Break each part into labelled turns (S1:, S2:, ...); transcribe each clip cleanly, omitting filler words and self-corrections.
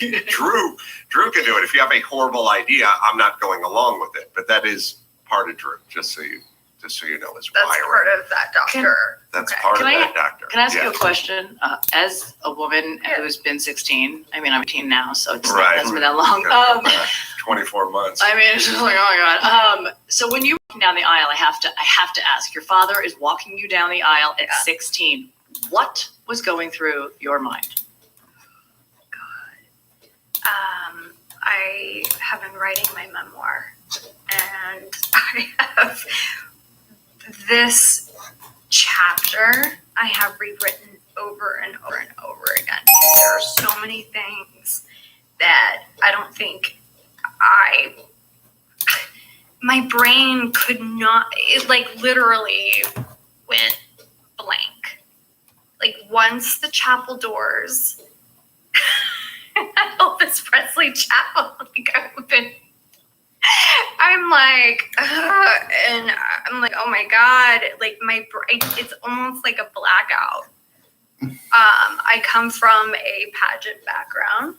S1: Drew can do it. If you have a horrible idea, I'm not going along with it. But that is part of Drew, just so you know, is
S2: That's
S1: wiring.
S2: part of that doctor.
S1: That's part of that doctor.
S3: Can I ask you a question? As a woman who's been 16, I mean, I'm 18 now, so it's
S1: Right.
S3: hasn't been that long.
S1: 24 months.
S3: I mean, it's just like, oh my God. So when you're walking down the aisle, I have to ask, your father is walking you down the aisle at 16. What was going through your mind?
S2: I have been writing my memoir, and I have this chapter I have rewritten over and over and over again, because there are so many things that I don't think my brain could not, it like literally went blank. Like once the chapel doors Elvis Presley chapel open, I'm like, and I'm like, oh my God, like my brain, it's almost like a blackout. I come from a pageant background.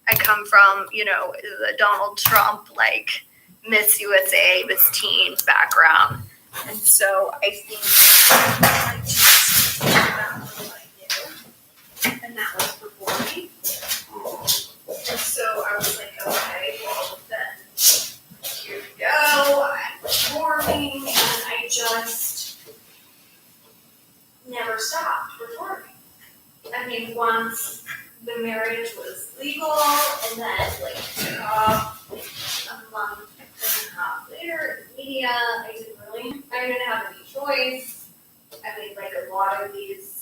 S2: I come from, the Donald Trump, like Miss USA, Miss Teen background. And so I think I just about what I knew, and that was performing. And so I was like, okay, well then here we go. I'm performing, and I just never stopped performing. I mean, once the marriage was legal, and then like a month and a half later in media, I didn't have any choice. I mean, like a lot of these,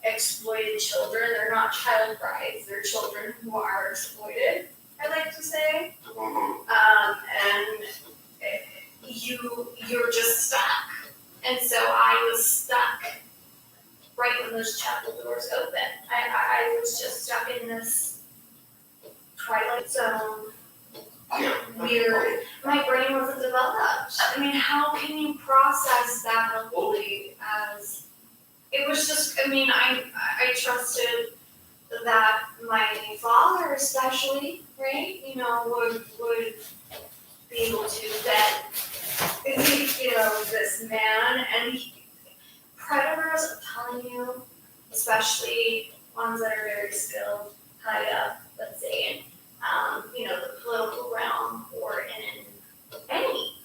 S2: exploited children, they're not child brides, they're children who are exploited, I like to say. And you're just stuck. And so I was stuck right when those chapel doors opened. I was just stuck in this twilight zone. Weird. My brain wasn't developed. I mean, how can you process that fully as it was just, I trusted that my father especially, right, would be able to vet, this man, and predators, I'm telling you, especially ones that are very skilled, high up, let's say, in, the political realm, or in any,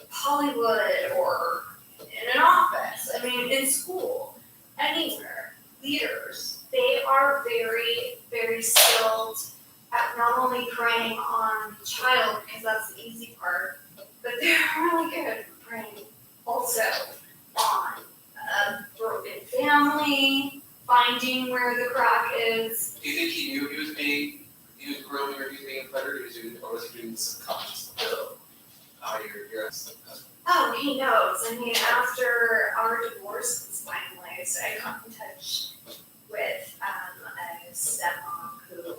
S2: Hollywood, or in an office, in school, anywhere, leaders, they are very, very skilled at not only preying on the child, because that's the easy part, but they're really good at preying also on a broken family, finding where the crack is.
S4: Do you think he knew he was grooming, or he was being a predator, or was he doing this subconsciously? You're
S2: Oh, he knows. After our divorce was finalized, I got in touch with a stepmom who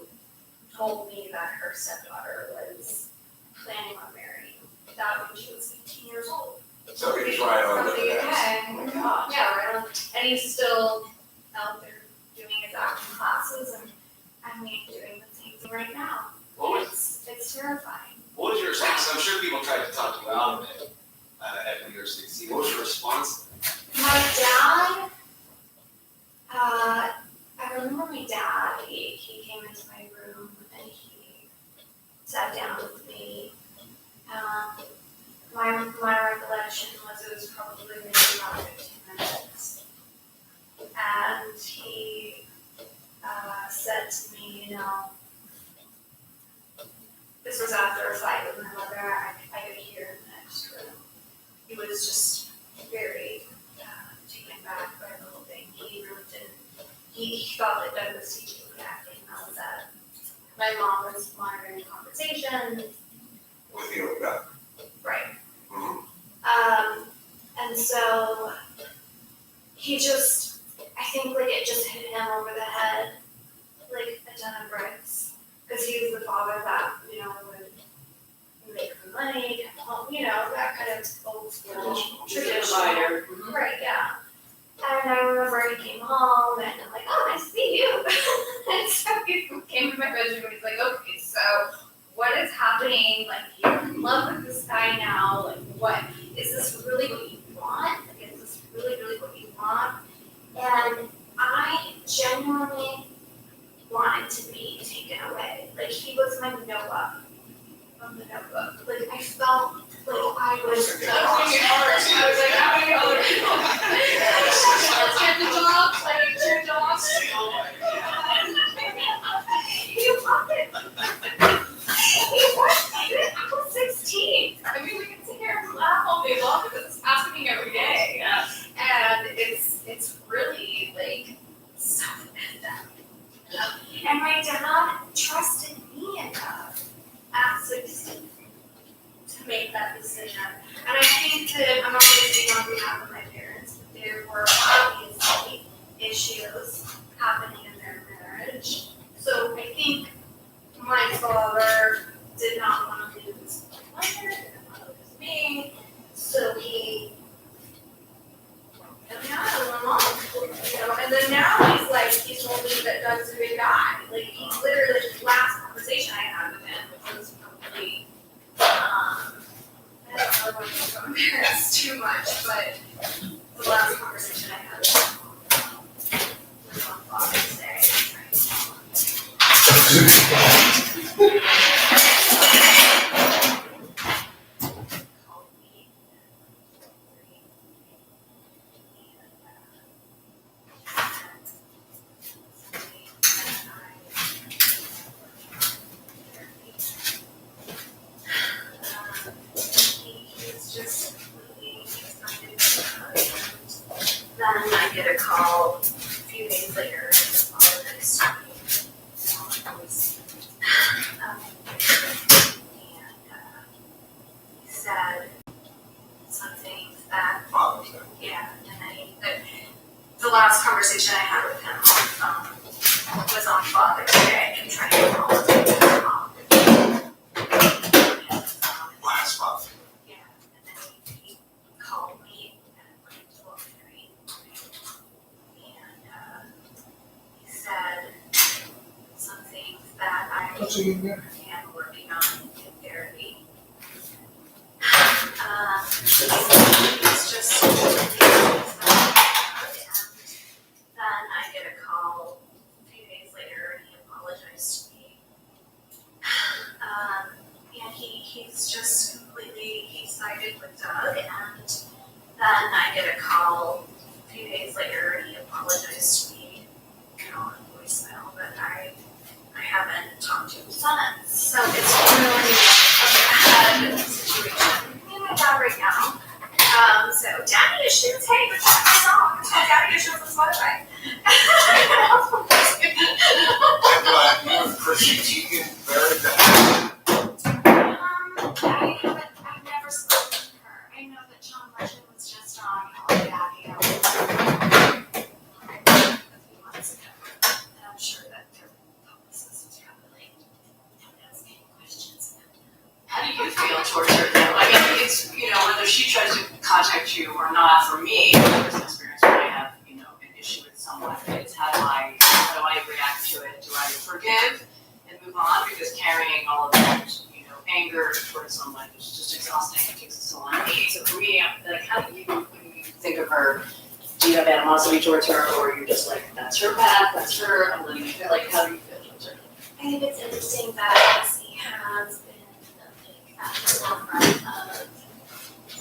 S2: told me that her stepdaughter was planning on marrying that when she was 15 years old.
S1: So he was right on the
S2: Yeah, right on. And he's still out there doing his acting classes, and doing the same thing right now. It's terrifying.
S4: What was your response? I'm sure people tried to talk you out of it at when you were 16. What was your response?
S2: My dad, I remember my dad, he came into my room and he sat down with me. My recollection was it was probably maybe about 15 minutes. And he said to me, this was after a fight with my mother. I could hear in the next room. He was just very taken back by the whole thing. He really didn't. He thought that Doug was teaching me acting. That was that. My mom was monitoring the conversation.
S1: With you and Doug.
S2: Right.
S1: Mm-hmm.
S2: And so he just, I think it just hit him over the head like a ton of bricks. Because he was the father that, would make the money, come home, that kind of old school tradition. Right, yeah. And I remember he came home and I'm like, oh, nice to see you. And so he came to my bedroom and he's like, okay, so what is happening? Like, you're in love with this guy now. Like, what? Is this really what you want? Like, is this really what you want? And I genuinely wanted to be taken away. Like, he was my Noah from the Notebook. Like, I felt like I was lost. I was like, how many other people? Let's get the dogs. I need 2 dogs. He loved it. He wanted it. I was 16. I mean, we can sit here and laugh all day long because it's happening every day.
S3: Yeah.
S2: And it's really like so messed up. And my dad trusted me enough at 16 to make that decision. And I think that I'm not going to speak on behalf of my parents, but there were obviously issues happening in their marriage. So I think my father did not want to lose my mother, didn't want to lose me. So he and then now he's like, he told me that Doug's a good guy. Like, he literally, the last conversation I had with him, which was probably, I don't know if I'm embarrassed too much, but the last conversation I had with him was on Father's Day. Then I get a call a few days later, and apologized to me. He said some things that,
S1: Father's Day.
S2: yeah, and then the last conversation I had with him on the phone was on Father's Day, and trying to apologize to his mom.
S1: Last month.
S2: Yeah, and then he called me at like 12:30, and he said some things that I am working on in therapy. It's just then I get a call a few days later, and he apologized to me. And he's just completely, he sided with Doug, and then I get a call a few days later, and he apologized to me, on voicemail, but I haven't talked to him since. So it's really a bad situation. Me and my dad right now. So daddy issues, hey, but check my song. Daddy issues on Spotify.
S1: And you and Chrissy Teigen very bad.
S2: I've never spoken to her. I know that John Legend was just on Daddy a few months ago. And I'm sure that their publicist was probably asking questions.
S3: How do you feel towards her now? I mean, it's, whether she tries to contact you or not, for me, personal experience, when I have, an issue with someone, it's how do I react to it? Do I forgive and move on? Because carrying all of that, anger towards someone is just exhausting. It takes a toll on me. So for me, like, how do you, when you think of her, do you have animosity towards her, or are you just like, that's her path, that's her, I'm letting you feel, like, how do you feel towards her?
S2: I think it's interesting that Chrissy has been at the forefront of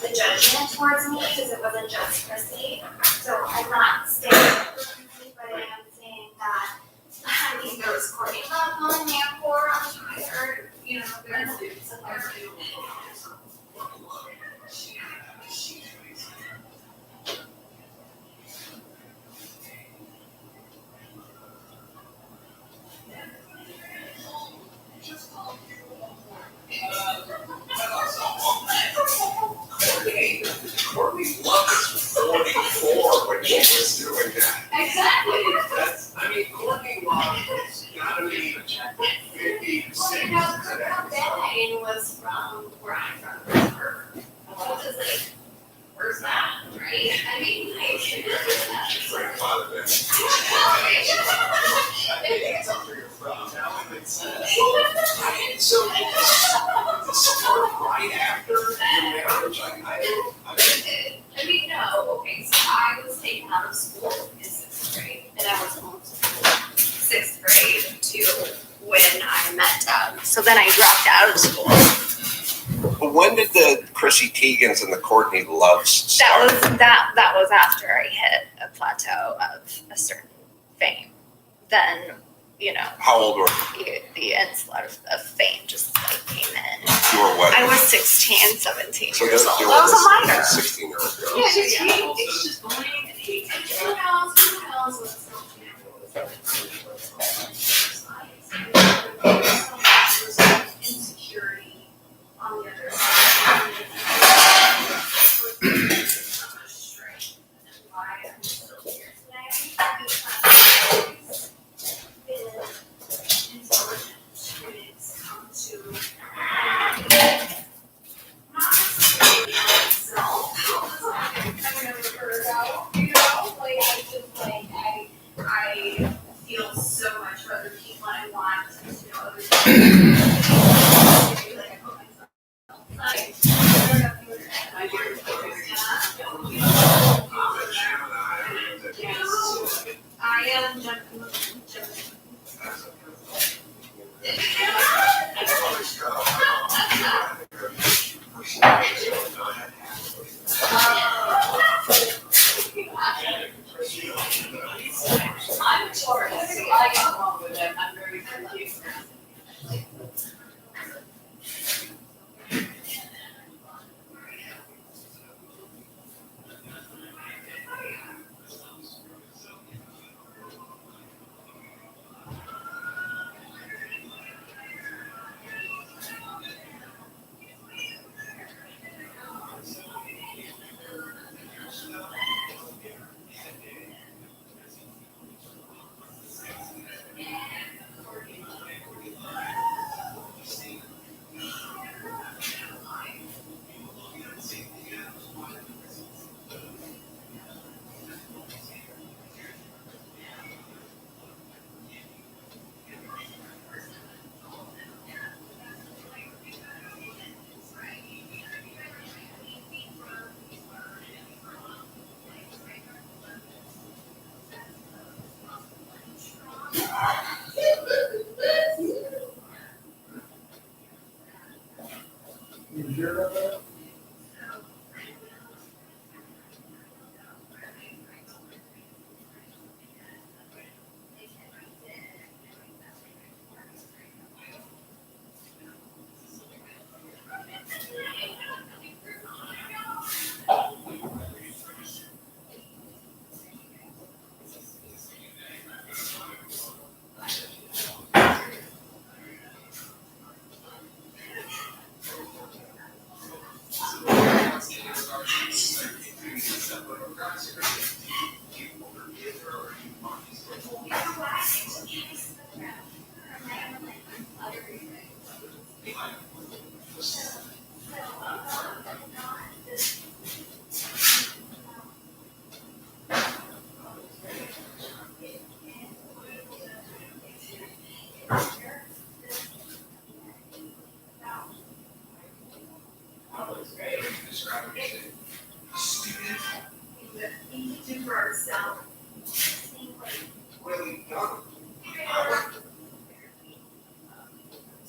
S2: the judgment towards me, because it wasn't just Chrissy. So I'm not saying Chrissy, but I am saying that there was Courtney Love on Newport on Twitter, there's some other people.
S1: Courtney Love was 44 when she was doing that.
S2: Exactly.
S1: Courtney Love has got to be 56 today.
S2: Bane was from where I'm from, Pittsburgh. Which is like, where's that, right? I mean, like,
S1: It's like Valadez.
S2: I think it's
S1: So this started right after your marriage.
S2: I mean, no. Okay, so I was taken out of school in 6th grade, and I was homeschooled 6th grade to when I met Deb. So then I dropped out of school.
S1: But when did the Chrissy Teigens and the Courtney Loves start?
S2: That was after I hit a plateau of a certain fame. Then, you know,
S1: How old were
S2: the onslaught of fame just like came in.
S1: you? Were what?
S2: I was 16, 17
S1: So
S2: years
S1: those
S2: old.
S1: two
S2: I was a
S1: were
S2: minor.
S1: 16-year-old girls.
S3: Yeah, it's just bullying and hate. Who knows? What's insecurity on the other side. Strength and why I'm still here today. Because I've been intelligent when it's come to not necessarily myself. I never heard about, like I just like I feel so much for other people and I want to know other people. Like I put myself like I don't know if you were my dear I am I'm a Taurus, so I get along with them. I'm very friendly.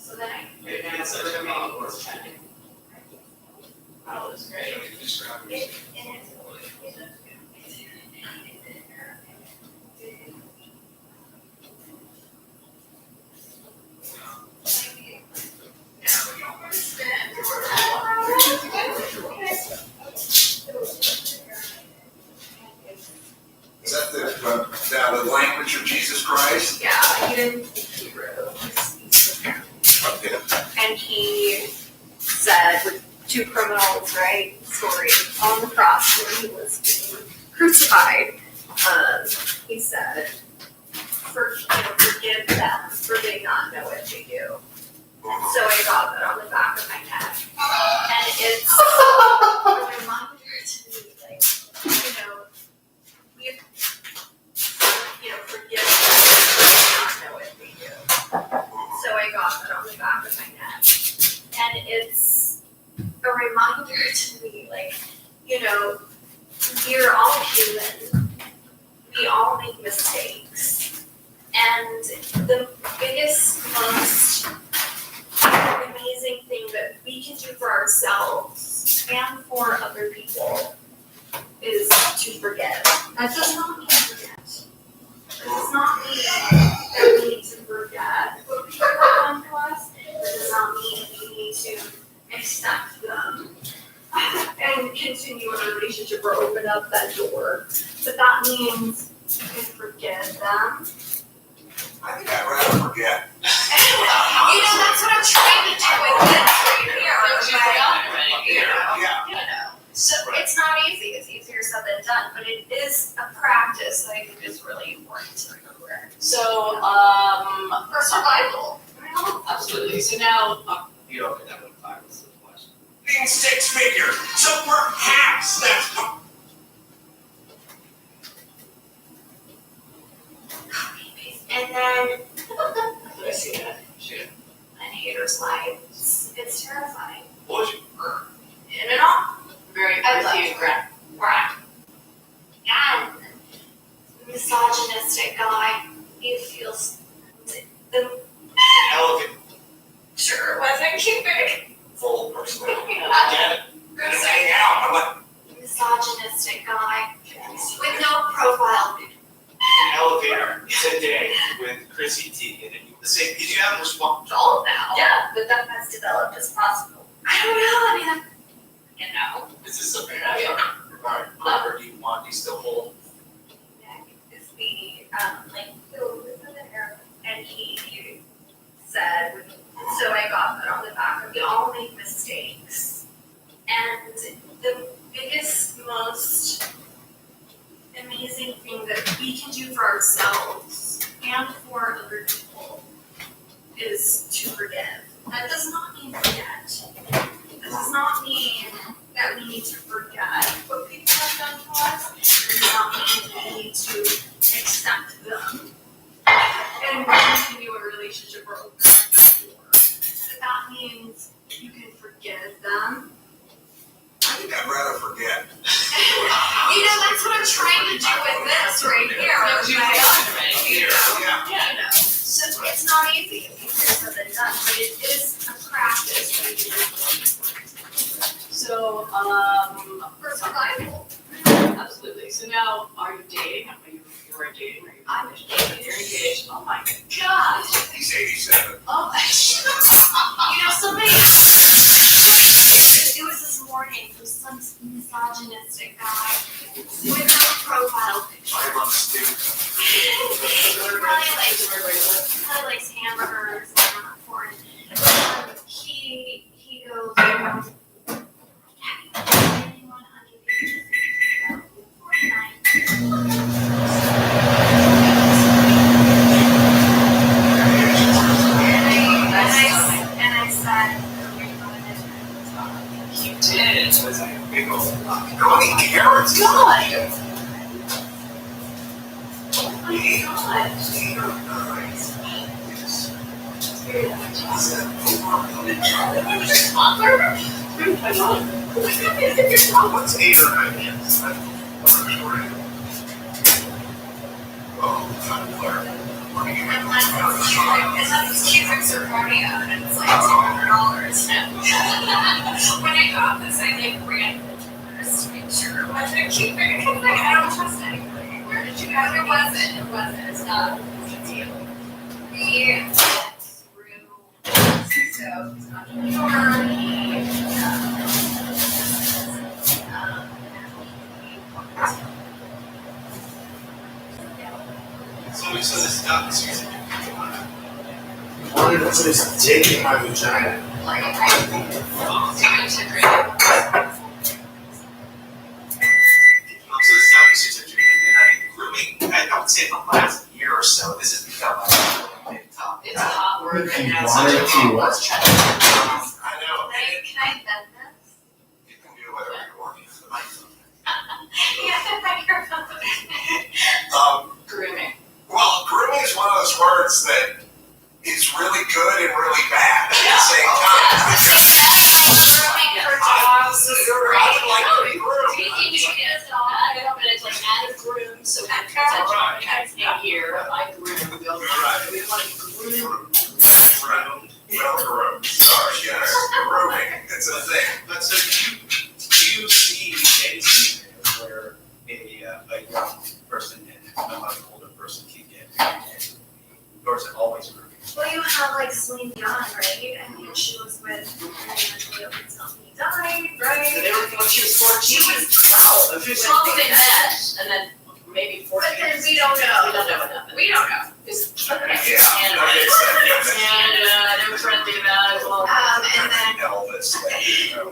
S3: So then I Oh, it's great.
S1: Is that the language of Jesus Christ?
S2: Yeah, he didn't speak Hebrew.
S1: Okay.
S2: And he said, with two criminals, right? Story on the cross when he was being crucified. He said, forgive them, for they not know what they do. And so I got that on the back of my neck. And it's a reminder to me, like, we forgive them, for they not know what they do. So it's a reminder to me, like, you know, we're all human. We all make mistakes. And the biggest, most amazing thing that we can do for ourselves and for other people is to forgive. That does not mean forget. That does not mean that we need to forget what people have done to us. That does not mean we need to accept them and continue a relationship or open up that door. But that means you can forgive them.
S1: I think I'd rather forget.
S2: You know, that's what I'm trying to do with this right here.
S3: Don't you forgot already, you know?
S1: Yeah.
S2: You know, so it's not easy. It's easier said than done, but it is a practice that I think is really important to remember
S3: So,
S2: for survival.
S3: absolutely. So now,
S4: You opened that with five, what's the question?
S1: Being six figure, so perhaps that's.
S2: And then,
S3: I see that. Shoot.
S2: and haters' lives. It's terrifying.
S1: What you?
S2: In and all.
S3: Very
S2: I love
S3: earthy and grand.
S2: Right. And misogynistic guy, he feels the
S1: Elegant,
S2: sure wasn't keeping
S1: full personality.
S2: Yeah.
S1: Get it? Let's hang out. I'm like,
S2: misogynistic guy with no profile picture.
S5: Elevator today with Chrissy Teigen, and you the same. Did you have a response?
S2: All now. Yeah, but that has developed as possible. I don't know. I mean, you know,
S5: Is this something that or do you want? Do you still hold?
S2: Nick is the like who was in there, and he said, so I got put on the back of we all make mistakes, and the biggest, most amazing thing that we can do for ourselves and for other people is to forgive. That does not mean forget. That does not mean that we need to forget what people have done to us. It does not mean that we need to accept them and continue a relationship or open up the door. But that means you can forgive them.
S1: I think I'd rather forget.
S2: You know, that's what I'm trying to do with this right here.
S3: Don't you
S2: Like,
S3: forgot already, you know?
S1: Yeah.
S2: you know, so it's not easy. It's easier said than done, but it is a practice that is important
S3: So,
S2: for survival.
S3: absolutely. So now, are you dating? Are you dating? Are you
S2: I'm
S3: dating? You're engaged. Oh my God.
S1: He's 87.
S3: Oh my.
S2: You know, somebody, it was this morning, there was some misogynistic guy with no profile picture.
S5: I love Steve.
S2: Probably likes hamburgers and porn. He goes, have you met anyone under the age of 49? And I said,
S3: You did.
S5: It was like a big old
S1: How many carrots?
S3: God.
S5: What's 8 or 9 years?
S1: Oh, I'm clear.
S2: And then these cubics are cardio, and it's like $200. When I got this, I like ran just to make sure it wasn't cubic, because like I don't trust anybody. Where did you go? It wasn't. It's not a deal. We went through, so he's not
S5: So this stuff is using
S6: wanted to just take my vagina.
S2: like I disagree.
S5: So the stuff is using and I mean grooming, I would say in the last year or so, this has become like a big topic.
S3: It's a hot word right now.
S6: Wanted to what?
S1: I know.
S2: Can I bend this?
S1: You can do whatever you want.
S2: Yeah, the microphone.
S3: Grooming.
S1: Well, grooming is one of those words that is really good and really bad at the same time. Because Well groomed. Sorry, yes. Grooming. It's a thing.
S5: But so do you see any scenario where a young person and a much older person can get married? Or is it always grooming?
S2: Well, you have like Celine Dion, right? I mean, she was with mentally ill until he died, right?
S3: So they were when she was 14.
S2: She was 12.
S3: She was 12 when they met, and then maybe 14.
S2: But then we don't know.
S3: We don't know what happened.
S2: We don't know.
S3: It's
S1: Yeah.
S3: Canada. They were trying to think about it. Well,
S2: And then
S1: Elvis, like, you know.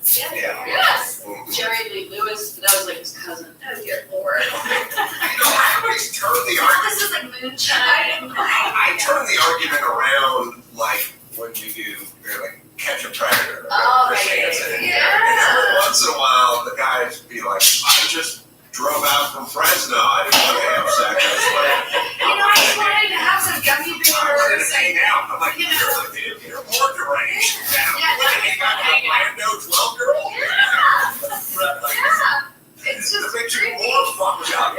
S1: Yeah.
S3: yes.
S1: Mhm.
S3: Jerry Lee Lewis, that was like his cousin.
S2: oh dear Lord.
S1: You know, I always turn the argument.
S2: This is like moonshine.
S1: I turn the argument around like when we do like Catch a Predator.
S3: Oh,
S1: Chris
S3: right,
S1: Hansen.
S2: yeah.
S1: And every once in a while, the guys be like, "I just drove out from Fresno. I didn't want to have sex. I just
S2: I just wanted to have some gummy
S1: wanted
S2: bears.
S1: to hang out." I'm like,
S2: You
S1: "You're more deranged now.
S2: Yeah,
S1: What, you got a Orlando 12-year-old?
S2: Yeah. It's
S1: That
S2: just
S1: makes you
S2: creepy.
S1: more fucked up."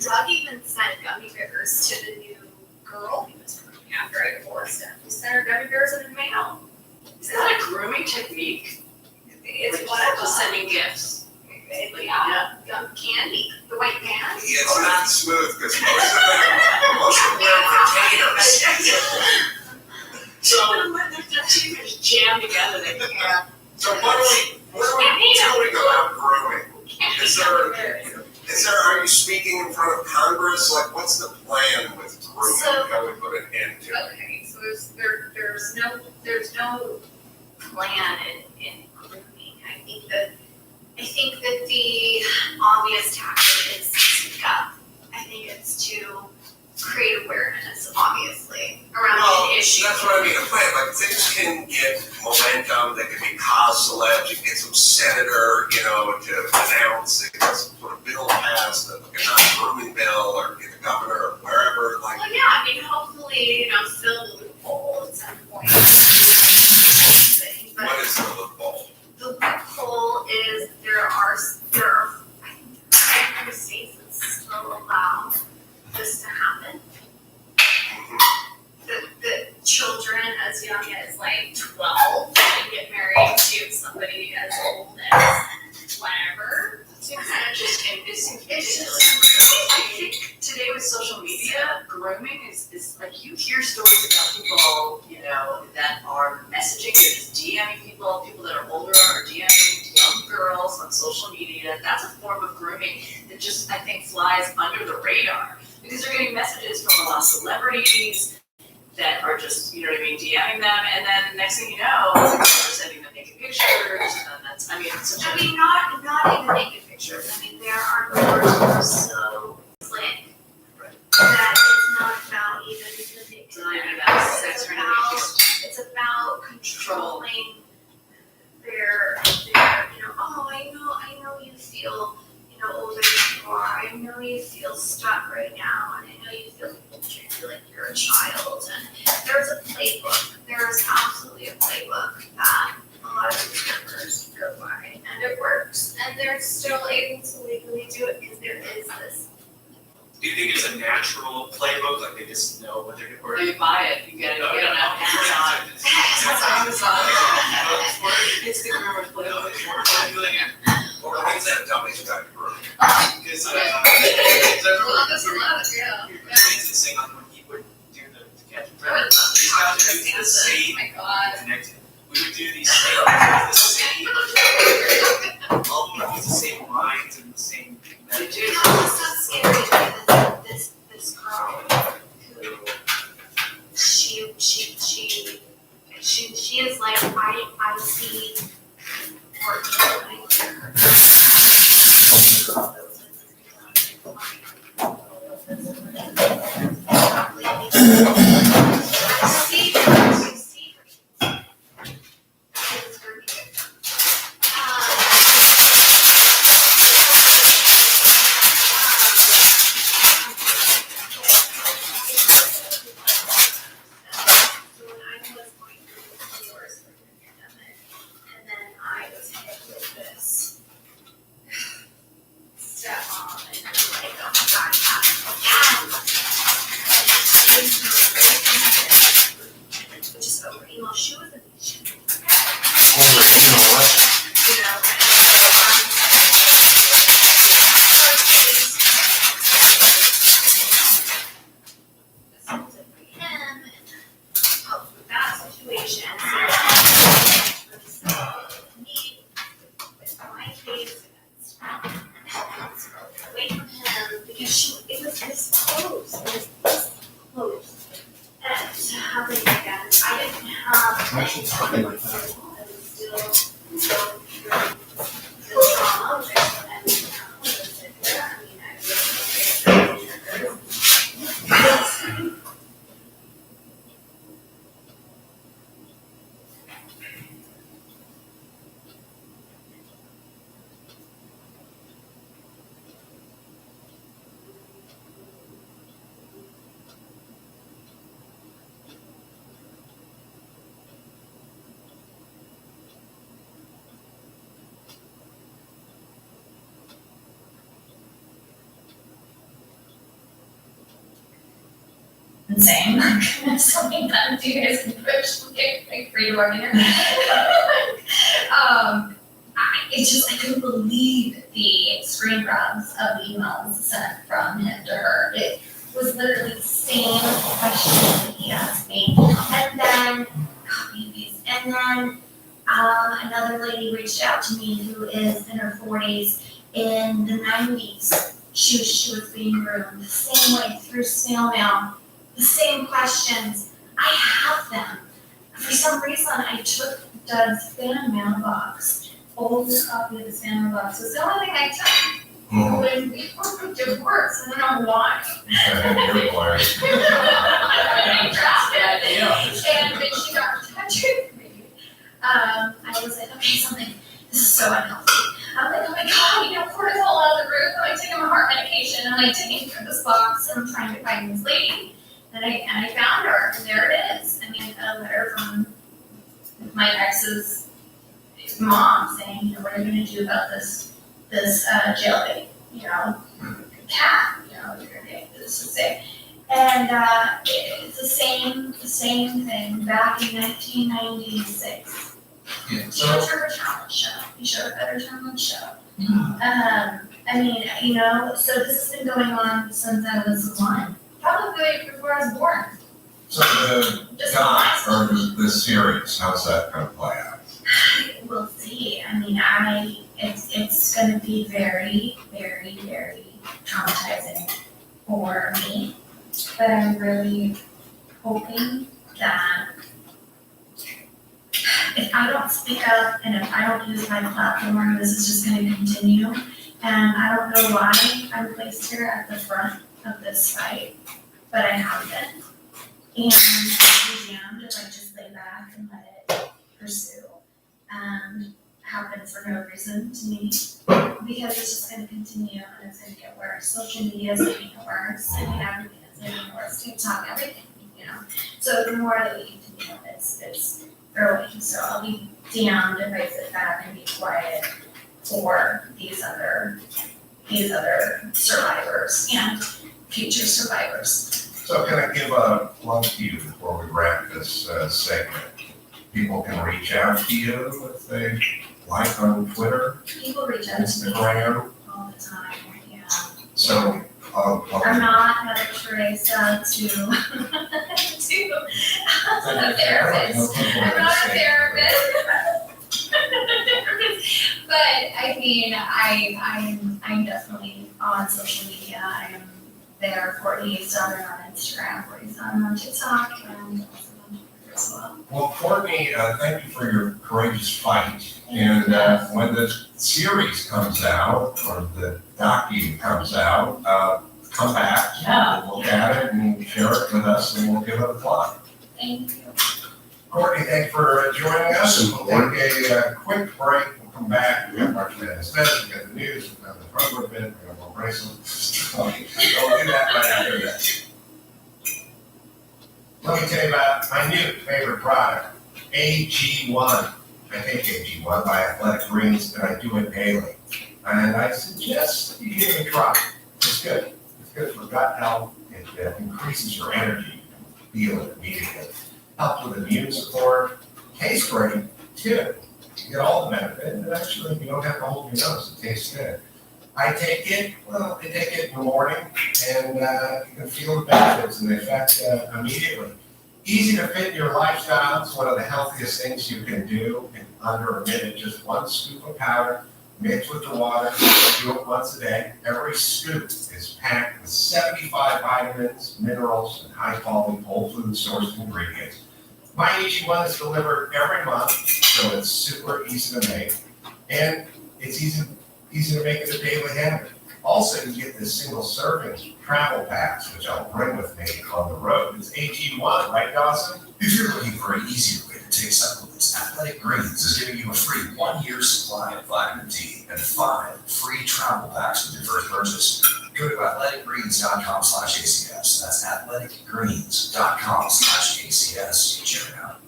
S2: Doug even sent gummy bears to the new girl he was grooming after I divorced him. He sent her gummy bears in the mail.
S3: Is that a grooming technique?
S2: It's
S3: Like,
S2: whatever.
S3: just sending gifts.
S2: Yeah, gum candy, the white pants.
S1: It's not smooth because most of them wear retainers.
S3: So when their teeth is jammed together, they can't.
S1: So what are we doing about grooming? Is there, are you speaking in front of Congress? Like, what's the plan with grooming?
S2: So-
S1: How do we put an end to it?
S2: Okay, so there's no plan in grooming. I think that the obvious tactic is to speak up. I think it's to create awareness, obviously, around
S1: Well,
S2: an issue.
S1: that's what I mean, a plan. Like, things can get momentum, they can be cause celebs, you can get some senator, you know, to announce, they get some sort of bill passed, like a non-grooming bill, or get the governor, or wherever, like,
S2: Well, yeah, I mean, hopefully, fill the loophole at some point. But
S1: what is the loophole?
S2: the loophole is there are I think there are states that still allow this to happen. The children as young as like 12 can get married to somebody as old as whatever.
S3: Seems interesting. It seems
S2: It's
S3: ridiculous. I think today with social media, grooming is like you hear stories about people, that are messaging, they're just DMing people that are older are DMing young girls on social media. That's a form of grooming that just, I think, flies under the radar because they're getting messages from a lot of celebrities that are just, DMing them, and then next thing you know, they're sending them naked pictures, and then that's, not
S2: not even naked pictures. I mean, there are girls who are so slick that it's not about even the naked.
S3: It's not even about sex or anything.
S2: It's about controlling their I know you feel, older than you are. I know you feel stuck right now, and I know you feel like you're a child. And there's a playbook. There is absolutely a playbook that a lot of these members go by, and it works. And they're still able to legally do it because there is this.
S5: Do you think it's a natural playbook, like they just know what they're doing?
S3: Or you buy it, you get it on Amazon. It's the groomer's playbook.
S1: Or is that dummies got grooming?
S5: Because
S2: Yeah.
S5: saying like when he would do the catch and
S2: I would love to
S5: these
S2: talk
S5: guys
S2: to
S5: would do the
S2: Kansas.
S5: same
S2: Oh my God.
S5: connected. We would do these things, the same, all of them use the same lines and the same.
S3: They do.
S2: You know, it's so scary to me that this girl who she is like I see or I hear her. I see her. It's her victim. So when I was going through the divorce for the pandemic, and then I was hit with this stepmom, and like, oh my God, again. And situation. So my case away from him because it was this close. It was this close. And to have it again, I didn't have.
S6: I should talk like that.
S2: I was still going through the trauma of it, and I was sit there. I mean, I was
S7: insane. Like something that you guys can push like free to work in here. I couldn't believe the screen grabs of the emails sent from him to her. It was literally the same question he asked me. And then, another lady reached out to me who is in her 40s. In the 90s, she was being groomed the same way through snail mail. The same questions. I have them. For some reason, I took Doug's fan mailbox, oldest copy of the fan mailbox. It's the only thing I took when we were divorced. I don't know why. I dropped it. And then she got in touch with me. I was like, okay, something. This is so unhealthy. I'm like, oh my god, cortisol out of the roof. I'm like taking my heart medication. I'm like digging through this box and I'm trying to find this lady. And I found her, and there it is. I mean, I got a letter from my ex's mom saying, what are you going to do about this jailbait, cat, you're going to get this to say. And it's the same thing back in 1996.
S6: Yeah.
S7: He showed her a talent show. He showed a better talent show. So this has been going on since I was 1. Probably before I was born.
S8: So the doc or the series, how's that going to play out?
S7: We'll see. I mean, it's going to be very, very, very traumatizing for me. But I'm really hoping that if I don't speak up and if I don't use my platform, this is just going to continue. And I don't know why I'm placed here at the front of this fight, but I have been. And I'd be damned if I just lay back and let it pursue and happen for no reason to me, because it's just going to continue and it's going to get worse. Social media is making it worse. I mean, everything is making it worse. TikTok, everything, So the more that we continue, it's growing. So I'll be damned if I sit back and be quiet for these other survivors and future survivors.
S8: So can I give a plug to you before we wrap this segment? People can reach out to you if they like on Twitter,
S7: People reach out to me
S8: Instagram.
S7: all the time, yeah.
S8: So
S7: I'm not Mother Teresa to a therapist. I'm not a therapist. But I mean, I'm definitely on social media. I am there, Courtney Southern on Instagram, Courtney Southern on TikTok, and also on Twitter as well.
S8: Well, Courtney, thank you for your courageous fight. And when the series comes out, or the docu comes out, come back.
S7: Yeah.
S8: We'll look at it and share it with us, and we'll give it a plug.
S7: Thank you.
S8: Courtney, thanks for joining us. We'll take a quick break. We'll come back. We got March Madness Fest, we got the news, we got the program bit, we got more bracelets. So we'll do that right after that. Let me tell you about my new favorite product, AG1. I take AG1 by Athletic Greens, and I do it daily. And I suggest you give it a try. It's good. It's good for gut health. It increases your energy. You can feel it immediately. Helps with immune support. Tastes great, too. You get all the benefit, and actually you don't have to hold your nose. It tastes good. I take it in the morning, and you can feel the benefits and the effect immediately. Easy to fit in your lifestyle. It's one of the healthiest things you can do in under a minute. Just one scoop of powder, mix with the water, do it once a day. Every scoop is packed with 75 vitamins, minerals, and high-quality whole food sourced ingredients. My AG1 is delivered every month, so it's super easy to make, and it's easy to make it a daily habit. Also, you get this single serving travel packs, which I'll bring with me on the road. It's AG1, right, Dawson?
S9: If you're looking for an easier way to take supplements, Athletic Greens is giving you a free 1-year supply of vitamin D and 5 free travel packs with your first purchase. Go to athleticgreens.com/ACS. That's athleticgreens.com/ACS. Check it out.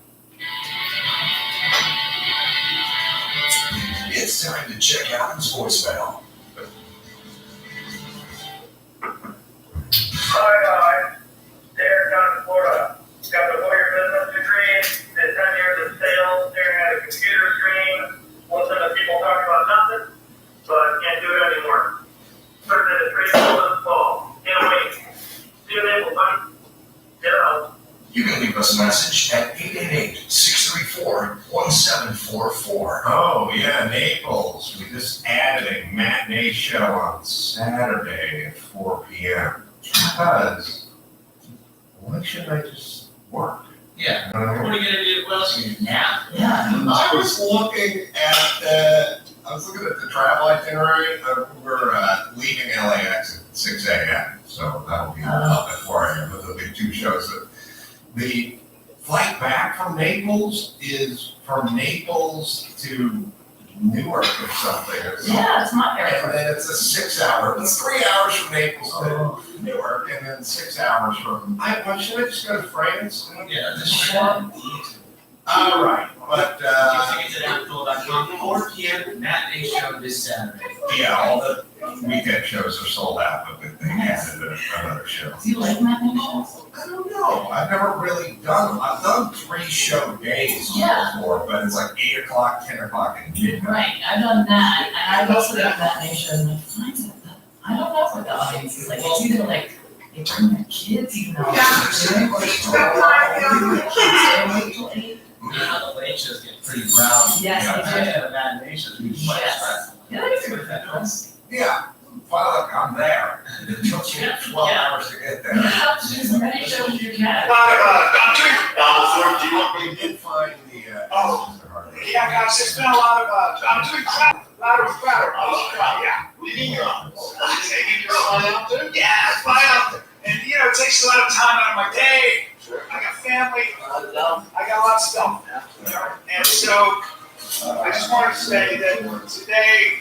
S9: It's time to check out his voicemail.
S10: Hi guys, Derek down in Florida. Got the lawyer business degree, did 10 years of sales, staring at a computer screen, listen to people talking about nothing, but can't do it anymore. Started at 3 this fall. Can't wait. See you later, buddy. Get out.
S9: You can leave us a message at 888-634-1744.
S8: Oh, yeah, Naples. We just added a matinee show on Saturday at 4 p.m. Because why shouldn't I just work?
S5: Yeah.
S8: You know what I mean?
S5: What are you gonna do? What else are you gonna do? Nap?
S8: I was looking at the travel itinerary. We're leaving LAX at 6 a.m. So that'll be up at 4 a.m. But there'll be 2 shows. The flight back from Naples is from Naples to Newark or something.
S3: Yeah, it's not very
S8: And then it's a 6-hour. It's 3 hours from Naples to Newark, and then 6 hours from. Should I just go to France?
S5: Yeah, just one.
S8: All right, but
S5: Tickets at Apple.com, 4 p.m. matinee show this Saturday.
S8: yeah, all the weekend shows are sold out, but they added another show.
S3: Do you like matinee shows?
S8: I don't know. I've never really done them. I've done 3 show days
S3: Yeah.
S8: before, but it's like 8 o'clock, 10 o'clock, and midnight.
S3: Right, I've done that, and I've also done matinee shows, and I find that, I don't know what the audience is like, it's either like, they bring their kids, even though they're doing, or they don't wait till 8.
S5: Now the late shows get pretty rowdy.
S3: Yes,
S5: Yeah,
S3: they do.
S5: the matinee shows be much
S3: Yes.
S5: stressful.
S3: Yeah, that's good, that's.
S8: Yeah, well, look, I'm there. It took me 12 hours to get there.
S3: Yeah, just as many shows as you can.
S8: We did find the,
S10: Yeah, guys, there's been a lot of, I'm doing louder with better. Yeah. Yeah, fly out there. And, it takes a lot of time out of my day. I got family. I got a lot of stuff. And so, I just wanted to say that today,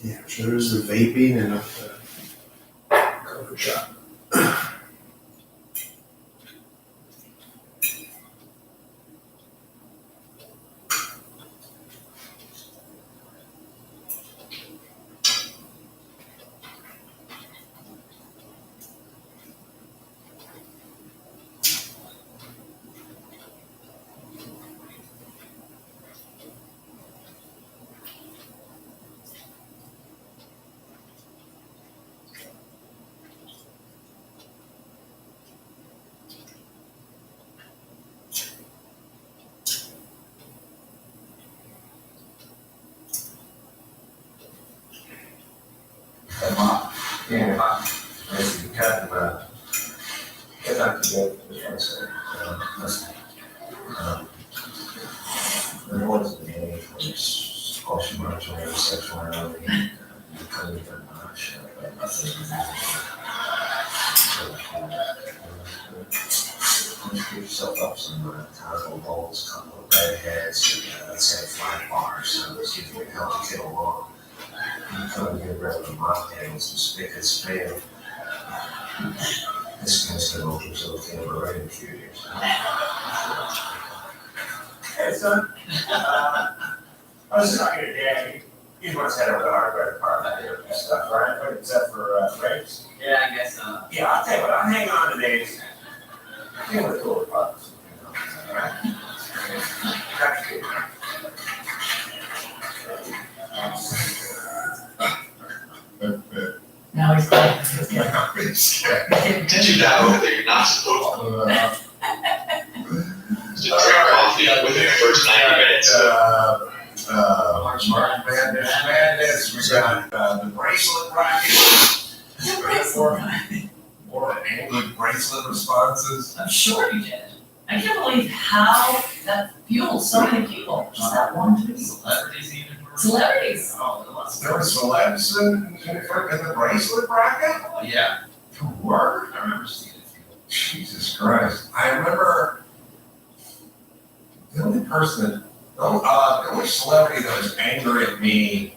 S6: Yeah, I'm sure there's the vaping and the cover shop.
S9: There was a day for this question mark or sexuality because of their much. Give yourself up some terrible balls, couple of redheads, let's say 5 bars, so it's usually to help you get along. You come and get rid of the mocktail with some spick and span. This guy's gonna open himself in right in a few years.
S10: hey son, I was talking to Daddy.
S8: You must head over to the hardware department and stuff, right? But except for brakes.
S5: Yeah, I guess,
S8: Yeah, I'll tell you what, I'll hang on to these. Hang on to the cooler parts. All right? That's good.
S3: Now he's like,
S8: Did you
S11: Did you know that you're not supposed to drink coffee within the first 90 minutes?
S8: March Madness, we got the bracelet bracket. Or angry bracelet responses.
S3: I'm sure you did. I can't believe how that fuels so many people. Just that one tweet.
S5: celebrities even.
S3: Celebrities.
S5: Oh, it was.
S8: There were celebs in the bracelet bracket?
S5: Oh, yeah.
S8: Word?
S5: I remember seeing it.
S8: Jesus Christ. I remember the only person, the only celebrity that was angry at me,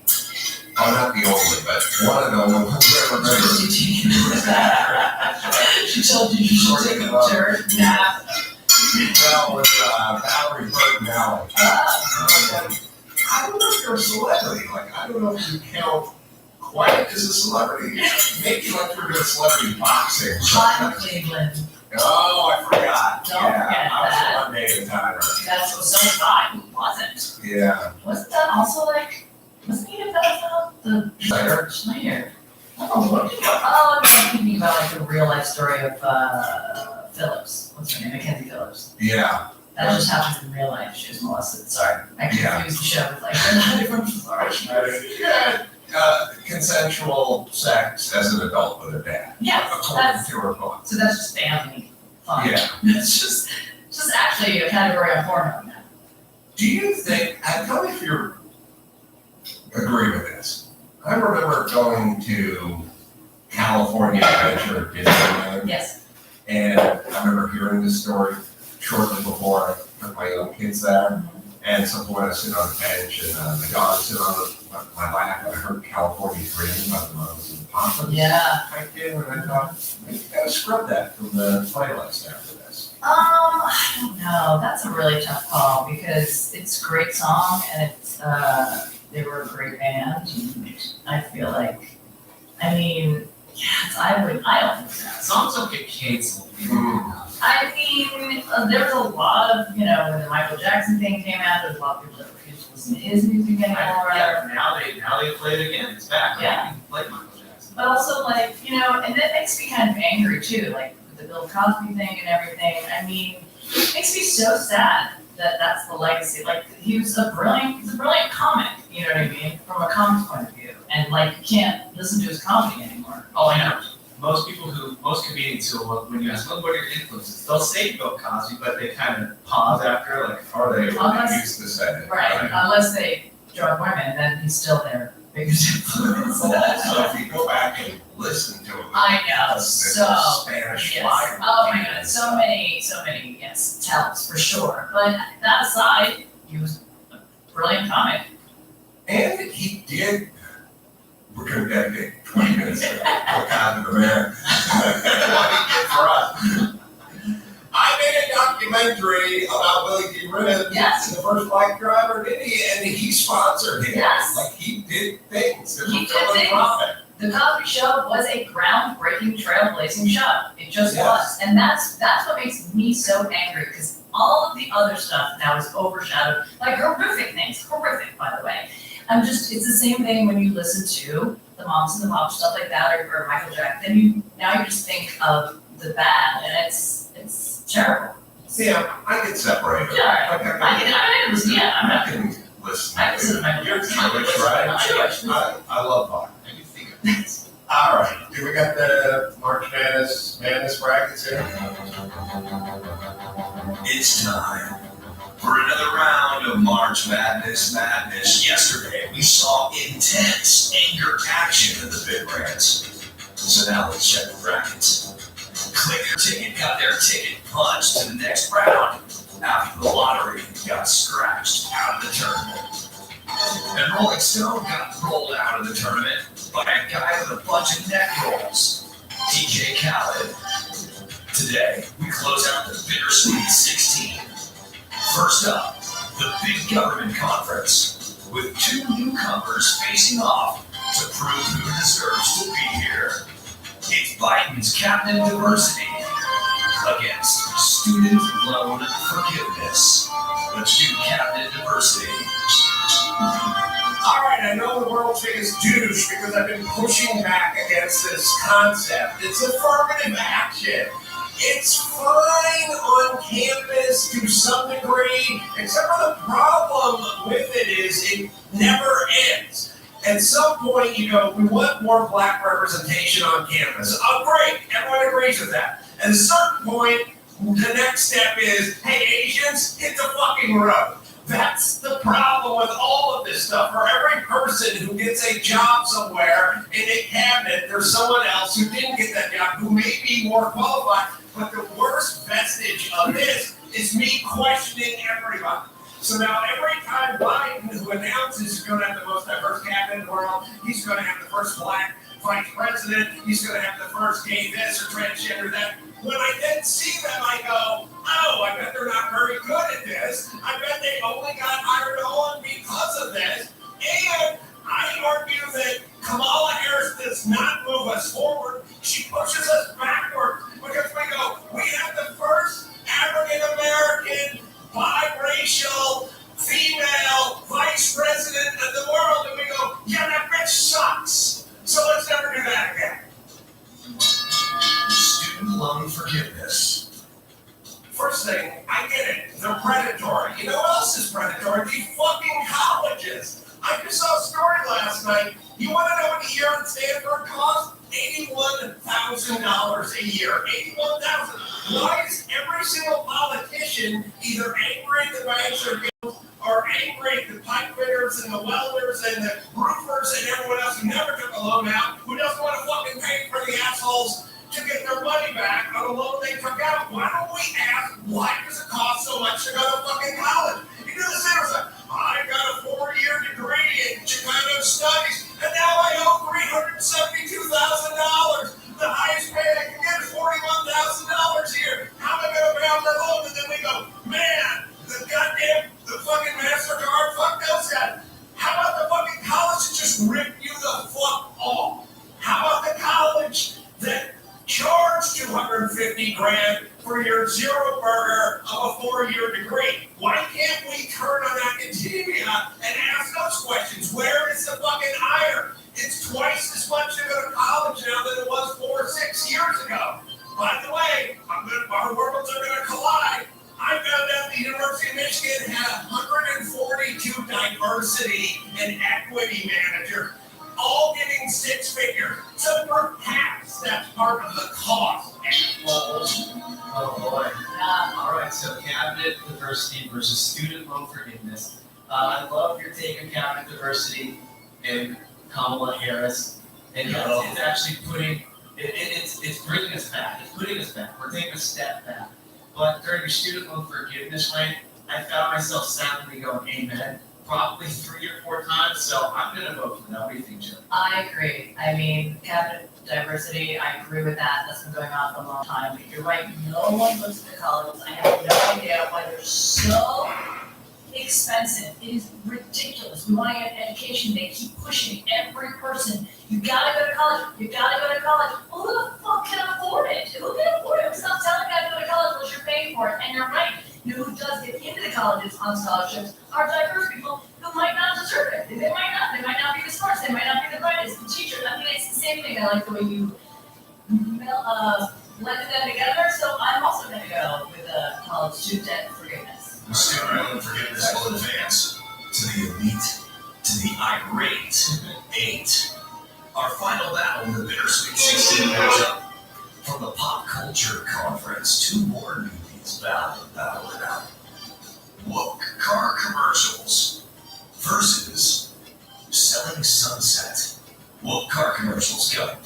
S8: not the only, but one of them, I remember.
S3: She told you should take a dirt nap.
S8: Well, with Valerie Burton Allen. I don't know if you're a celebrity. Like, I don't know if you count quite as a celebrity. Maybe like you're doing celebrity boxing.
S3: Cotton Cleveland.
S8: Oh, I forgot.
S3: Don't forget that.
S8: I was one day at a time.
S3: That's what so was I. Who wasn't?
S8: Yeah.
S3: Wasn't that also like, wasn't he a pedophile? The
S8: Schneider?
S3: Schneider. Oh, I'm thinking about like the real life story of Phillips. What's her name? Mackenzie Phillips.
S8: Yeah.
S3: That just happened in real life. She was molested. Sorry. I confused the show with like different. Sorry.
S8: Yeah. Consensual sex as an adult with her dad.
S3: Yes,
S8: According
S3: that's
S8: to her book.
S3: so that's just family fun.
S8: Yeah.
S3: It's just actually a category of porno now.
S8: Do you think, I tell me if you agree with this. I remember going to California Adventure at Disneyland.
S3: Yes.
S8: And I remember hearing this story shortly before I took my young kids there. And some point I sit on the bench and my dog sit on my lap and I heard California Dreaming by the Mamas and Papas.
S3: Yeah.
S8: I did and I thought, maybe you gotta scrub that from the playlist after this.
S3: I don't know. That's a really tough call because it's a great song and it's they were a great band. And I feel like, I mean, yes, I don't think so.
S5: Songs don't get canceled.
S3: I mean, there was a lot of, when the Michael Jackson thing came out, there's a lot of people that refused to listen to his music anymore.
S5: Yeah, now they play it again. It's back.
S3: Yeah.
S5: You can play Michael Jackson.
S3: But also, like, and that makes me kind of angry too, like with the Bill Cosby thing and everything. I mean, it makes me so sad that that's the legacy. Like, he's a brilliant comic, you know what I mean, from a comic's point of view. And like, you can't listen to his comedy anymore.
S5: Oh, I know. Most comedians who, when you ask them, what are your influences, they'll say Bill Cosby, but they kind of pause after, like,
S8: Or they
S3: Unless-
S8: used to say it.
S3: Right, unless they drug women, then he's still their biggest influence.
S8: So if you go back and listen to him.
S3: I know,
S8: This
S3: so,
S8: Spanish
S3: yes.
S8: fly.
S3: Oh my god, so many, yes, tells for sure. But that aside, he was a brilliant comic.
S8: And he did, we're gonna dedicate 20 minutes to Cosby the Man. What he did for us. I made a documentary about Billy D. Ribbons,
S3: Yes.
S8: the first black driver, did he? And he sponsored him.
S3: Yes.
S8: Like, he did things that
S3: He
S8: were
S3: did things.
S8: philanthropic.
S3: The Cosby Show was a groundbreaking, trailblazing show. It just
S8: Yes.
S3: was. And that's what makes me so angry, because all of the other stuff now is overshadowed, like horrific things, horrific, by the way. It's the same thing when you listen to the Moms and the Pops, stuff like that, or Michael Jackson, then now you just think of the bad, and it's terrible.
S8: Yeah, I can separate them.
S3: Yeah,
S8: I can
S3: listen, yeah, I'm not.
S8: listen.
S3: I listen to Michael
S8: You're
S3: Jackson.
S8: Jewish, right?
S3: I'm Jewish.
S8: I love Bach.
S5: And you think of this.
S8: All right, do we got the March Madness brackets here?
S12: It's time for another round of March Madness. Yesterday, we saw intense anger action in the bid brands. So now let's check the brackets. Clicker Ticket got their ticket punched to the next round after the lottery got scratched out of the tournament. And Rolling Stone got rolled out of the tournament by a guy with a bunch of neck rolls, DJ Khaled. Today, we close out the bittersweet 16. First up, the Big Government Conference. with two newcomers facing off to prove who deserves to be here. It's Biden's Cabinet Diversity against student loan forgiveness. Let's do Cabinet Diversity.
S8: All right, I know the world's biggest douche because I've been pushing back against this concept. It's affirmative action. It's fine on campus to some degree, except for the problem with it is it never ends. At some point, you go, we want more black representation on campus. Oh, great, everyone agrees with that. At a certain point, the next step is, hey, Asians, hit the fucking road. That's the problem with all of this stuff. For every person who gets a job somewhere in a cabinet, there's someone else who didn't get that job who may be more qualified. But the worst vestige of this is me questioning everybody. So now every time Biden, who announces he's going to have the most diverse cabinet in the world, he's going to have the first black vice president, he's going to have the first gay this or transgender that. When I then see them, I go, oh, I bet they're not very good at this. I bet they only got hired on because of this. And I argue that Kamala Harris does not move us forward. She pushes us backward because we go, we have the first African-American, biracial, female vice president of the world. And we go, yeah, that bitch sucks. So let's never do that again.
S12: Student loan forgiveness.
S8: First thing, I get it. They're predatory. You know what else is predatory? These fucking colleges. I just saw a story last night. You want to know what a year at Stanford costs? $81,000 a year. $81,000. Why is every single politician either angry at the banks or angry at the pipe fitters and the welders and the roofers and everyone else who never took a loan out, who doesn't want to fucking pay for the assholes to get their money back on a loan they took out? Why don't we ask, why does it cost so much to go to fucking college? You do the same as like, I got a 4-year degree in Chicano studies, and now I owe $372,000. The highest pay I can get is $41,000 a year. How am I going to pay off that loan? And then we go, man, the fucking MasterCard, fuck those guys. How about the fucking college that just ripped you the fuck off? How about the college that charged $250,000 for your zero burger of a 4-year degree? Why can't we turn on academia and ask those questions? Where is the fucking iron? It's twice as much to go to college now than it was 4 or 6 years ago. By the way, our worlds are going to collide. I found out the University of Michigan had 142 diversity and equity managers, all getting 6 figures. So perhaps that's part of the cost.
S5: Oh boy. All right, so cabinet diversity versus student loan forgiveness. I love your take on cabinet diversity and Kamala Harris. And yes, it's actually it's bringing us back. It's putting us back. We're taking a step back. But during your student loan forgiveness rant, I found myself soundly going amen probably 3 or 4 times. So I'm going to vote for that. What do you think, Jim?
S3: I agree. I mean, cabinet diversity, I agree with that. That's been going on for a long time. But you're right, no one goes to college. I have no idea why they're so expensive. It is ridiculous. We want to get education. They keep pushing every person. You gotta go to college. You gotta go to college. Well, who the fuck can afford it? Who can afford it? Stop telling me I go to college unless you're paying for it. And you're right. You know who does get into the colleges on scholarships are diverse people who might not deserve it. They might not. They might not be the smartest. They might not be the brightest. The teachers. I mean, it's the same thing. I like the way you blended them together. So I'm also going to go with college student debt forgiveness.
S12: Student loan forgiveness will advance to the elite, to the irate 8. Our final battle in the bittersweet 16 matchup. From the pop culture conference, 2 more newbies battle it out. Woke car commercials versus selling sunset. Woke car commercials, go.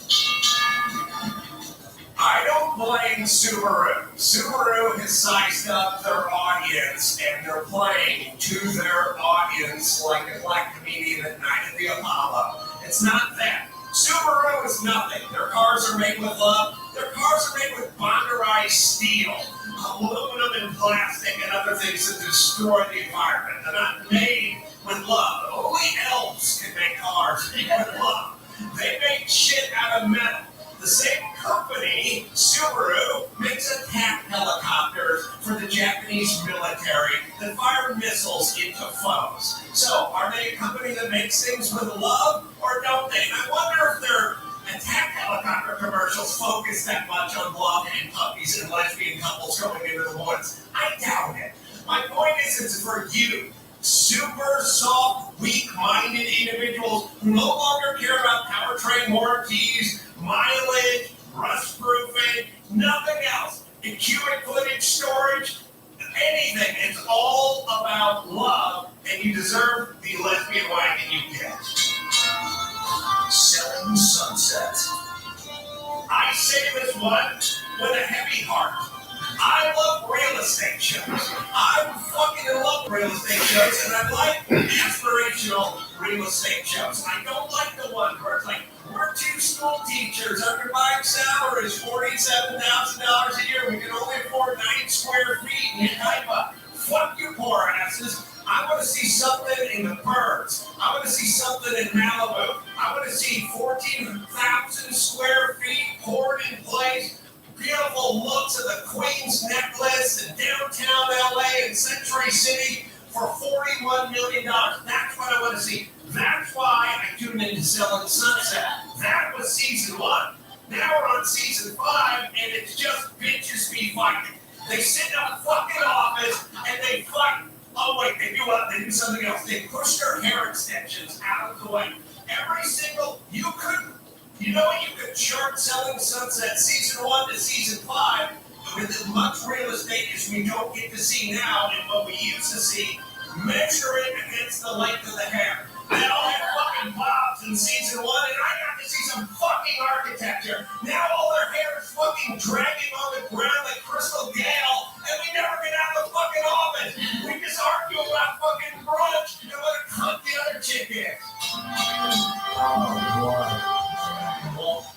S8: I don't blame Subaru. Subaru has sized up their audience and they're playing to their audience like a black comedian at Night at the Apollo. It's not that. Subaru is nothing. Their cars are made with love. Their cars are made with bonderized steel, aluminum and plastic and other things that destroy the environment. They're not made
S12: with love. Only elves can make cars with love. They make shit out of metal. The same company, Subaru, makes attack helicopters for the Japanese military that fire missiles into foes. So, are they a company that makes things with love, or don't they? I wonder if their attack helicopter commercials focus that much on love and puppies and lesbian couples going into the woods. I doubt it. My point is, it's for you, super soft, weak-minded individuals who no longer care about powertrain warranties, mileage, rust-proofing, nothing else. In cubic footage storage, anything. It's all about love, and you deserve the lesbian wagon you get.
S9: Selling Sunset.
S12: I say this one with a heavy heart. I love real estate shows. I'm fucking in love with real estate shows, and I like aspirational real estate shows. I don't like the one where it's like, we're two school teachers, our combined salary is $47,000 a year. We can only afford 9 square feet in Haifa. Fuck you, poor asses. I want to see something in the birds. I want to see something in Malibu. I want to see 14,000 square feet poured in place. Beautiful looks of the Queen's Necklace in downtown LA and Century City for $41 million. That's what I want to see. That's why I tuned into Selling Sunset. That was season 1. Now we're on season 5, and it's just bitches be fighting. They sit in a fucking office and they fight. Oh wait, they do something else. They push their hair extensions out of the way. Every single, you know what, you could chart Selling Sunset season 1 to season 5 with as much real estate as we don't get to see now and what we used to see. Measure it against the length of the hair. They all had fucking bobs in season 1, and I got to see some fucking architecture. Now all their hair is fucking dragging on the ground like Crystal Gale, and we never get out of the fucking office. We just argue about fucking brunch and what a cunt the other chick is.
S5: Well,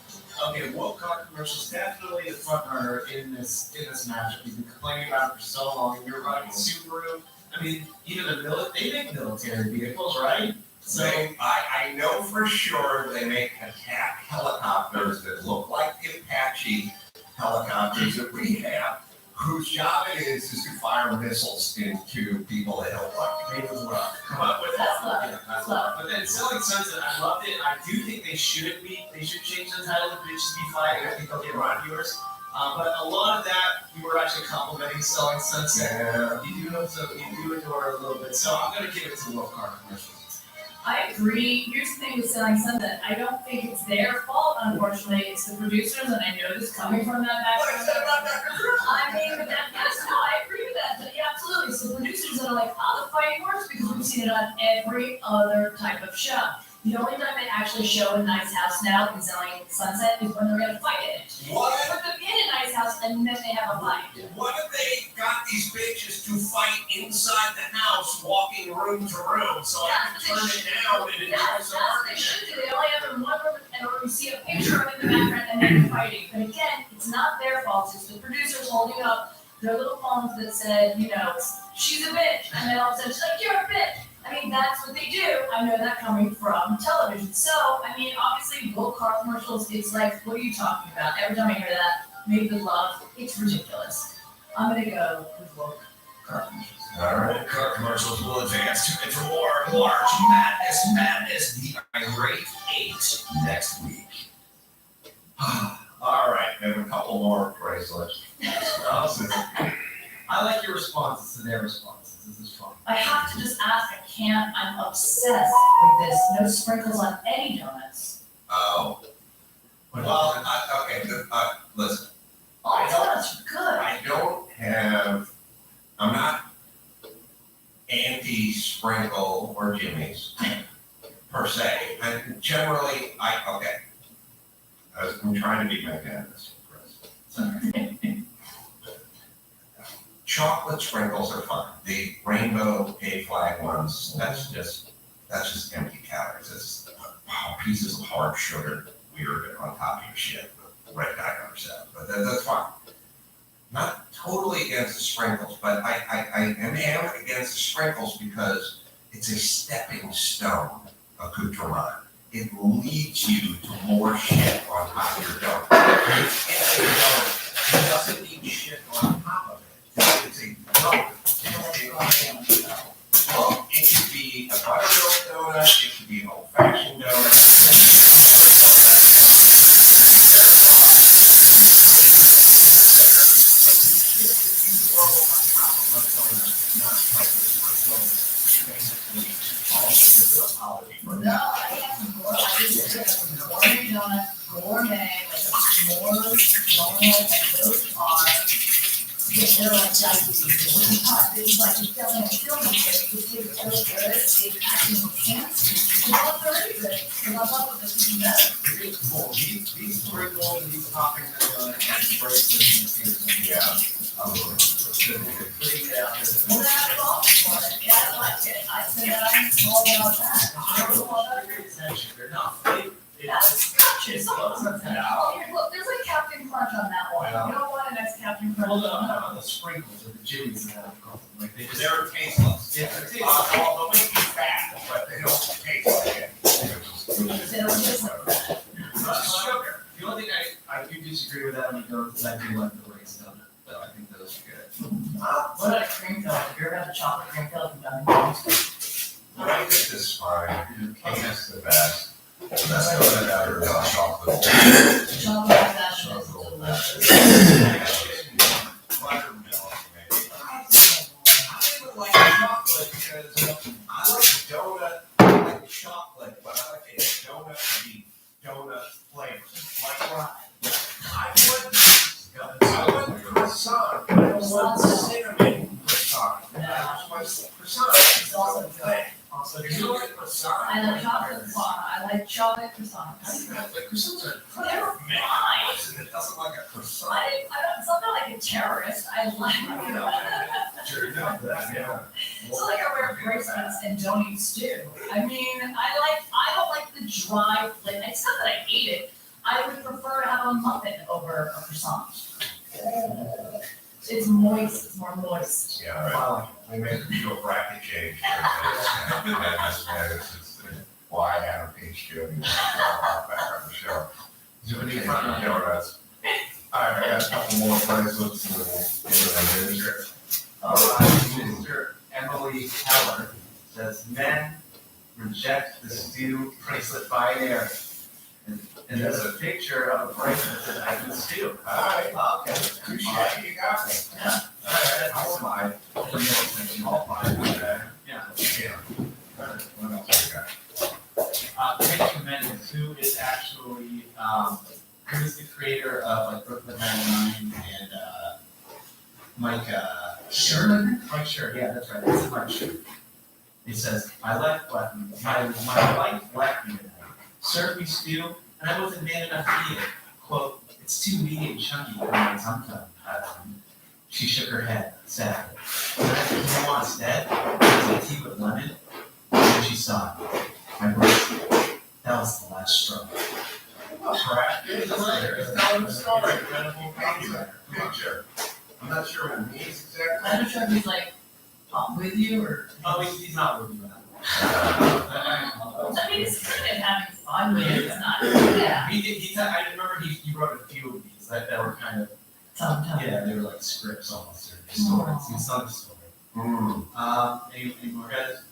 S5: okay, woke car commercials definitely the front runner in this matchup. You've been complaining about it for so long, and you're right. Subaru. I mean, even they make military vehicles, right? So
S8: I know for sure they make attack helicopters that look like the Apache helicopters that we have, whose job it is to fire missiles into people that don't like
S5: they would love.
S8: come up with
S3: That's love.
S5: Yeah, that's love. But then Selling Sunset, I loved it. I do think they should change the title to Bitches Be Fighting. I think they'll get more viewers. But a lot of that, you were actually complimenting Selling Sunset.
S8: Yeah.
S5: You do adore it a little bit. So I'm going to give it to Woke Car Commercials.
S3: I agree. Here's the thing with Selling Sunset. I don't think it's their fault, unfortunately. It's the producers, and I know this coming from that background. I mean, but yes, no, I agree with that. But yeah, absolutely. So producers that are like, oh, the fighting works because we've seen it on every other type of show. The only time they actually show a nice house now in Selling Sunset is when they're going to fight in it.
S12: What?
S3: They put them in a nice house and then they have a fight.
S12: What if they got these bitches to fight inside the house, walking room to room, so I can turn it down and enjoy
S3: That's
S12: some
S3: what they
S12: architecture?
S3: should do. They only have them in one room and or you see a picture of it in the background and then they're fighting. But again, it's not their fault. It's the producers holding up their little phones that said, you know, she's a bitch. And then all of a sudden she's like, you're a bitch. I mean, that's what they do. I know that coming from television. So, I mean, obviously, woke car commercials, it's like, what are you talking about? Every time I hear that, made with love, it's ridiculous. I'm going to go with woke car commercials.
S12: All right, car commercials will advance to it for more March Madness, the Irate 8 next week.
S8: All right, I have a couple more bracelets.
S5: I like your responses to their responses. This is fun.
S3: I have to just ask, I can't, I'm obsessed with this. No sprinkles on any donuts.
S8: Oh. Well, listen.
S3: Oh, donuts are good.
S8: I don't have, I'm not anti-sprinkle or Jimmy's per se. And generally, I'm trying to be magnanimous, Chris. Chocolate sprinkles are fine. The rainbow A-flag ones, that's just empty calories. It's pieces of hard sugar weird on top of your shit with red dye on yourself. But that's fine. Not totally against the sprinkles, but I am against the sprinkles because It's a stepping stone accoutrement. It leads you to more shit on top of your donut. It doesn't need shit on top of it. It's a donut. Well, it could be a buttermilk donut, it could be an old-fashioned donut.
S3: No, I have some gourmet, I just took some gourmet donuts, gourmet, like a s'mores, donut, and those are, they're like diabetes. It's like you're selling a filling kit, it tastes so good, it's actually enhanced. It's all very good, and I love it, it's even better.
S5: Here's cool. These sprinkles and these toppings are going to have bracelets and things.
S8: Yeah.
S5: Putting it out there.
S3: Well, that's all for it, yeah, I like it, I said, I'm all about that.
S5: They're not fake.
S3: That's scratches, some of them are kind of, oh, here, look, there's like Captain Crunch on that one, you don't want a nice Captain Crunch.
S5: Well, no, the sprinkles or the jimmies and that, like they just.
S8: They're tasteless.
S5: Yeah, they're tasteless.
S8: They'll make you fat, but they don't taste like it.
S3: They don't taste like that.
S5: Sugar. The only thing I do disagree with that on the donuts is I do like the braised donut, but I think those are good.
S3: What about a cream filling? Have you ever had the chocolate cream filling from Dunkin' Donuts?
S8: Right, this is fine. It's the best. That's donut out of chocolate.
S3: Chocolate confession is delicious.
S8: Buttermilk, maybe. I even like chocolate because I like donut, I like chocolate, but I like a donut to be donut flavor. Like, I want croissant. I don't want cinnamon croissant. I want croissant.
S3: It's also good.
S5: Also,
S8: If you like croissant.
S3: I like chocolate croissant. I like chocolate croissants.
S8: Like croissants are
S3: They're fine.
S8: person that doesn't like a croissant.
S3: I don't, so I'm not like a terrorist. I like
S8: Sure, yeah.
S3: So like I wear bracelets and don't eat stew. I mean, I don't like the dry flavor. It's not that I hate it. I would prefer to have a muffin over a croissant. It's moist, it's more moist.
S8: Yeah, right. We made a little bracket change. That's why I had a page two. Back on the show.
S5: Do any front
S8: donuts. All right, I got a couple more bracelets and then we'll get
S5: All right, Mr. Emily Heller says men reject the stew bracelet by air. And there's a picture of a bracelet that says I can stew.
S8: All right, okay. Appreciate it. You got me.
S5: Yeah.
S8: All right, I'll buy. I'll buy that.
S5: Yeah.
S8: Yeah. All right, what else we got?
S5: Mitch Mendes, who is actually, who is the creator of like Brooklyn Nine-Nine and Mike Sherman? Mike Sherman, yeah, that's right. This is Mike Sherman. He says, I left my wife left me tonight. Served me stew, and I wasn't man enough to eat it. Quote, it's too meaty and chunky for my tum tum. She shook her head, sadly. And I said, you know what, instead? It was a tea with lemon. And she saw it. My bracelet. That was the last straw.
S8: Crap. It's hilarious. Tell the story. Picture. I'm not sure what it means exactly.
S3: I'm not sure if he's like, with you or.
S5: Oh, he's not with you now.
S3: I mean, it's good at having fun, but it's not, yeah.
S5: I remember he wrote a few of these that were kind of, yeah, they were like scripts almost, or stories. He was telling a story. Any more guys?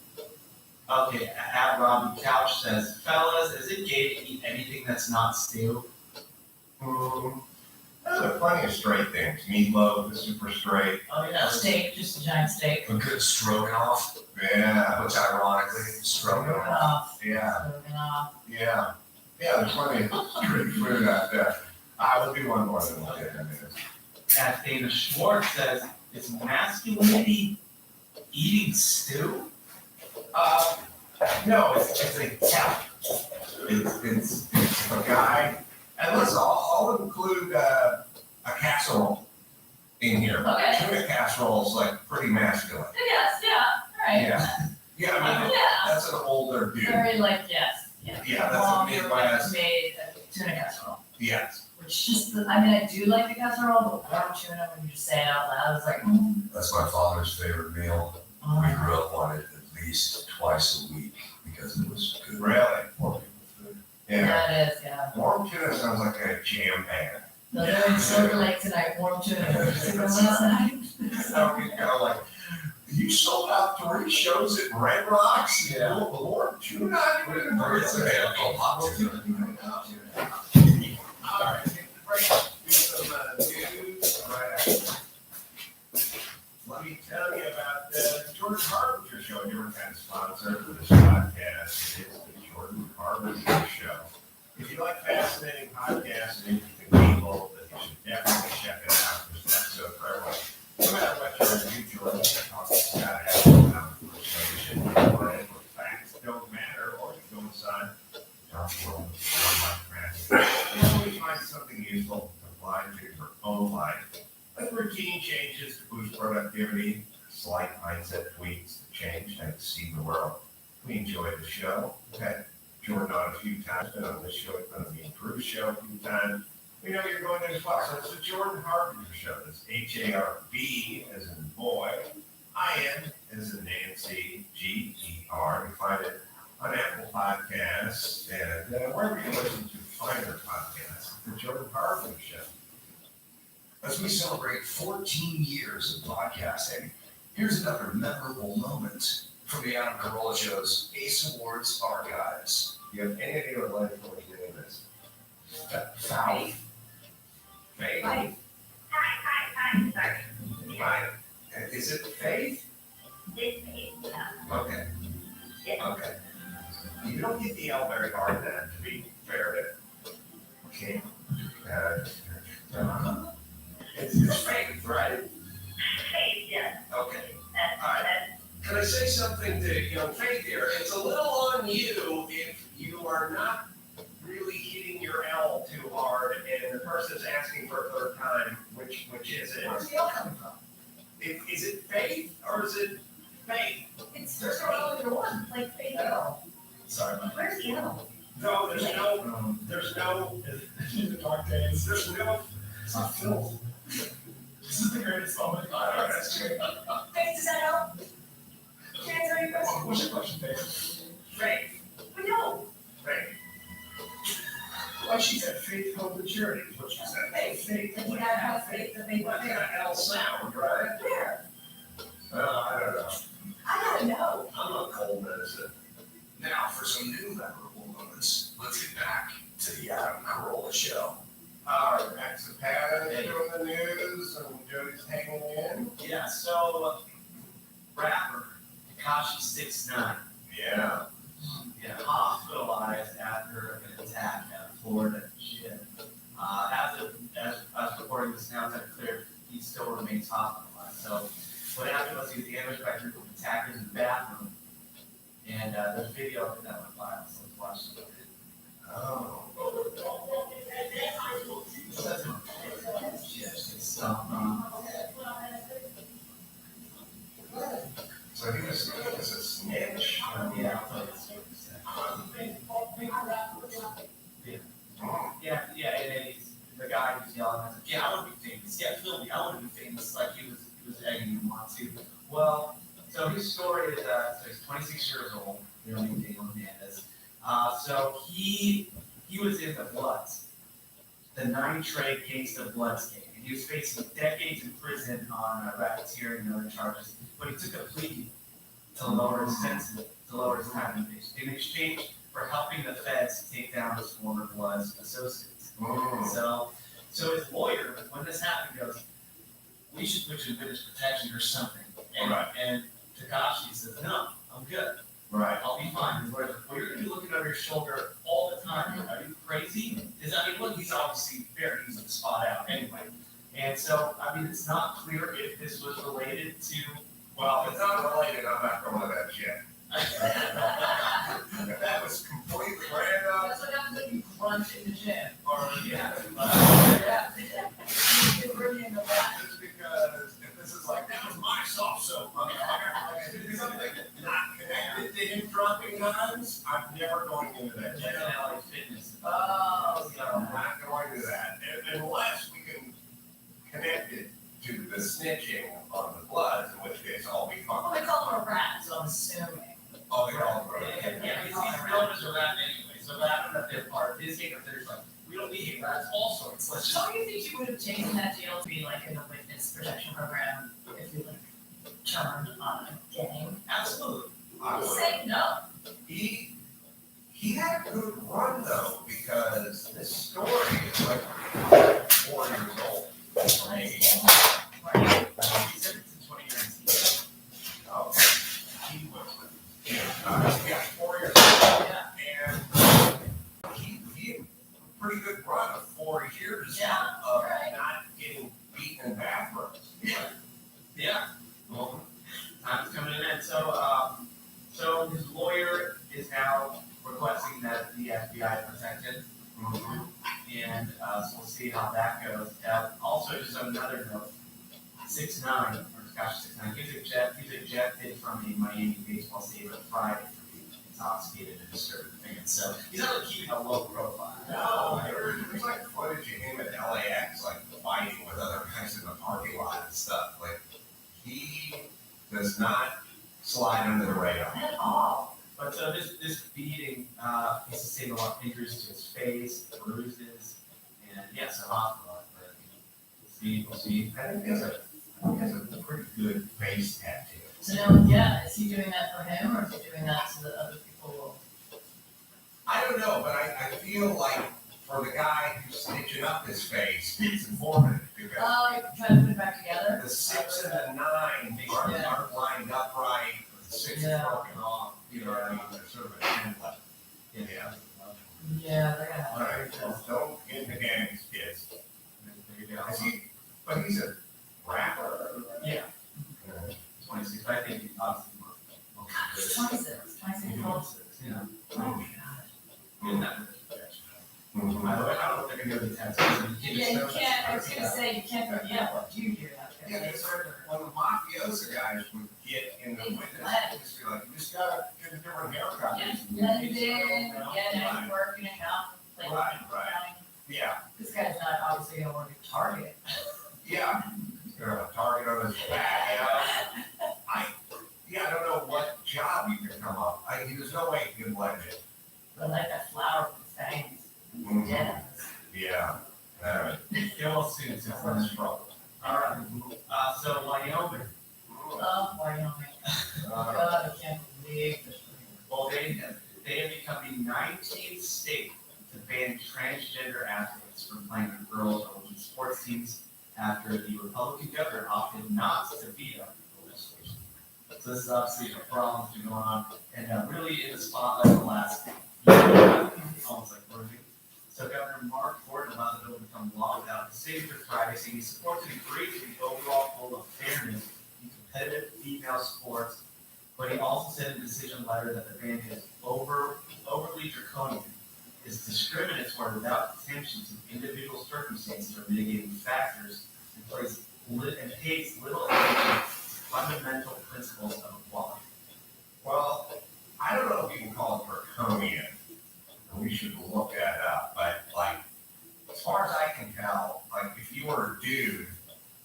S5: Okay, at Robbie Couch says, fellas, is it gay to eat anything that's not stew?
S8: There's plenty of straight things. Meatloaf is super straight.
S3: Oh, yeah, steak, just a giant steak.
S11: A good stroganoff,
S8: Yeah.
S11: which ironically, stroganoff.
S3: Stroganoff.
S8: Yeah.
S3: Stroganoff.
S8: Yeah. Yeah, there's plenty of straight food out there. I will do one more than we'll get in a minute.
S5: At Dana Schwartz says, is masculinity eating stew?
S8: No, it's a talent. It's a guy, and listen, I'll include a casserole in here.
S3: Okay.
S8: Tuna casserole is like pretty masculine.
S3: Yes, yeah, all right.
S8: Yeah. Yeah, I mean,
S3: Yeah.
S8: that's an older dude.
S3: Very like, yes, yeah.
S8: Yeah, that's a
S3: Longer
S8: Midwest.
S3: made tuna casserole.
S8: Yes.
S3: Which just, I mean, I do like the casserole, but warm tuna, when you just say it out loud, it's like,
S11: That's my father's favorite meal. We grew up on it at
S12: least twice a week because it was good.
S8: Really? Yeah.
S3: That is, yeah.
S8: Warm tuna sounds like a jam band.
S3: No, they're in Silver Lake tonight, warm tuna. Last night.
S8: So we go like, you sold out 3 shows at Red Rocks?
S5: Yeah.
S8: Warm tuna?
S12: It's available, hot tuna.
S8: All right, take a break, do some news right after. Let me tell you about the Jordan Harbinger Show, your kind of sponsor for this podcast. It's the Jordan Harbinger Show. If you like fascinating podcasts and interesting people, then you should definitely check it out. There's an episode for everyone. No matter what you're into, Jordan, talk to Scott about conversation, what facts don't matter, or you go inside, dark world, you always find something useful to apply to your own life. Like routine changes to boost productivity, slight mindset tweaks to change how you see the world. We enjoyed the show. We've had Jordan on a few times, been on this show, it's been on the Bruce show a few times. We know you're going to as well. So it's the Jordan Harbinger Show. It's HARB as in boy, IN as in Nancy, GER. You find it on Apple Podcasts and wherever you listen to finer podcasts. The Jordan Harbinger Show.
S12: As we celebrate 14 years of podcasting, here's another memorable moment from the Adam Carolla Show's Ace Awards archives.
S8: Do you have any idea what life force doing this?
S12: Foul.
S8: Faith?
S7: Hi, sorry.
S8: Right. Is it faith?
S7: It's me, yeah.
S8: Okay.
S7: Yeah.
S8: Okay. You don't hit the L very hard then, to be fair to. Okay. It's faith, right?
S7: Faith, yeah.
S8: Okay.
S7: All
S8: right. Can I say something to young Faith here? It's a little on you if you are not really hitting your L too hard and the person is asking for a third time, which is it?
S3: Where's the L coming from?
S8: Is it faith or is it faith?
S3: It's just only one, like faith at all.
S5: Sorry, Mike.
S7: Where's the L?
S8: No, there's no, there's no,
S5: It's not Phil. This is the greatest moment. That's great.
S3: Faith, does that help? Can I answer your question?
S5: What's your question, Dave?
S8: faith,
S3: We know.
S8: faith. Well, she said faith, hope, and charity is what she said.
S3: Faith, that you gotta have faith that they
S8: What
S3: will
S8: kind of L sound, right?
S3: Where?
S8: I don't know.
S3: I gotta know.
S8: I'm a cold medicine.
S12: Now for some new memorable moments, let's get back to the Adam Carolla Show.
S8: All right, back to Pat, doing the news, and Jody's hanging in.
S5: Yeah, so rapper Tekashi 6ix9ine,
S8: Yeah.
S5: hospitalized after an attack at a Florida gym. As reporting this now, it's clear he still remains hospitalized. So what happened was he was ambushed by a group of attackers in the bathroom, and there's video of that went viral. So let's watch it.
S8: Oh. So he was a snitch.
S5: Yeah, and then the guy who's yelling, I was like, yeah, I want to be famous. Yeah, film me, I want to be famous. Like he was egging him on too. Well, so his story is, so he's 26 years old, real name Daniel Valadez. So he was in the Bloods, the 9-trade case of Bloods case. And he was facing decades in prison on racketeering and other charges, but he took a plea to lower his sentence, to lower his time in exchange for helping the feds take down his former Bloods associates. So his lawyer, when this happened, goes, we should put you in witness protection or something. And Tekashi says, no, I'm good.
S8: Right.
S5: I'll be fine. His lawyer's like, well, you're going to be looking over your shoulder all the time. Are you crazy? Look, he's obviously very easy to spot out anyway. And so, it's not clear if this was related to.
S8: Well, if it's not related, I'm not going to that shit. If that was completely random.
S3: That's what happens when you crunch in the gym.
S8: Or, yeah.
S3: Just
S8: because if this is like, that was my soft soap, motherfucker. If it's something not connected to him dropping knives, I'm never going into that jail.
S5: Personality fitness.
S3: Oh,
S8: So I'm not going to that, unless we can connect it to the snitching on the Bloods, in which case I'll be
S3: well,
S8: fine.
S3: they call him a rat, so I'm assuming.
S5: behavior, that's all sorts, let's just.
S3: So you think you would have taken that deal to be like in the witness protection program if you like turned on a gang?
S5: Absolutely.
S8: I would.
S3: Say no.
S8: He had a good run though, because this story is like 4 years old.
S5: Right. He said it's in 2019.
S8: Oh, he was, yeah, 4 years old. And he had a pretty good run of 4 years of not getting beaten in bathrooms.
S5: Yeah. Well, time's coming to an end. So his lawyer is now requesting that the FBI protect him. And so we'll see how that goes. Also, just on another note, 6'9", he's ejected from a Miami baseball stadium Friday for being intoxicated and disturbing fans. So he's not really keeping a low profile.
S8: No, there's like footage of him at LAX, like fighting with other guys in the parking lot and stuff. Like, he does not slide under the radar
S3: At all.
S5: But this beating, he sustained a lot of injuries to his face, bruises, and yes, a hospital. But we'll see.
S8: I think he has a pretty good face tattoo.
S3: So now, is he doing that for him or is he doing that so that other people will?
S8: I don't know, but I feel like for the guy who's stitching up his face, it's informative because
S3: Oh, you're trying to put it back together?
S8: the 6 and the 9 aren't lined up right. The 6 is broken off. You know what I mean? There's sort of a template. Yeah.
S3: Yeah, they're gonna have
S8: All right, well, don't get in the gangs, kids.
S5: There you go.
S8: But he's a rapper.
S5: Yeah. 26. I think he obviously
S3: Gosh, 26 years old.
S5: Yeah.
S3: Oh my god.
S5: In that protection. By the way, I don't know if they're gonna do the tattoos.
S3: Yeah, you can't, I was gonna say, you can't, what do you do that?
S8: Yeah, that's when the mafiosa guys would get in the witness, just be like, you just gotta get a different haircut.
S3: Yeah, blend in, get it, working it out. Like,
S8: Right. Yeah,
S3: this guy's not obviously gonna work at Target.
S8: yeah. He's gonna have a target on his back, I don't know what job you can come up. There's no way you can blend it.
S3: But like that flower with fangs. Yeah.
S8: Yeah.
S5: Yeah, we'll see. It's less trouble. All right. So Wyoming.
S3: Oh, Wyoming. God, I can't believe this.
S5: Well, they have become the 19th state to ban transgender athletes from playing on girls or women's sports teams after the Republican governor opted not to veto the legislation. So this is obviously a problem that's been going on and really in the spotlight the last year, almost like Rosie. So Governor Mark Ford allowed the bill to become law without the state for Friday, saying he supports and agrees with the overall goal of fairness in competitive female sports. But he also said in the decision letter that the ban is overly draconian, is discriminatory without attention to individual circumstances or mitigating factors, and pays little attention to fundamental principles of equality.
S8: Well, I don't know if you can call it draconian. We should look that up, but like, as far as I can tell, like if you were a dude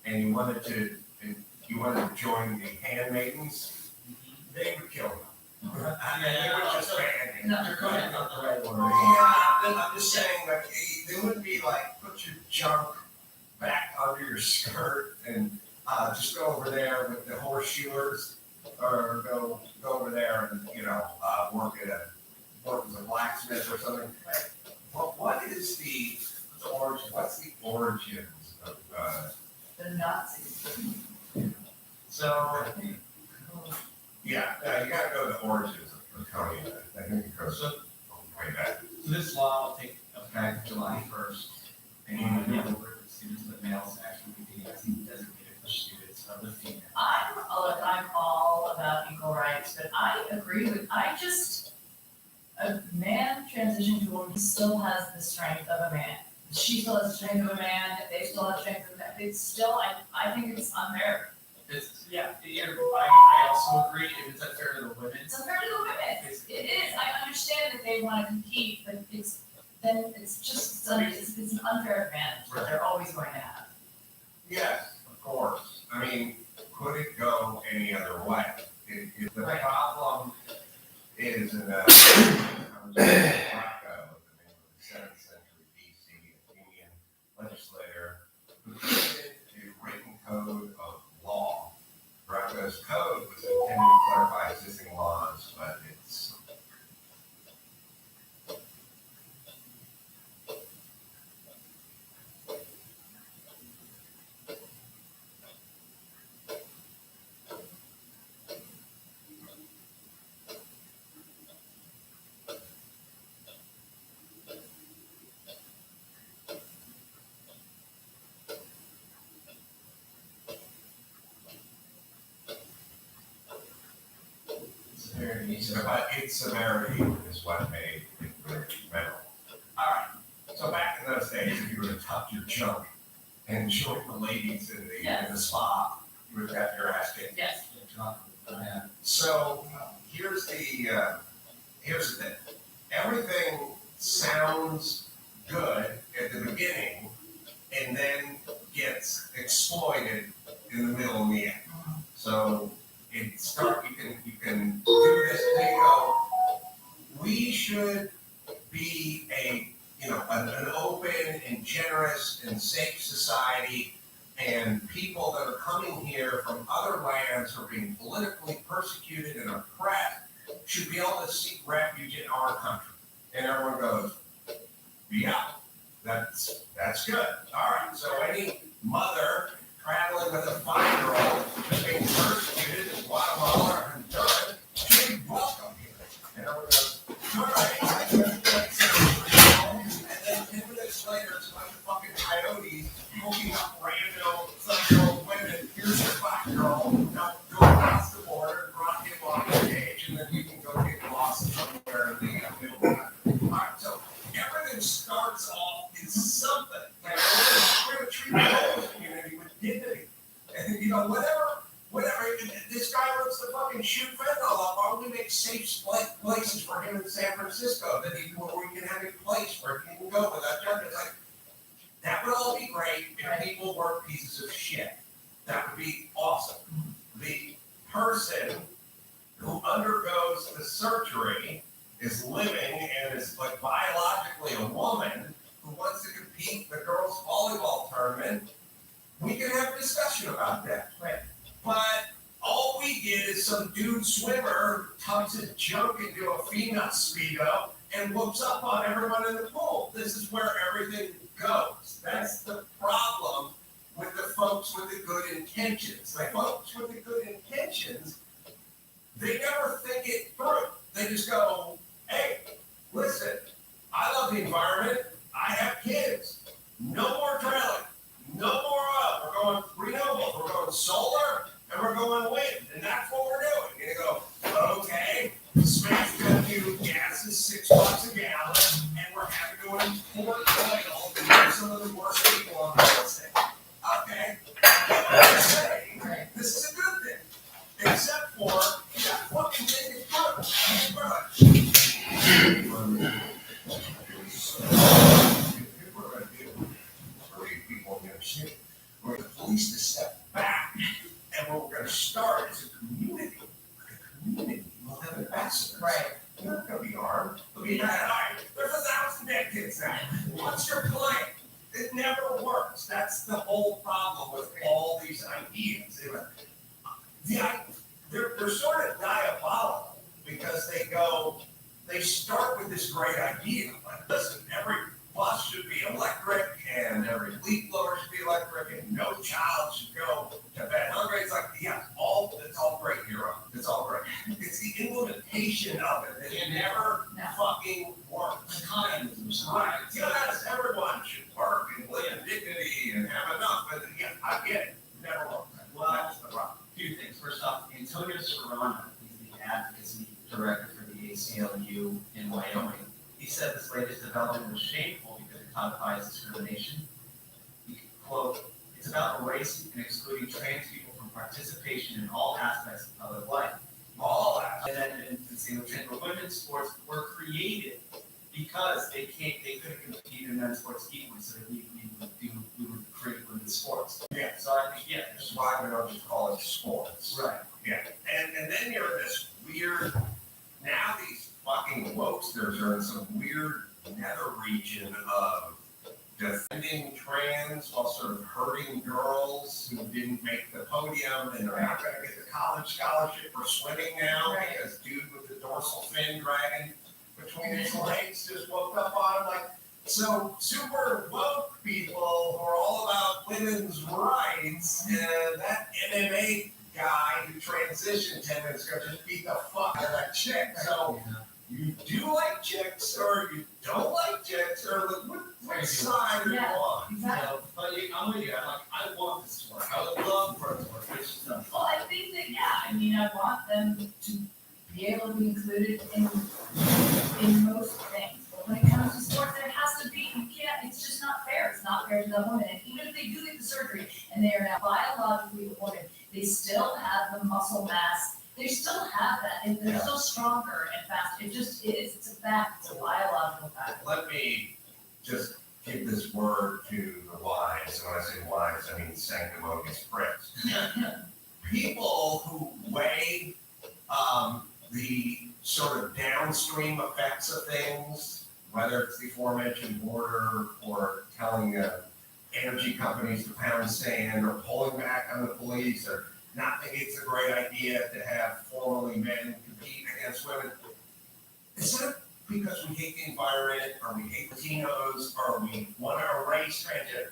S8: and you wanted to join the handmaidens, they would kill you. They would just ban you.
S5: No, draconian not the right word.
S8: Yeah, I'm just saying, like, they wouldn't be like, put your junk back under your skirt and just go over there with the horseshoers, or go over there and work as a blacksmith or something. What is the origin? What's the origins of
S3: The Nazis.
S5: So
S8: yeah, you gotta go to the origins of draconian. I think it goes way back.
S5: So this law will take effect July 1st, and you have to work with students, but males actually be designated for students of the female.
S3: I'm all about equal rights, but I agree with, a man transitioning to a woman still has the strength of a man. She still has the strength of a man, they still have the strength of a man. It's still, I think it's unfair.
S5: I also agree if it's unfair to the women.
S3: It's unfair to the women. It is. I understand that they want to compete, but it's just it's an unfair advantage that they're always going to have.
S8: Yes, of course. I mean, could it go any other way? The problem is in Morocco, in the 7th century BC, But its severity is what made it really memorable. Alright, so back in those days, if you were to tuck your junk and join the ladies in the spa, you would have your ass kicked.
S3: Yes.
S8: So here's the thing. Everything sounds good at the beginning and then gets exploited in the middle and the end. So you can do this and you go, we should be an open and generous and safe society, and people that are coming here from other lands who are being politically persecuted and oppressed should be able to seek refuge in our country. And everyone goes, yeah, that's good. All right, so any mother traveling with a 5-year-old who's being persecuted in Guatemala or Honduras should be welcome here. And everyone goes, all right. And then 10 minutes later, it's a bunch of fucking coyotes hooking up random 7-year-old women. Here's your 5-year-old. Now go across the border and drop him off the cage, and then you can go get lost somewhere in the middle. All right, so everything starts off in something. Like, we're going to treat the whole community with dignity. And, whatever. This guy wants to fucking shoot fentanyl up. Why don't we make safe places for him in San Francisco where we can have a place where he can go without judgment? It's like, that would all be great if people weren't pieces of shit. That would be awesome. The person who undergoes the surgery is living and is like biologically a woman who wants to compete in the girls' volleyball tournament. We can have a discussion about that.
S3: Right.
S8: But all we get is some dude swimmer who tucks his junk into a female speedo and whoops up on everyone in the pool. This is where everything goes. That's the problem with the folks with the good intentions. The folks with the good intentions, they never think it through. They just go, hey, listen, I love the environment. I have kids. No more drilling. No more we're going renewables. We're going solar, and we're going wind. And that's what we're doing. And you go, okay, smash cut you gas is $6 a gallon, and we're having to import oil to get some of the worst people on the state. Okay. This is a good thing. Except for that fucking thing is good. Here's what we're going to do for people to understand. We're the police to step back, and what we're going to start is a community. A community will have ambassadors.
S3: Right.
S8: They're not going to be armed. They'll be there's 1,000 dead kids now. What's your plan? It never works. That's the whole problem with all these ideas. They're sort of diabolical because they start with this great idea. Like, listen, every bus should be electric and every leaf blower should be electric and no child should go to bed hungry. It's like, yeah, it's all great, hero. It's all great. It's the implementation of it that never fucking works. Right. Yes, everyone should work and live in dignity and have enough. But yeah, I get it. Never works. Well, that's the problem.
S5: Two things. First off, Antonio Serrano, he's the advocacy director for the ACLU in Wyoming. He said this latest development was shameful because it codifies discrimination. He quote, it's about erasing and excluding trans people from participation in all aspects of public life. All aspects. And women's sports were created because they couldn't compete in men's sports equally, so that we would create women's sports.
S8: Yeah.
S5: So I think, yeah,
S8: That's why we don't just call it sports.
S5: right.
S8: Yeah. And then you're in this weird, now these fucking wokesters are in some weird nether region of defending trans while sort of hurting girls who didn't make the podium and are not going to get the college scholarship for swimming now because dude with the dorsal fin dragging between his legs just woke up on him. Like, so super woke people who are all about women's rights, and that MMA guy who transitioned 10 minutes ago just beat the fuck out of that chick. So you do like chicks or you don't like chicks, or what side are you on?
S3: Exactly.
S5: But I'm with you. I want this to work. I would love for it to work. It's just not
S3: Well, I think that, I want them to be able to be
S13: It's not fair to the woman, and even if they do get the surgery and they are now biologically a woman, they still have the muscle mass. They still have that, and they're still stronger and faster. It just is. It's a fact. It's a biological fact.
S8: Let me just give this word to the wives, and when I say wives, I mean sanctimonious pricks. People who weigh the sort of downstream effects of things, whether it's the aforementioned border or telling energy companies to pound sand or pulling back on the police or not thinking it's a great idea to have formerly men compete against women. Is that because we hate the environment, or we hate Latinos, or we want to erase transgender?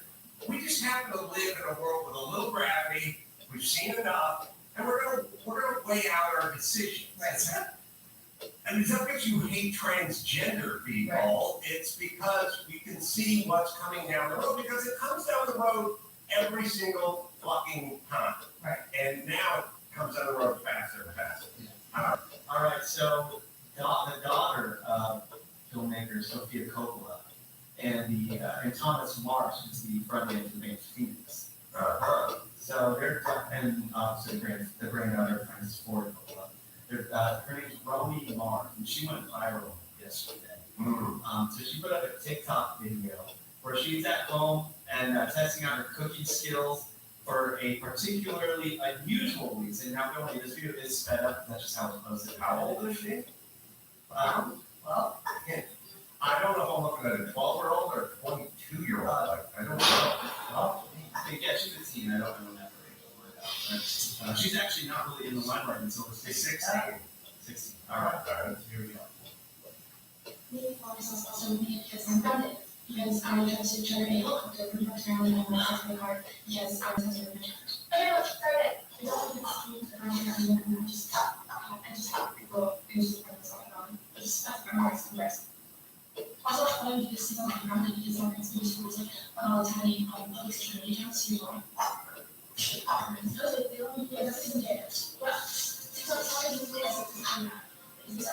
S8: We just happen to live in a world with a little gravity. We've seen enough, and we're gonna weigh out our decisions.
S13: Right.
S8: And it's not because you hate transgender people. Right. It's because we can see what's coming down the road, because it comes down the road every single fucking time.
S13: Right.
S8: And now it comes down the road faster and faster.
S5: All right, so the daughter of filmmaker Sofia Coppola and Thomas Marsh is the front end of the band Phoenix. So they're, and obviously the granddaughter of Francis Ford Coppola. Her name's Romy Mars, and she went viral yesterday. So she put up a TikTok video where she's at home and testing out her cooking skills for a particularly unusual reason. Now, normally this video is sped up, that's just how it's posted.
S8: How old is she?
S5: Well,
S8: I don't know if I'm looking at a 12-year-old or a 22-year-old. I don't know.
S5: well, yeah, she's a teen. I don't know that very. She's actually not really in the limelight until the 16. 16. All right, here we go.
S7: Me, Wallace was also me because I'm grounded. Because I tried to charter a helicopter from Pakistan and I went out to my car because I was supposed to be charged. Okay, let's start it. I don't think it's around here and I just have people who just put this on. Just that's my marks and rest. Also, I wanted to see something grounded because I'm in school schools like tiny public social media accounts who are they don't need to see the well, TikTok's always in place.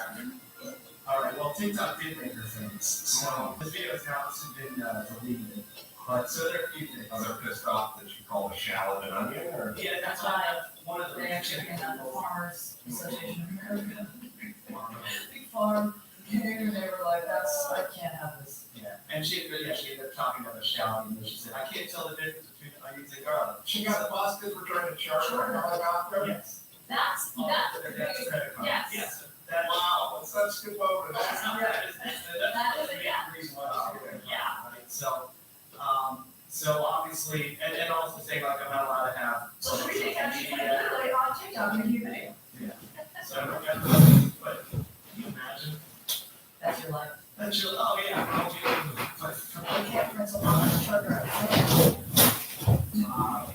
S5: All right, well, TikTok did make her famous. So this video has now been deleted. But so there are a few things.
S8: Are they pissed off that you call a shallot an onion? Or?
S5: Yeah, that's why one of the
S13: They actually came out the Farmers Association of America. Big farm. And they were like, I can't have this.
S5: Yeah, and she ended up talking about a shallot, and she said, I can't tell the difference between onions and garlic.
S8: She got busted for trying to charge her helicopter?
S5: Yes.
S13: That's
S5: credit card.
S13: yes.
S8: Wow, let's skip over that.
S5: That's not
S13: That is
S5: the
S13: a yeah.
S5: reason why she's doing it.
S13: Yeah.
S5: Right? So obviously, and also saying like I'm not allowed to have.
S13: So we take actually literally on TikTok and you video.
S5: Yeah. So, but can you imagine?
S13: That's your life.
S5: That's your, oh yeah, how do
S13: I can't press a lot of sugar.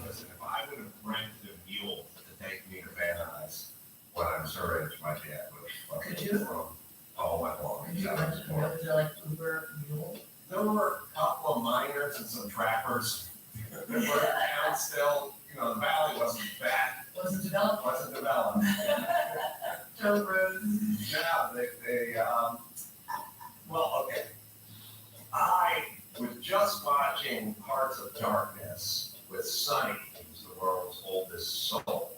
S8: Listen, if I would have rented a mule to take me to Van Nuys when I was her age, my dad would have
S13: Could you?
S8: from all my long.
S13: Could you imagine what was there like Uber mule?
S8: There were a couple of miners and some trappers. There were towns still, the valley wasn't that,
S13: Wasn't developed.
S8: wasn't developed.
S13: Dirt roads.
S8: Yeah, well, okay. I was just watching Hearts of Darkness with Sonny, who's the world's oldest soul.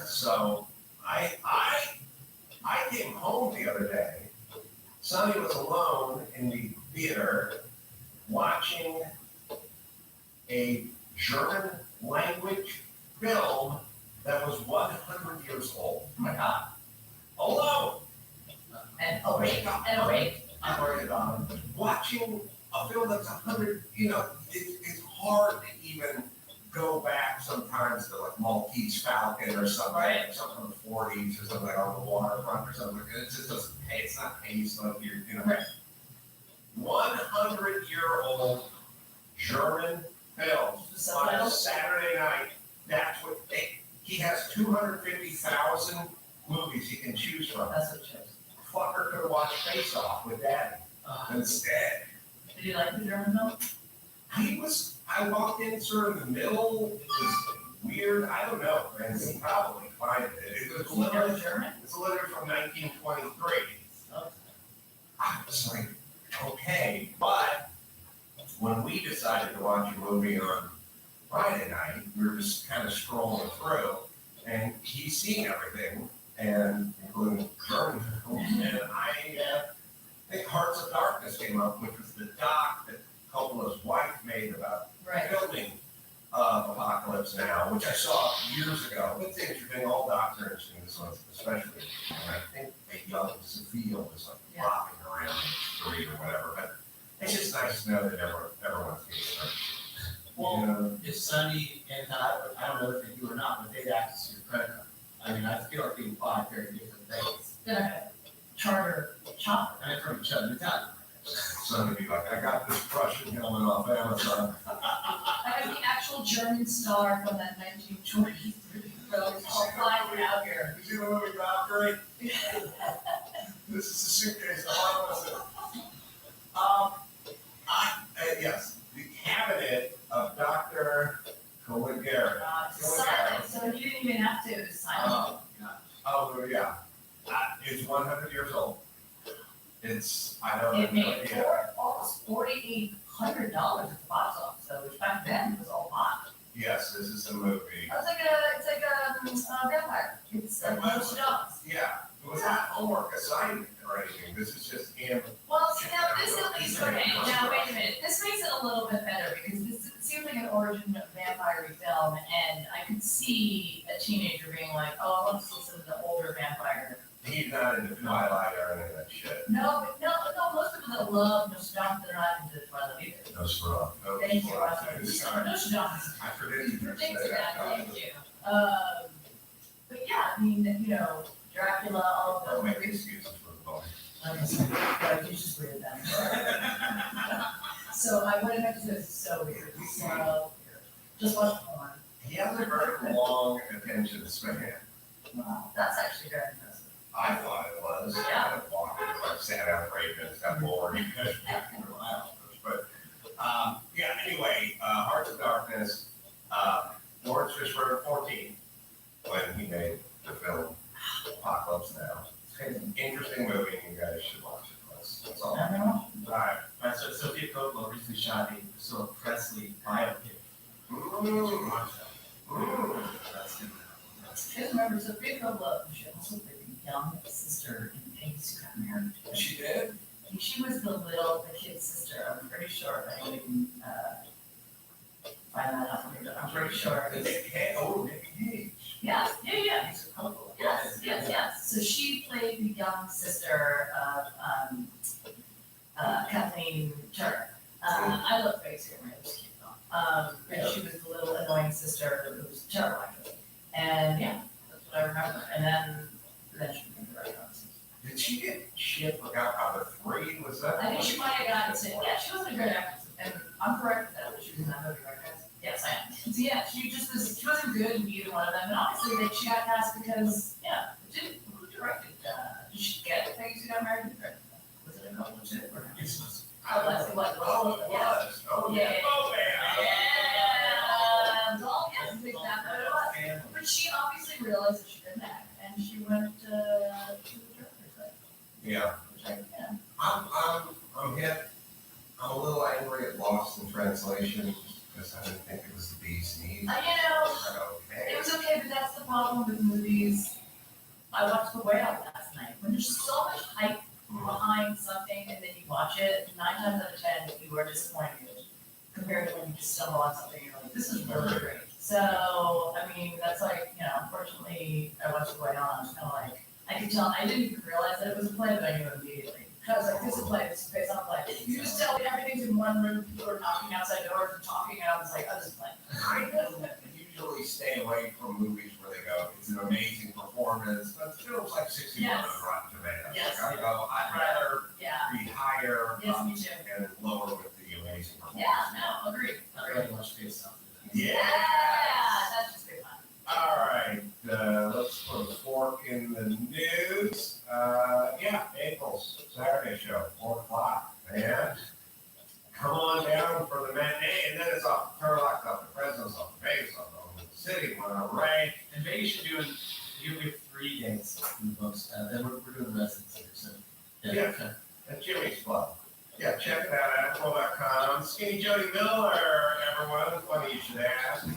S8: So I came home the other day. Sonny was alone in the theater watching a German language film that was 100 years old.
S13: Oh my God.
S8: Alone.
S13: And awake.
S8: I'm worried about it. Watching a film that's 100, it's hard to even go back sometimes to like Maltese Falcon or something,
S13: Right.
S8: or something from the 40s or something like on the waterfront or something. It just doesn't pay. It's not paced like
S13: Right.
S8: 100-year-old German film
S13: The
S8: on a
S13: subtitles.
S8: Saturday night. That's what he has 250,000 movies he can choose from.
S13: That's what it shows.
S8: Fucker could have watched Face Off with Daddy instead.
S13: Did you like the German film?
S8: I walked in sort of in the middle. It was weird. I don't know, man. You can probably find it. It's literally
S13: German?
S8: It's literally from 1923. I was like, okay, but when we decided to watch a movie on Friday night, we were just kind of scrolling through, and he's seen everything, and including German films, and I think Hearts of Darkness came up, which was the doc that Coppola's wife made about
S13: Right.
S8: filming Apocalypse Now, which I saw years ago. It's interesting, all docs are interesting, this one especially. And I think a young Sophia was like
S13: Yeah.
S8: flopping around in the street or whatever, but it's just nice to know that everyone's getting hurt.
S5: Well, if Sunny and I don't know if they do or not, but they'd access your credit card. I mean, I feel like they buy very different things.
S13: Then I got charter chopper.
S5: And from each other, Italian.
S8: Somebody be like, I got this Prussian helmet off Amazon.
S13: I got the actual German star from that 1923 film. It's all flying out here.
S8: You see the movie Valkyrie? This is a suitcase, yes, the cabinet of Dr. Caligari.
S13: Silent, so you didn't even have to sign it.
S8: Oh, yeah. It's 100 years old. It's, I don't know.
S13: It made almost $4,800 at the box office, though, which back then was a lot.
S8: Yes, this is a movie.
S13: It's like a vampire. It's most dogs.
S8: Yeah, it was not homework assignment or anything. This is just him.
S13: Well, see, now this at least, okay, now wait a minute, this makes it a little bit better, because this seems like an origin of vampire film, and I could see a teenager being like, oh, let's listen to the older vampire.
S8: He's not into Twilight or any of that shit.
S13: No, but no, most people that love Nostalgia, they're not into Twilight either.
S8: No screw. No
S13: Thank you,
S8: screw.
S13: Nostalgia.
S8: I forget you
S13: Thanks
S8: said
S13: for that,
S8: that.
S13: thank you. But yeah, I mean, Dracula, all of
S8: Don't
S13: them.
S8: make excuses for the boy.
S13: But you just weird that. So I went into this, it's so weird, so weird. Just watch porn.
S8: He has a very long attention span.
S13: Wow, that's actually very impressive.
S8: I thought it was.
S13: Yeah.
S8: I sat out for 8 minutes, got bored. But, yeah, anyway, Hearts of Darkness, Lawrence Fishburne, 14, when he made the film Apocalypse Now. It's an interesting movie, and you guys should watch it. That's all. All right.
S5: So Sophia Coppola recently shot a Priscilla Presley biopic. That's good.
S13: Just remember, Sophia Coppola, she also played the young sister in Peggy's Who Got Married.
S8: She did?
S13: I think she was the kid's sister, I'm pretty sure, I didn't, find that out for me, but I'm pretty sure.
S8: Nick Cage.
S13: Yeah.
S8: He's a Coppola.
S13: Yes. So she played the young sister of, Kathleen Turner. I love Peggy's Who Got Married, it was cute though. And she was the little annoying sister who was terrible actually. And yeah, that's what I remember. And then she became the right person.
S8: Did she get shit for Got Out of 3? Was that?
S13: I think she might have gotten sick. Yeah, she wasn't a great actress. And I'm correct with that. She was in that movie, right, guys? Yes, I am. So yeah, she wasn't good in either one of them. And obviously, she got cast because, who directed did she get Peggy Who Got Married? Was it a couple of shit? Or it was. Oh, it was.
S8: Oh, yeah.
S13: Yes, exactly what it was. But she obviously realized that she couldn't act, and she went to the director's side.
S8: Yeah.
S13: Which I.
S8: I'm hit. I'm a little angry at Lost in Translation because I didn't think it was the bee's knees.
S13: It was okay, but that's the problem with movies. I watched The Whale last night. When there's so much hype behind something and then you watch it, 9 times out of 10 you are disappointed compared to when you just stumble on something and you're like, this is really great. So, I mean, that's like, unfortunately, I watched The Whale and I was kind of like, I could tell, I didn't even realize that it was a play, but I knew immediately. Because like, this is a play, this is based on a play. You just tell me everything's in one room, people are knocking outside doors and talking, and I was like, oh, this is a play.
S8: I usually stay away from movies where they go, it's an amazing performance, but the film's like 61 on Rotten Tomatoes.
S13: Yes.
S8: Like I go, I'd rather be higher
S13: Yes, me too.
S8: and lower with the amazing performance.
S13: Yeah, no, agreed.
S5: I really watch Face Off.
S13: Yeah, that's just great fun.
S8: All right, let's put a fork in the news. April's Saturday show, 4 o'clock. And come on down for the matinee, and then it's off. Turlock's off, the Fresno's off, the Vegas off, the city, Monterey.
S5: And Vegas, you have 3 days in the books. Then we're doing the rest of the city. So
S8: Yeah. At Jimmy's Club. Yeah, check it out, apple.com. Skinny Jody Miller, everyone. Funny you should ask.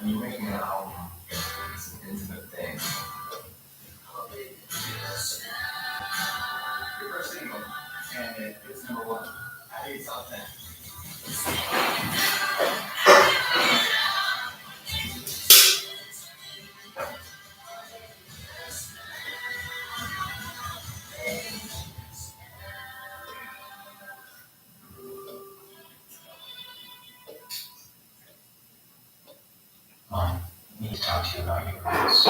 S9: When you're making an album, it's an intimate thing. Your first single, and it's number 1. I think it's top 10. Mom, I need to talk to you about your rules.
S13: It's a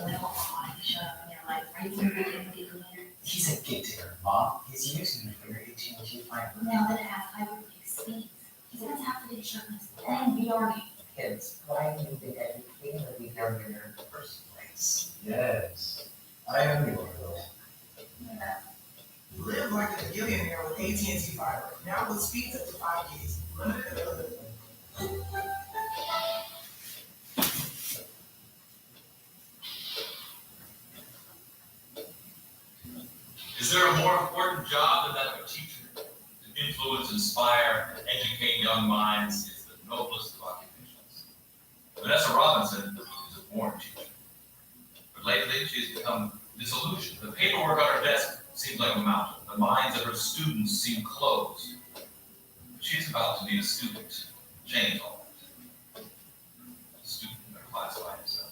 S13: little odd to show up and you're like, are you gonna be able to get later?
S9: He's a gig digger, Mom. He's using me for your AT&T fiber.
S13: Now that it has hyperbolic speed, he's gonna have to be shirtless and be army.
S9: Kids, why do you think I became a big young in the first place? Yes. I am the one of those.
S14: You live like a billionaire with AT&T fiber. Now with speeds up to 5 gigs.
S15: Is there a more important job than that of a teacher? To influence, inspire, and educate young minds is the noblest of occupations. Vanessa Robinson is a born teacher. But lately, she has become disillusioned. The paperwork on her desk seems like a mountain. The minds of her students seem closed. She's about to be a student. Change all that. A student in her class by himself.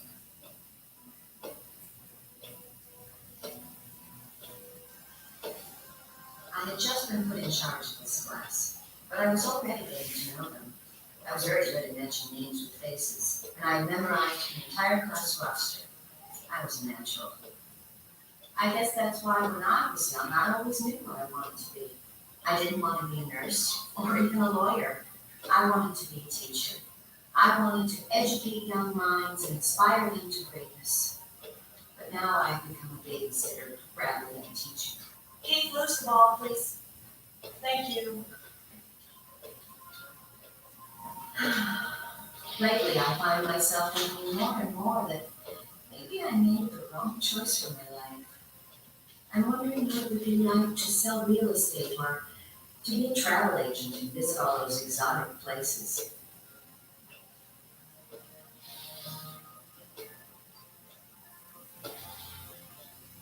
S16: I had just been put in charge of this class, but I was already getting to know them. I was very good at mentioning names with faces, and I had memorized the entire class roster. I was a natural. I guess that's why when I was young, I always knew what I wanted to be. I didn't want to be a nurse or even a lawyer. I wanted to be a teacher. I wanted to educate young minds and inspire them to greatness. But now I've become a babysitter rather than a teacher.
S13: Keith, loose the ball, please. Thank you.
S16: Lately, I find myself thinking more and more that maybe I made the wrong choice for my life. I'm wondering what it would be like to sell real estate or to be a travel agent and visit all those exotic places.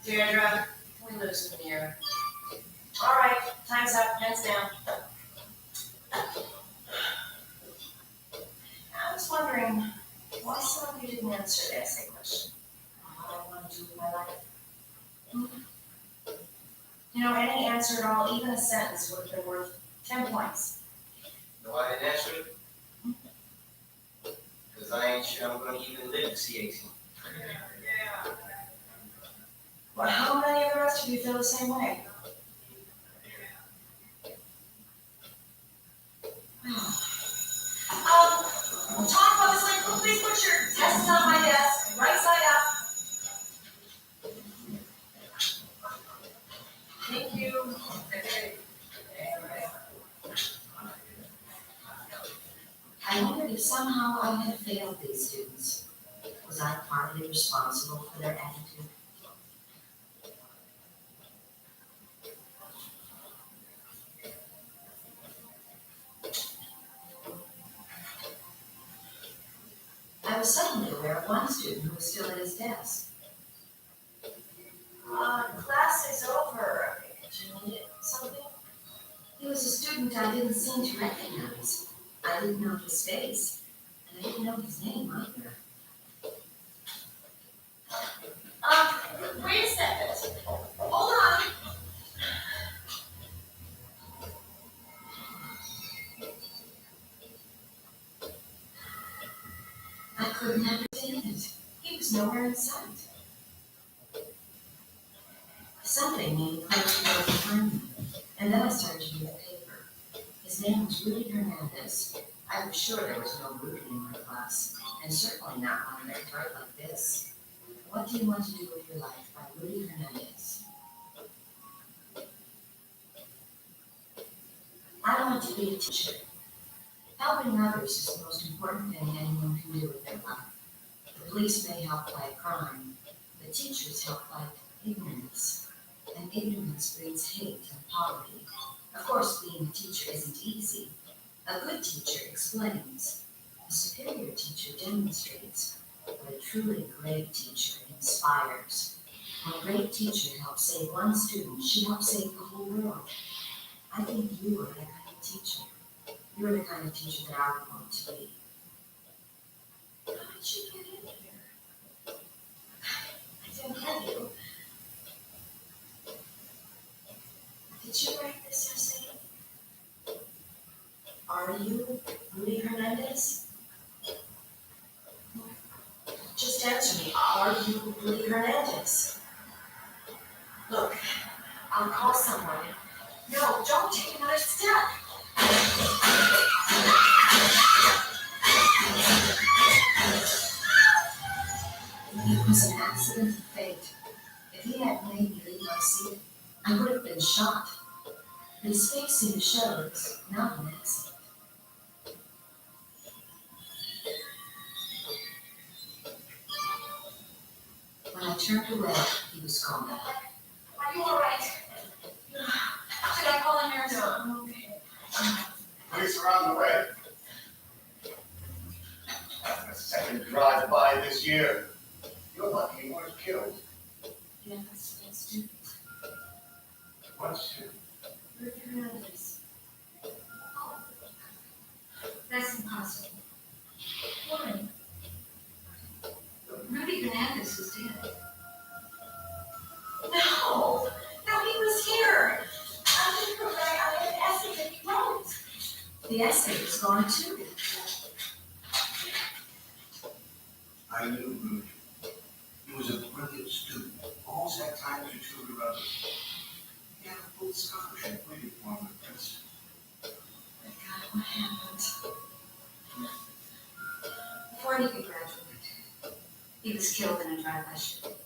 S13: Deirdre, we lose the mirror. All right, time's up, hands down. I was wondering why some of you didn't answer the essay question. What I want to do with my life. You know, any answer at all, even a sentence, would have been worth 10 points.
S9: No, I didn't answer it. Because I ain't sure I'm going to even live to see 18.
S13: Well, how many of the rest of you feel the same way? We'll talk about this later. Please put your tests on my desk, right side up. Thank you.
S16: I wondered if somehow I had failed these students. Was I partly responsible for their attitude? I was suddenly aware of one student who was still at his desk.
S13: Class is over. Do you need something?
S16: He was a student I didn't seem to recognize. I didn't know his face, and I didn't know his name either.
S13: Wait a second. Hold on.
S16: I couldn't understand it. He was nowhere in sight. Something made me close the door behind me, and then I started to read the paper. His name was Rudy Hernandez. I was sure there was no Rudy in my class, and certainly not one that wrote like this. What do you want to do with your life by Rudy Hernandez? I want to be a teacher. Helping others is the most important thing anyone can do with their life. The police may help fight crime, but teachers help fight ignorance. And ignorance breeds hate and poverty. Of course, being a teacher isn't easy. A good teacher explains. A superior teacher demonstrates what a truly great teacher inspires. When a great teacher helps save one student, she helps save the whole world. I think you are that kind of teacher. You are the kind of teacher that I would want to be. How did you get in here? I don't know you. Did you write this essay? Are you Rudy Hernandez? Just answer me. Are you Rudy Hernandez? Look, I'll call someone. No, don't take another step. It was an accident of fate. If he hadn't made me leave my seat, I would have been shot. But his face seemed to show it was not an accident. When I turned away, he was gone.
S13: Are you all right? Should I call a nurse? No, I'm okay.
S8: Police are on the way. That's the second drive-by this year. You're lucky you weren't killed.
S16: Yeah, that's stupid.
S8: What stupid?
S16: Rudy Hernandez. Oh, that's impossible. Why? Rudy Hernandez was dead. No, he was here. I didn't know that. I had an essay that he wrote. The essay was gone too.
S6: I knew Rudy. He was a brilliant student. Always had time to tutor others. He had a full scholarship waiting for him at Princeton.
S16: Thank God, what happened? Before he could graduate, he was killed in a drive-by shooting.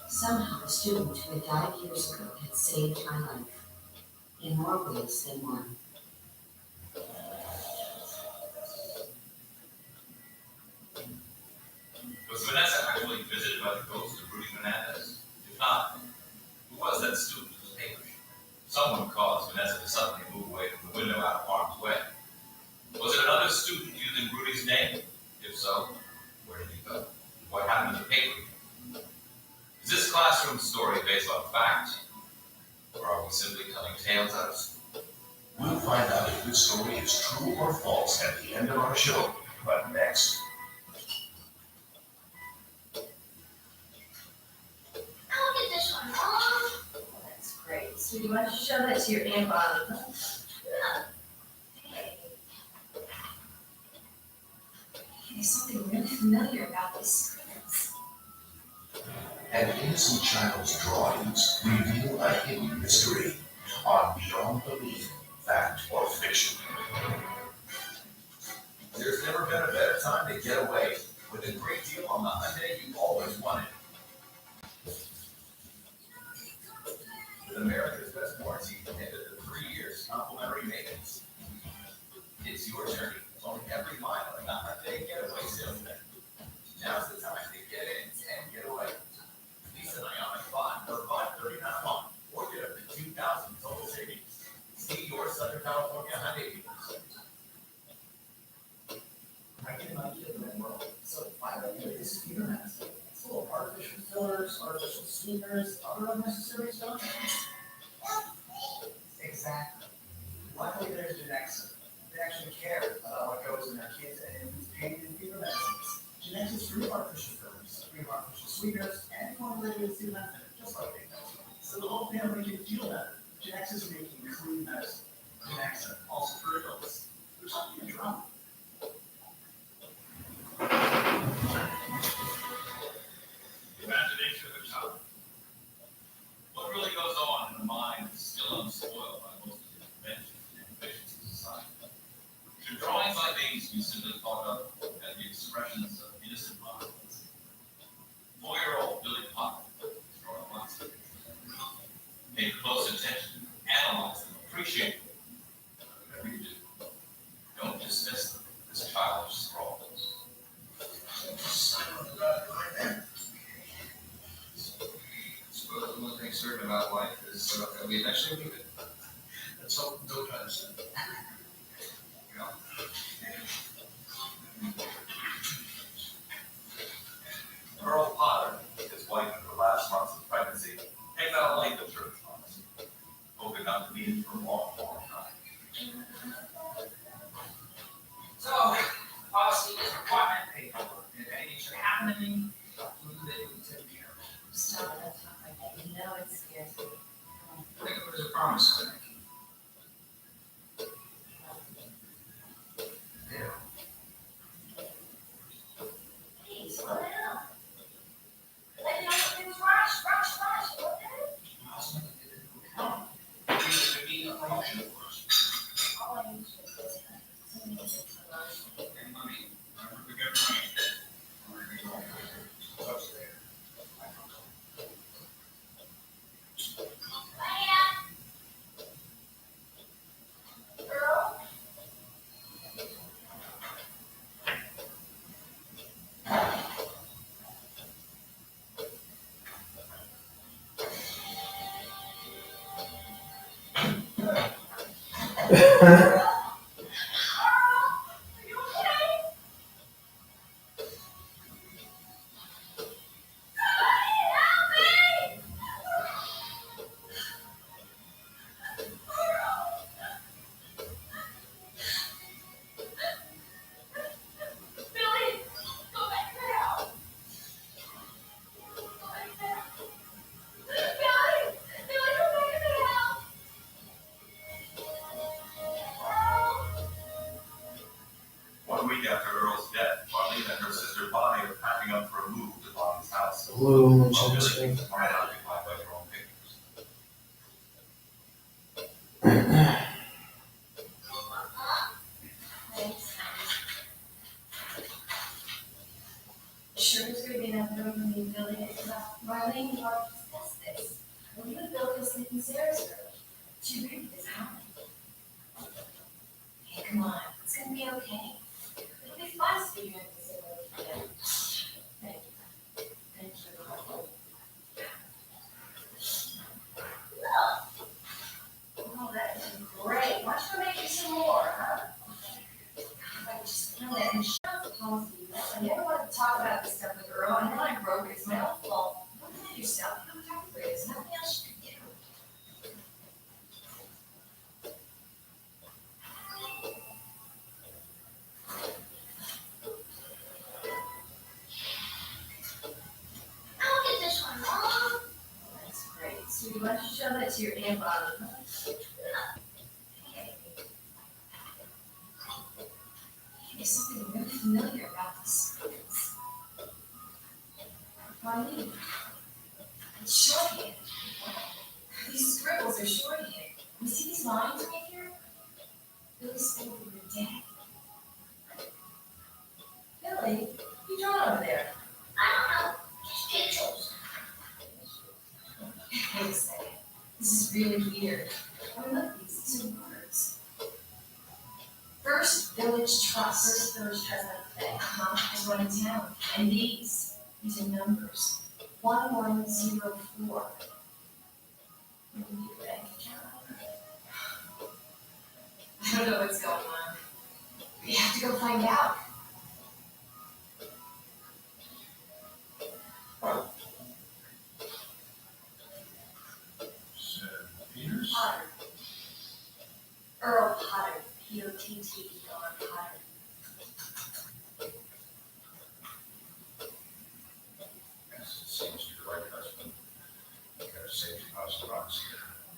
S16: Somehow, the student who had died years ago had saved my life, in more ways than one.
S15: Was Vanessa actually visited by the ghost of Rudy Hernandez? If not, who was that student who was English? Someone caused Vanessa to suddenly move away from the window out of harm's way. Was it another student using Rudy's name? If so, where did he go? What happened to the paper? Is this classroom story based on fact? Or are we simply telling tales out of school?
S12: We'll find out if this story is true or false at the end of our show. But next.
S13: I'll get this one, Mom.
S16: Oh, that's great. Sweetie, why don't you show that to your Aunt Bonnie? Hey. There's something really familiar about these scribbles.
S12: An innocent child's drawings reveal a hidden mystery on Beyond Belief, Fact or Fiction.
S15: There's never been a better time to get away with a great deal on the Hyundai you've always wanted. With America's best warranty and the 3 years complimentary maintenance. It's your journey. Only every mile in the Hyundai Getaway sales event. Now's the time to get in and get away. Lease an Ioniq 5 for $539 a month, or get up to $2,000 total savings. See your Southern California Hyundai dealers.
S5: I get an idea of that world. So why don't you use speaker mask? It's full of artificial fillers, artificial sweeteners, other unnecessary stuff. Exactly. Luckily, there's Genexa. They actually care about what goes in their kids and infants' pain and fever medicines. Genexa is free of artificial fillers, free of artificial sweeteners, and formulated with method, just like they know. So the whole family can feel better. Genexa is making clean medicine. Genexa, also for adults. There's something in drama.
S15: Imagination of a child. What really goes on in the mind is still unspoiled by most of the conventions and ambitions of society. Should drawings like these be simply thought of as the expressions of innocent minds? 4-year-old Billy Potter is drawing lots of things. Pay close attention, analyze them, appreciate them. Whatever you do, don't dismiss them as childish scrawls. Suppose one thing certain about life is that we eventually leave it.
S6: Let's hope no time soon.
S15: Earl Potter, his wife in her last months of pregnancy, takes out a life insurance policy, hoping not to need it for a long, long time.
S17: So, policy is requirement paperwork. If anything should happen to me, who they would take care of.
S16: Stop it, don't talk like that, you know it scares me.
S17: I think it was a promise I make. Yeah.
S16: Hey, slow down. Like, you know, it was rush, okay?
S17: How's it gonna be a promotion for us?
S16: All I need to do is somebody gets a promotion.
S17: And money, remember to get money. Where are you going? Upstairs. I don't know.
S16: Earl?
S15: One week after Earl's death, Marlene and her sister Bonnie are packing up for a move to Bonnie's house.
S5: Blue,
S15: While Billy keeps his mind occupied by her own pictures.
S16: Thanks. Sure is gonna be enough room for me, Billy. Marlene, we want to discuss this. When you and Bill go sleep in Sarah's room, she agreed with this comment. Hey, come on, it's gonna be okay. It'll be fun to be in the same room together. Thank you. Thank you. Oh, that is great. Why don't you make me some more, huh? I just know that. And shut the policy. I never wanted to talk about this stuff with Earl. I know I broke it. It's my own fault. Look at yourself. You don't talk about it. There's nothing else you can do. I'll get this one, Mom. That's great. Sweetie, why don't you show that to your Aunt Bonnie? Hey. There's something really familiar about this. Marlene, it's shorthand. These scribbles are shorthand. You see these lines right here? Billy spelled the word dad. Billy, what you drawing over there? I don't know. Just pictures. Wait a second. This is really weird. I mean, look, these are words. First Village Trust. First Village Trust, is one in town. And these are numbers. 1104. We need a bank account. I don't know what's going on. We have to go find out.
S17: Peters?
S16: Potter. Earl Potter. P-O-T-T-E-R Potter.
S17: Yes, it seems to be the right husband. Got a safety deposit box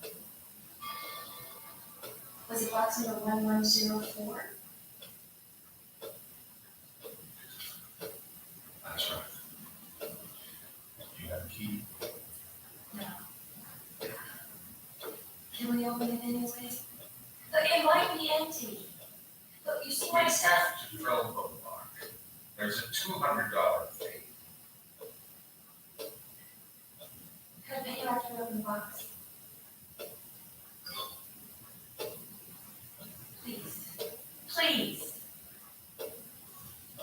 S17: here.
S16: Was it box number 1104?
S17: That's right. You got a key?
S16: No. Can we open it anyway? Look, it might be empty. Look, you see
S15: We
S16: my
S15: have
S16: stuff?
S15: to drill the bookmark. There's a $200 fee.
S16: Can I pay you after we open the box? Please. Please.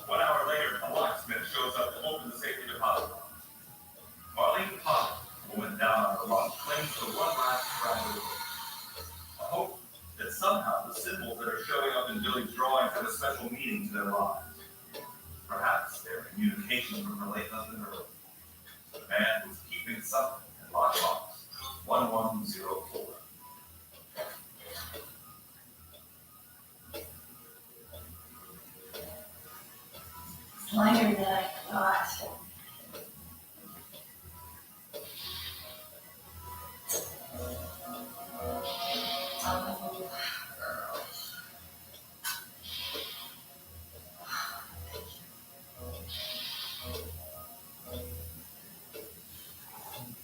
S15: 1 hour later, a locksmith shows up to open the safety deposit box. Marlene Potter, who went down on her luck, claims the one last round of the hope that some somehow the symbols that are showing up in Billy's drawings have a special meaning to their lives. Perhaps they're communication from her late husband or the man who was keeping something in lockbox 1104.
S7: Lighter than I thought.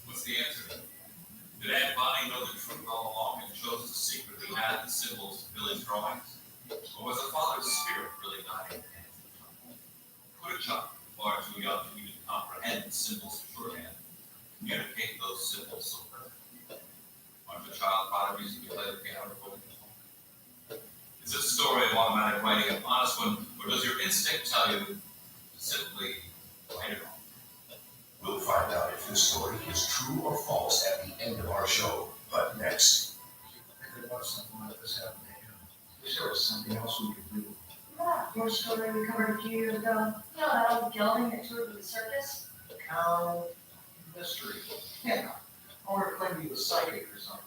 S15: What's the answer? Did Aunt Bonnie know the truth all along and chose to secretly add the symbols to Billy's drawings? Or was the father's spirit really guiding him? Could a child, far too young to even comprehend the symbols of shorthand, communicate those symbols so perfectly? Aren't the child prodigies who play the piano recording at home? Is this a story of automatic writing, an honest one, or does your instinct tell you to simply write it off?
S12: We'll find out if this story is true or false at the end of our show. But next.
S6: If there was something like this happening to him, if there was something else we could do.
S7: That horror story we covered a few years ago. You know, that old gelding that toured with the circus?
S6: Cow mystery. Yeah. Or claim he was psychic or something.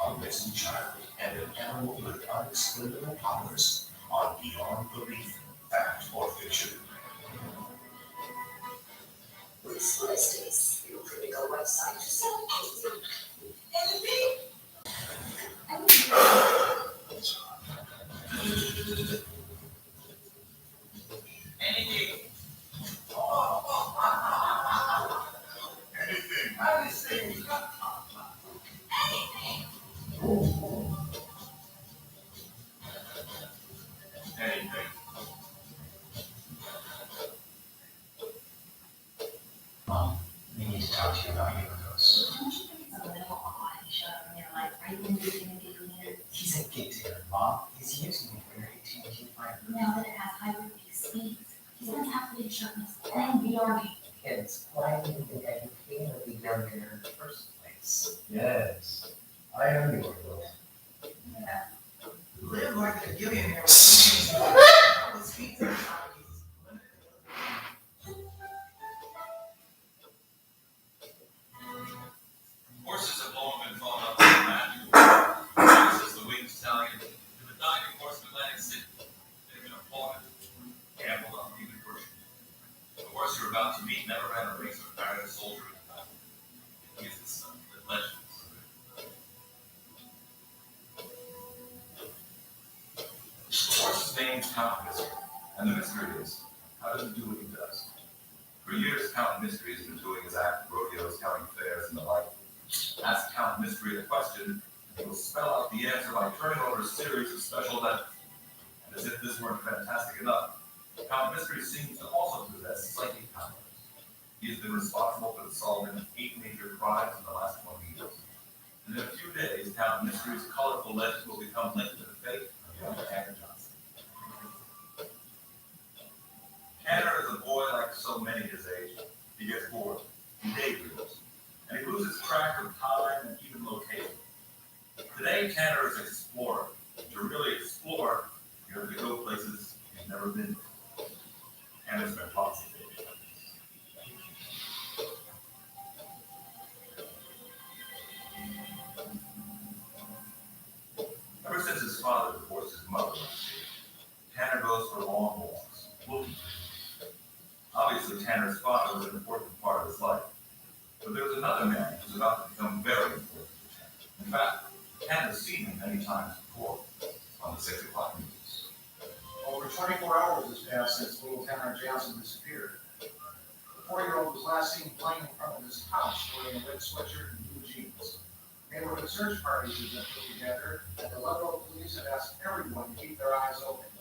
S12: A missing child and an animal with unexplainable powers on Beyond Belief, Fact or Fiction.
S16: This Thursday's your critical website to sell
S15: Anything. Anything.
S9: Mom, we need to talk to you about UFOs.
S7: Don't you think it's a little odd he showed up in your life right when you're gonna get cleaner?
S9: He's a gig digger, Mom. He's using me for your AT&T fiber.
S7: Now that it has hyper-peak speeds, he's gonna have to be shutting his own VR game.
S9: Kids, why do you think I became a big young dinner in the first place?
S8: Yes, I am your little.
S14: Yeah. Live like a billionaire with speeds and
S15: Horses have long been thought of as magical. As the winged stallion to the diving horse of Atlantic City. They've been applauded, gambled on, even worshipped. The horse you're about to meet never ran a race or carried a soldier in battle. He is the son that legends. The horse's name's Count Mystery, and the mystery is, how does he do what he does? For years, Count Mystery has been doing his act at rodeos, county fairs, and the like. Ask Count Mystery a question, and he will spell out the answer by turning over a series of special letters. And as if this weren't fantastic enough, Count Mystery seems to also possess psychic powers. He has been responsible for the solving of 8 major crimes in the last 20 years. And in a few days, Count Mystery's colorful legend will become linked to the fate of young Tanner Johnson. Tanner is a boy like so many his age. He gets bored, he daydreams, and he loses track of time and even location. Today, Tanner is an explorer. To really explore, you have to go places you've never been before. Tanner's been lots of things. Ever since his father divorced his mother last year, Tanner goes for long walks, looking for him. Obviously, Tanner's father was an important part of his life. But there was another man who was about to become very important to Tanner. In fact, Tanner's seen him many times before on the 6 o'clock news.
S6: Over 24 hours has passed since little Tanner Johnson disappeared. The 4-year-old was last seen playing in front of his house wearing a red sweatshirt and blue jeans. Neighborhood search parties have been put together, and the local police have asked everyone to keep their eyes open.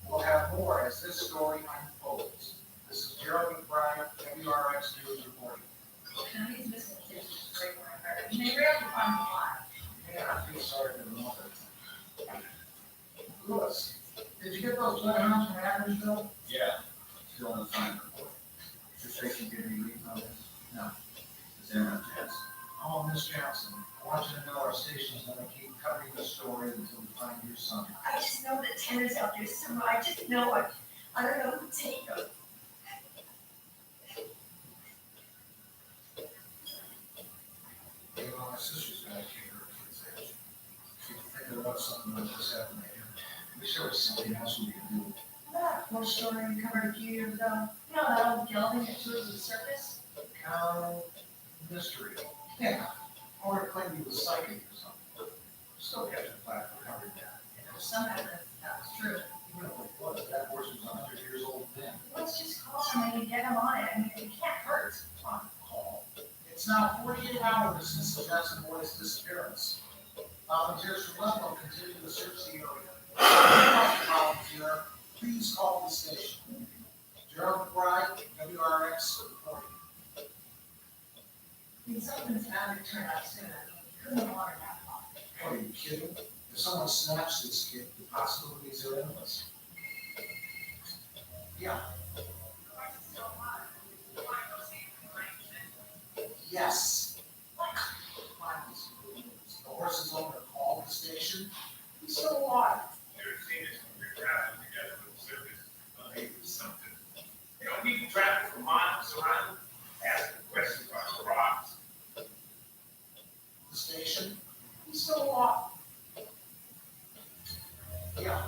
S6: We'll have more as this story unfolds. This is Gerald McBride, WRX News reporting.
S13: These missing kids is great when I heard it. And they rarely find them alive.
S6: Yeah, I feel sorry for the mother. Louis, did you get those bloodhounds from Adamsville?
S15: Yeah.
S6: Still on the phone report. Should Tracy give me leave on this? No. Is there no chance? Oh, Miss Johnson, I want you to know our station's gonna keep covering the story story until we find your son.
S7: I just know that Tanner's out there somewhere. I just know it. I don't know who to take him.
S6: You know, my sister's got a kid her kid's age. She's thinking about something like this happening to him. We sure was something else we could do.
S7: That poor story we covered a few years ago. You know that old building that tours the circus?
S6: Cow mystery. Yeah. Or it claimed he was psychic or something. Still catching flack for covering that.
S13: There's some evidence that was true.
S6: Even if it was, that horse was 100 years old then.
S7: Let's just call somebody and get him on it. I mean, it can't hurt.
S6: On call. It's now 48 hours since the Jackson boy's disappearance. Volunteers from Lebanon continue to search the area. If you want to volunteer, please call the station. Gerald McBride, WRX reporting.
S13: I mean, something's bound to turn up soon. I mean, you couldn't water that long.
S6: What, are you kidding? If someone snaps this kid, the possibilities are endless. Yeah. Yes. The horse's owner called the station. He's still alive.
S10: You've seen it when you're traveling together with the circus. Maybe something. You know, people travel for miles around, asking questions about the rocks.
S6: The station. He's still alive. Yeah.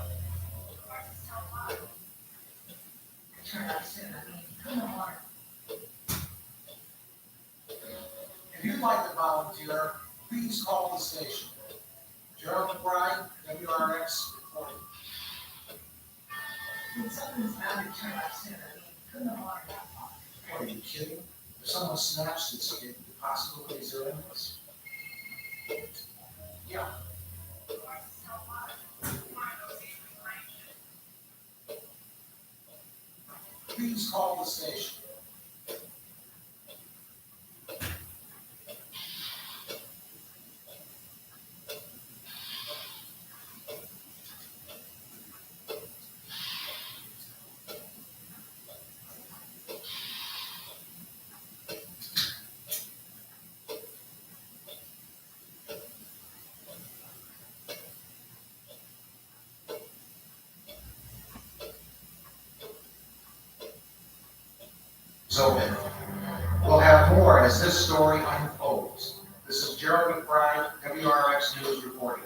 S13: It turned up soon. I mean, you couldn't water.
S6: If you'd like to volunteer, please call the station. Gerald McBride, WRX reporting.
S13: I mean, something's bound to turn up soon. I mean, you couldn't water that long.
S6: What, are you kidding? If someone snaps this kid, the possibilities are endless. Yeah. Please call the station. So we'll have more as this story unfolds. This is Gerald McBride, WRX News reporting.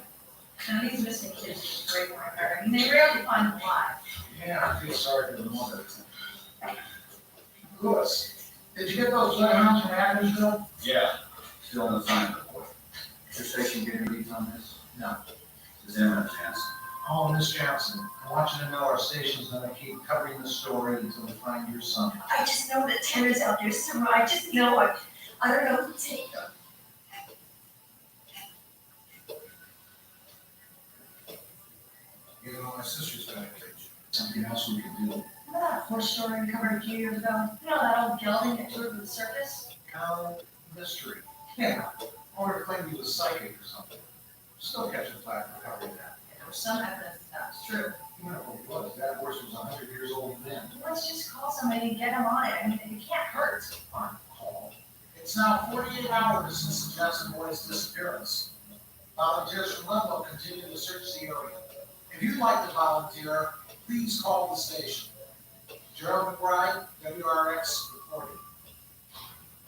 S13: Now, these missing kids just break my heart. I mean, they rarely find them alive.
S6: Yeah, I feel sorry for the mother. Lewis, did you get those bloodhounds from Adamsville?
S18: Yeah, still on the sign report. Your station getting leads on this?
S6: No.
S18: Is there a chance?
S6: Oh, Miss Johnson, I want you to know our station's gonna keep covering the story until we find your son.
S7: I just know that Tanner's out there somewhere. I just know it. I don't know who to take him.
S6: You know, my sister's got a kid. Something else we could do.
S7: Remember that horse story we covered a few years ago? You know that old building that toured the circus?
S6: Cow mystery. Yeah. Or it claimed he was psychic or something. Still catching flack for covering that.
S13: There's some evidence that was true.
S6: Even if it was, that horse was 100 years old then.
S7: Let's just call somebody and get him on it. I mean, it can't hurt.
S6: On call. It's now 48 hours since the Jackson boy's disappearance. Volunteers from Lebanon continue to search the area. If you'd like to volunteer, please call the station. Gerald McBride, WRX reporting.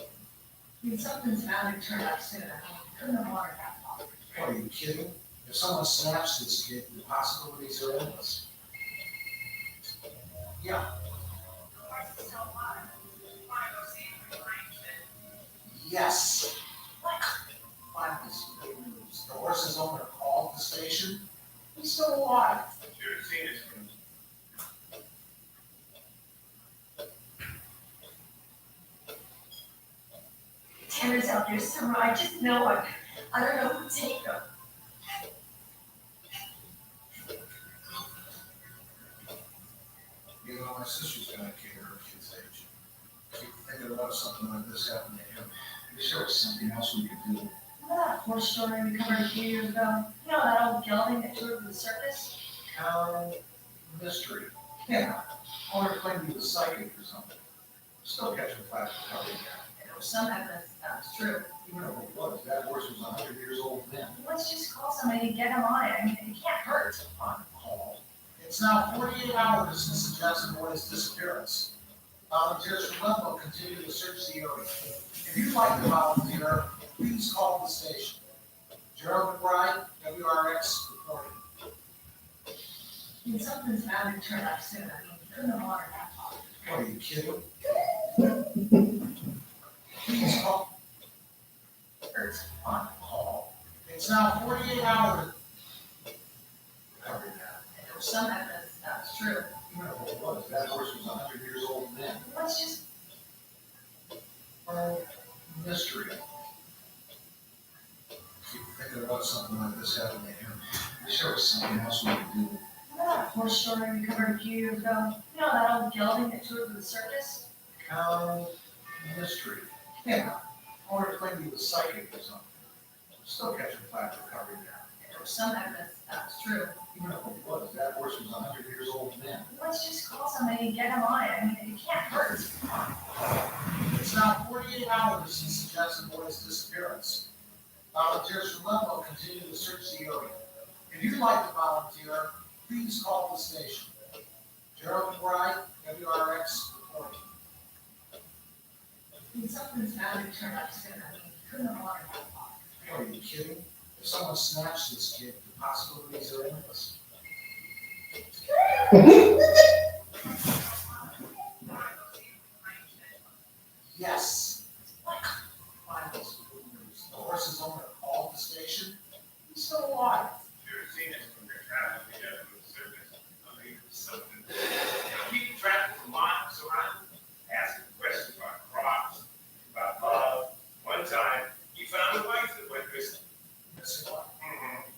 S13: I mean, something's bound to turn up soon. I mean, you couldn't water that long.
S6: What, are you kidding? If someone snaps this kid, the possibilities are endless. Yeah. Yes. Finally, some good news. The horse's owner called the station. He's still alive.
S10: You've seen it when
S7: Tanner's out there somewhere. I just know it. I don't know who to take him.
S6: You know, my sister's got a kid her kid's age. She's thinking about something like this happening to him. We sure was something else we could do.
S7: Remember that horse story we covered a few years ago? You know that old building that toured the circus?
S6: Cow mystery. Yeah. Or it claimed he was psychic or something. Still catching flack for covering that.
S13: There was was some evidence that was true.
S6: You know what it was, that horse was 100 years old then.
S13: Let's just call somebody and get him on it. I mean, it can't hurt.
S6: On call. It's now 48 hours since the Jackson boy's disappearance. Volunteers from Leadville continue to search the area. If you'd like to volunteer, please call the station. Gerald McBride, WRX reporting.
S13: I mean, something's bound to turn up soon. I mean, couldn't have wanted that long.
S6: What, are you kidding? Please call.
S13: Hurts.
S6: On call. It's now 48 hours. Covered now.
S13: There was some evidence that was true.
S6: You know what it was, that horse was 100 years old then.
S13: Let's just.
S6: Well, mystery. Keep thinking about something like this happening to him. Wish there was something else we could do.
S13: Remember that horse story we covered a few years ago? You know, that old gelding that toured with the circus?
S6: Cow mystery. Yeah. Or it claimed he was psychic or something. Still catching flat for recovery now.
S13: There was some evidence that was true.
S6: You know what it was, that horse was 100 years old then.
S13: Let's just call somebody and get him on it. I mean, it can't hurt.
S6: It's now 48 hours since the Jackson boy's disappearance. Volunteers from Leadville continue to search the area. If you'd like to volunteer, please call the station. Gerald McBride, WRX reporting.
S13: I mean, something's bound to turn up soon. I mean, couldn't have wanted that long.
S6: Are you kidding? If someone snatched this kid, the possibilities are endless. Yes. Finals. The horse's owner called the station. He's still alive.
S10: You've seen it when you're traveling together with the circus. I mean, something. Keep track of miles around, asking questions about crops, about love. One time, he found a wife that went missing.
S6: Missing what?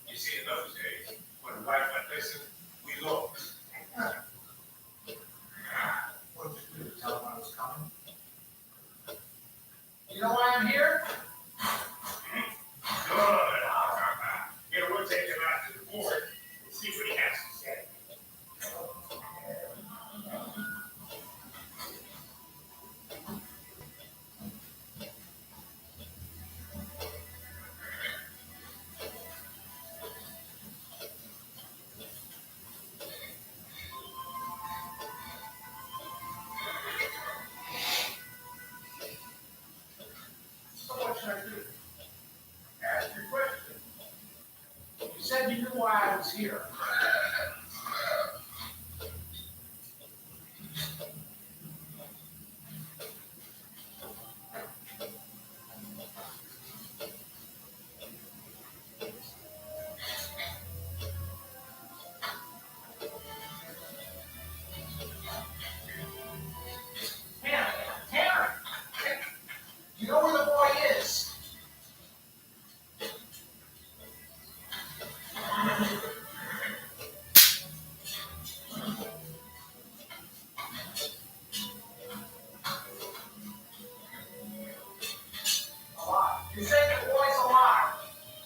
S10: You see, in those days, when a wife went missing, we looked.
S6: What did you do? Tell him I was coming? You know why I'm here?
S10: Good. Here, we'll take him out to the board and see what he has to say.
S6: So what should I do?
S10: Ask your question.
S6: You said you knew why I was here. Tanner! You know where the boy is? Alive. You say the boy's alive.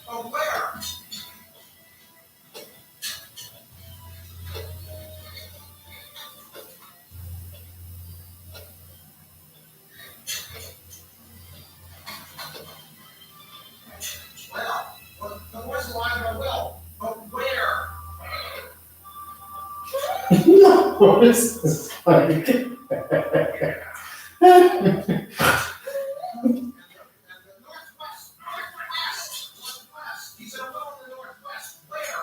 S6: But where? Well, the boy's alive and well. But where?
S19: What is this like?
S6: Northwest. He's in a well in the northwest. Where?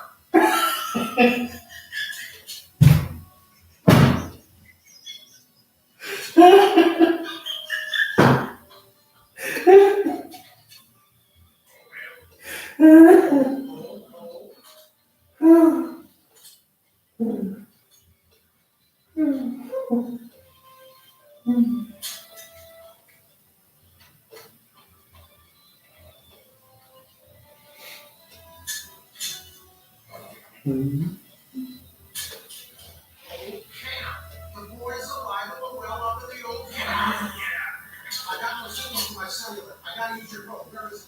S6: The boy's alive in the well up in the old camp. I got no signal from my cellular. I gotta use your phone. Where is it?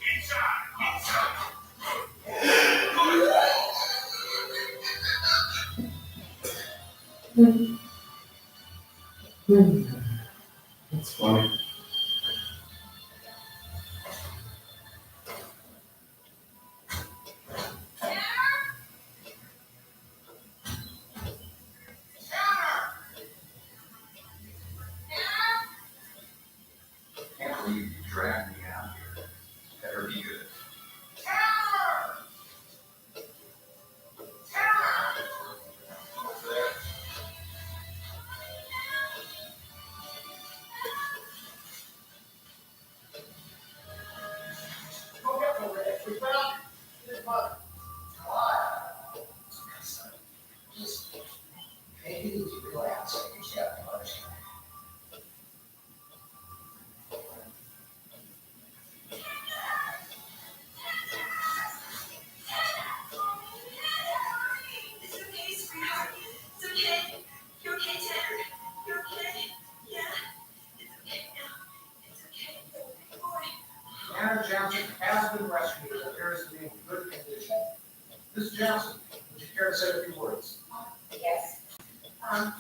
S19: That's funny.
S6: Ms. Johnson, would you care to say a few words?
S20: Yes. I'd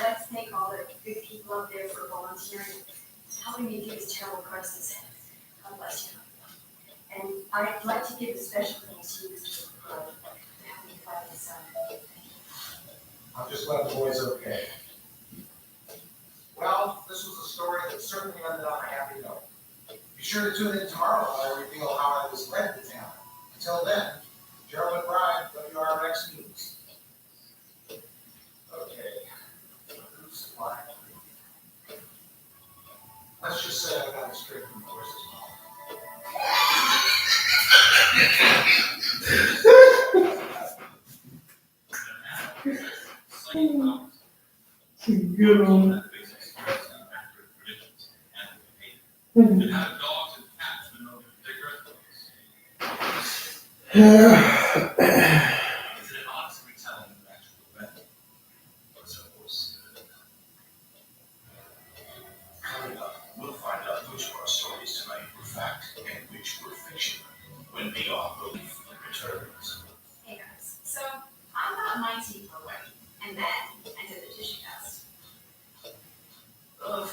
S20: like to thank all the good people up there for volunteering, helping me through this terrible crisis. God bless you. And I'd like to give a special thanks to you, Mr. Crowe, for having me fight this out.
S6: I'm just glad the boy's okay. Well, this was a story that certainly ended on a happy note. Be sure to tune in tomorrow when I reveal how I was led to town. Until then, Gerald McBride, WRX News. Okay. Who's supply? Let's just say I got it straight from the horse's mouth.
S19: Good one.
S15: And how dogs and cats would know their birthdays. Is it an honest retelling of an actual event? Or is it a horse?
S12: Coming up, we'll find out which of our stories tonight were fact and which were fiction when beyond belief returns.
S20: Hey guys, so I got my teeth away, and then I did the tissue test. Ugh,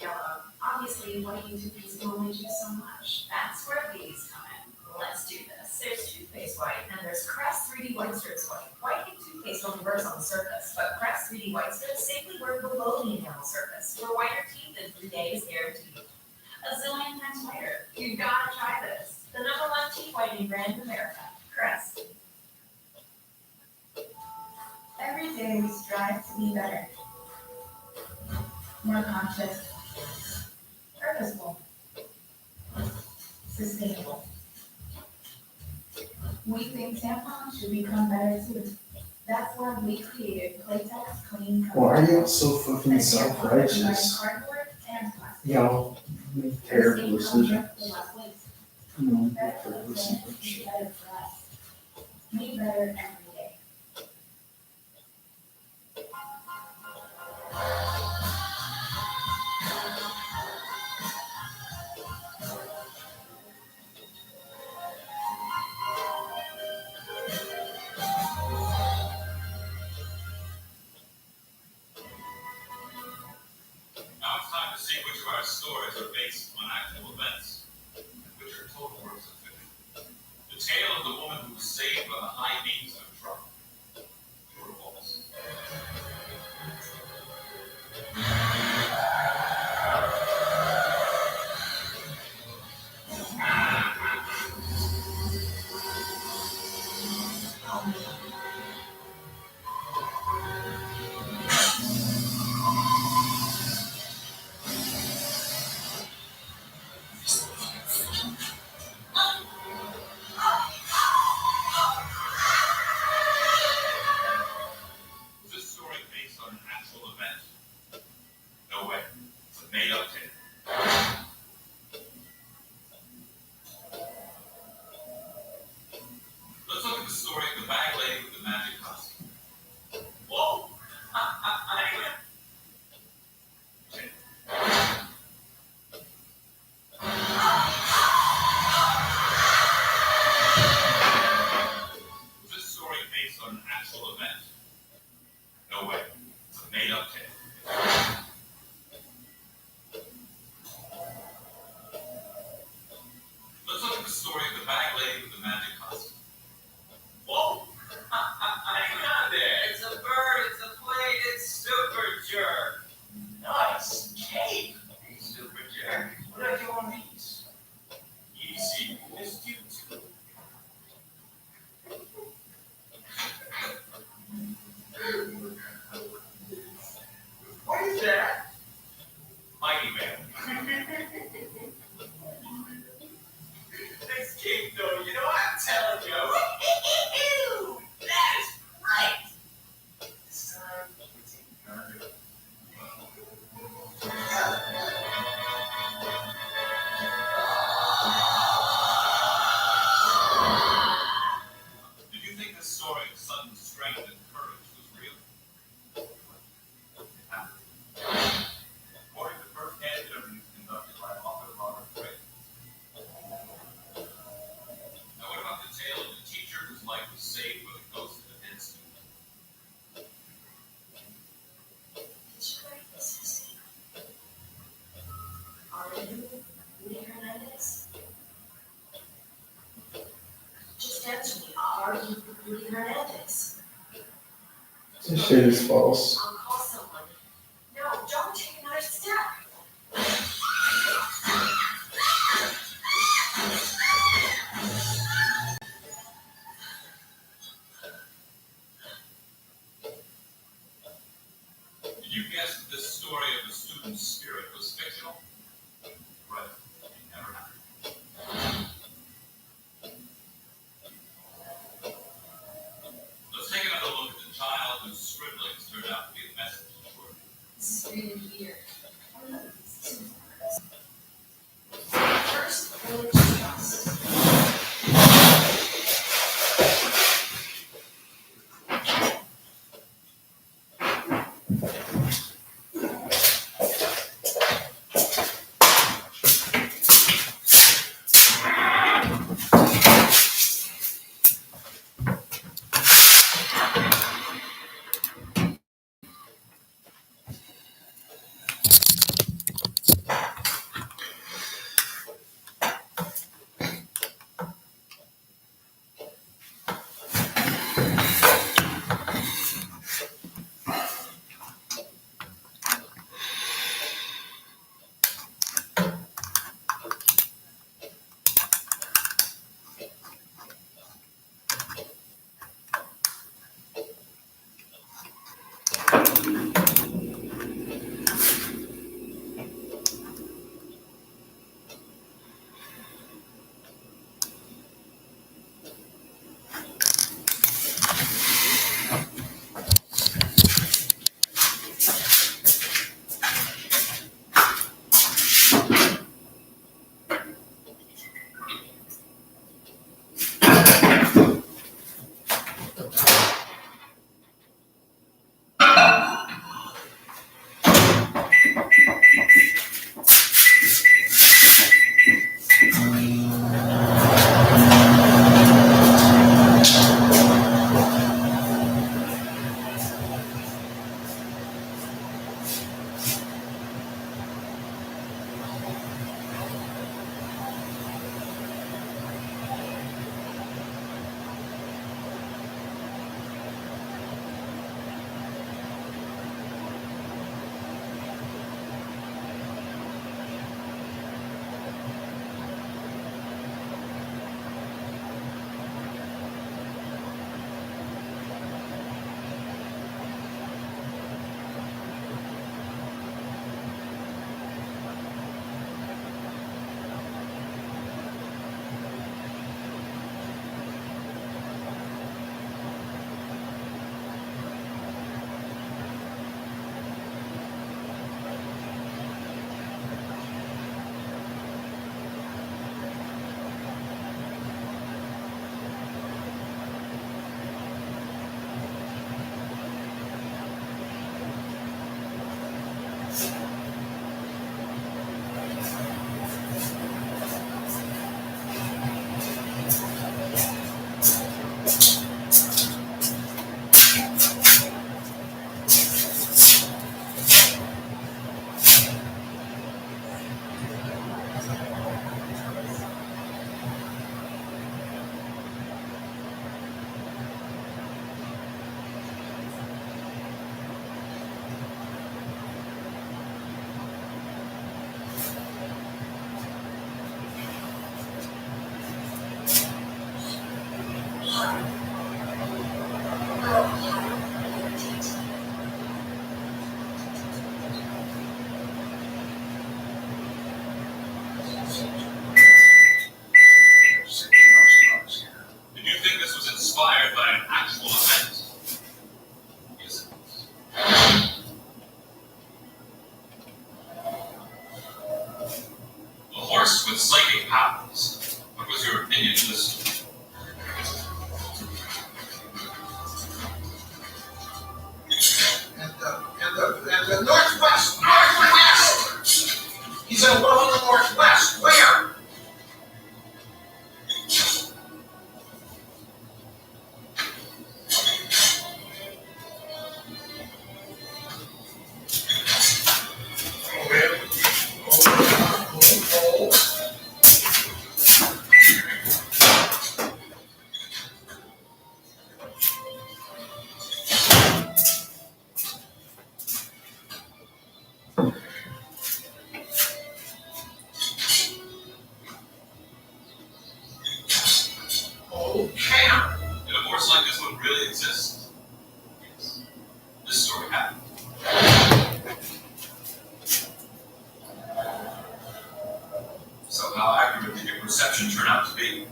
S20: yellow. Obviously, whitening toothpaste can only do so much. That's where these come in. Let's do this. There's toothpaste white, and there's Crest 3D White Strips white. Whitening toothpaste only works on the surface, but Crest 3D White Strips safely work below the enamel surface for whiter teeth in 3 days guaranteed. A zillion times whiter. You gotta try this. The #1 teeth whitening brand in America, Crest.
S7: Every day we strive to be better, more conscious, purposeful, sustainable. We think tampons should become better too. That's why we created Playtex Clean Cover.
S19: Why are you so fucking self-righteous?
S7: Cardboard and plastic.
S19: Y'all make terrible decisions.
S7: Less waste.
S19: No,
S7: Better for
S19: terrible
S7: the planet,
S19: decisions.
S7: better for us. Be better every day.
S15: Now it's time to see which of our stories are based on actual events, and which are total works of fiction. The tale of the woman who was saved by the high beams of a truck. True or false? Was this story based on an actual event? No way. It's a made-up tale. Let's look at the story of the bag lady with the magic costume. Whoa! Okay. Was this story based on an actual event? No way. It's a made-up tale. Let's look at the story of the bag lady with the magic costume. Whoa! Hang on there. It's a bird, it's a plane, it's super jerk. Nice. Cake. Hey, super jerk. What do I do on these? Easy. Missed you too. What is that? Mighty Man. This cake though, you know I'm telling you. That is right. This time we're taking care of it. Did you think this story of sudden strength and courage was real? According to first-hand interviews conducted by author Robert Gray. Now, what about the tale of the teacher whose life was saved safe for the ghost of a dead student.
S7: Did you write this essay? Are you Rudy Hernandez? Just answer me. Are you Rudy Hernandez?
S19: This shit is false.
S7: I'll call someone. No, don't take another step.
S15: Did you guess that this story of the student's spirit was fictional? Right. It never happened. Let's take another look at the child whose scribblings turned out to be the message to Jordan.
S7: This is really weird. What are these two words? First, village trust.
S15: exist? Yes. This story happened. So how accurate did your perception turn out to be?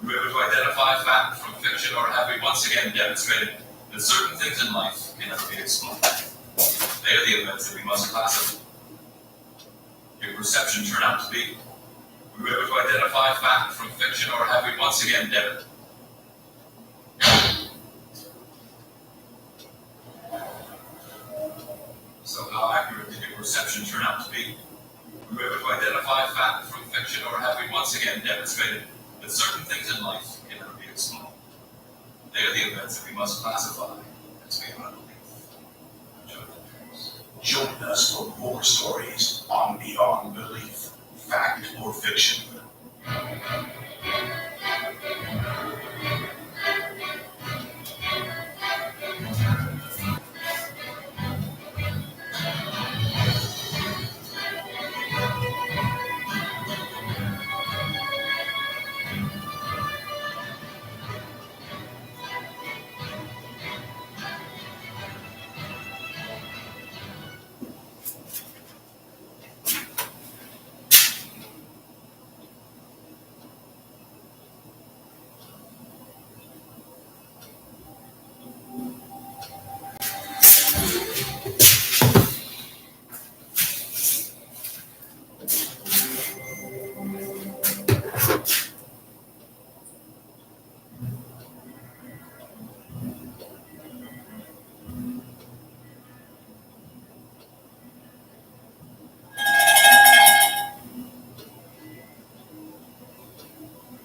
S15: Were you able to identify fact from fiction, or have we once again demonstrated that certain things in life can never be explained? They are the events that we must classify. Your perception turn out to be? Were you able to identify fact from fiction, or have we once again demonstrated? So how accurate did your perception turn out to be? Were you able to identify fact from fiction, or have we once again demonstrated that certain things in life can never be explained? They are the events that we must classify as beyond belief.
S12: Join us for more stories on Beyond Belief, Fact or Fiction.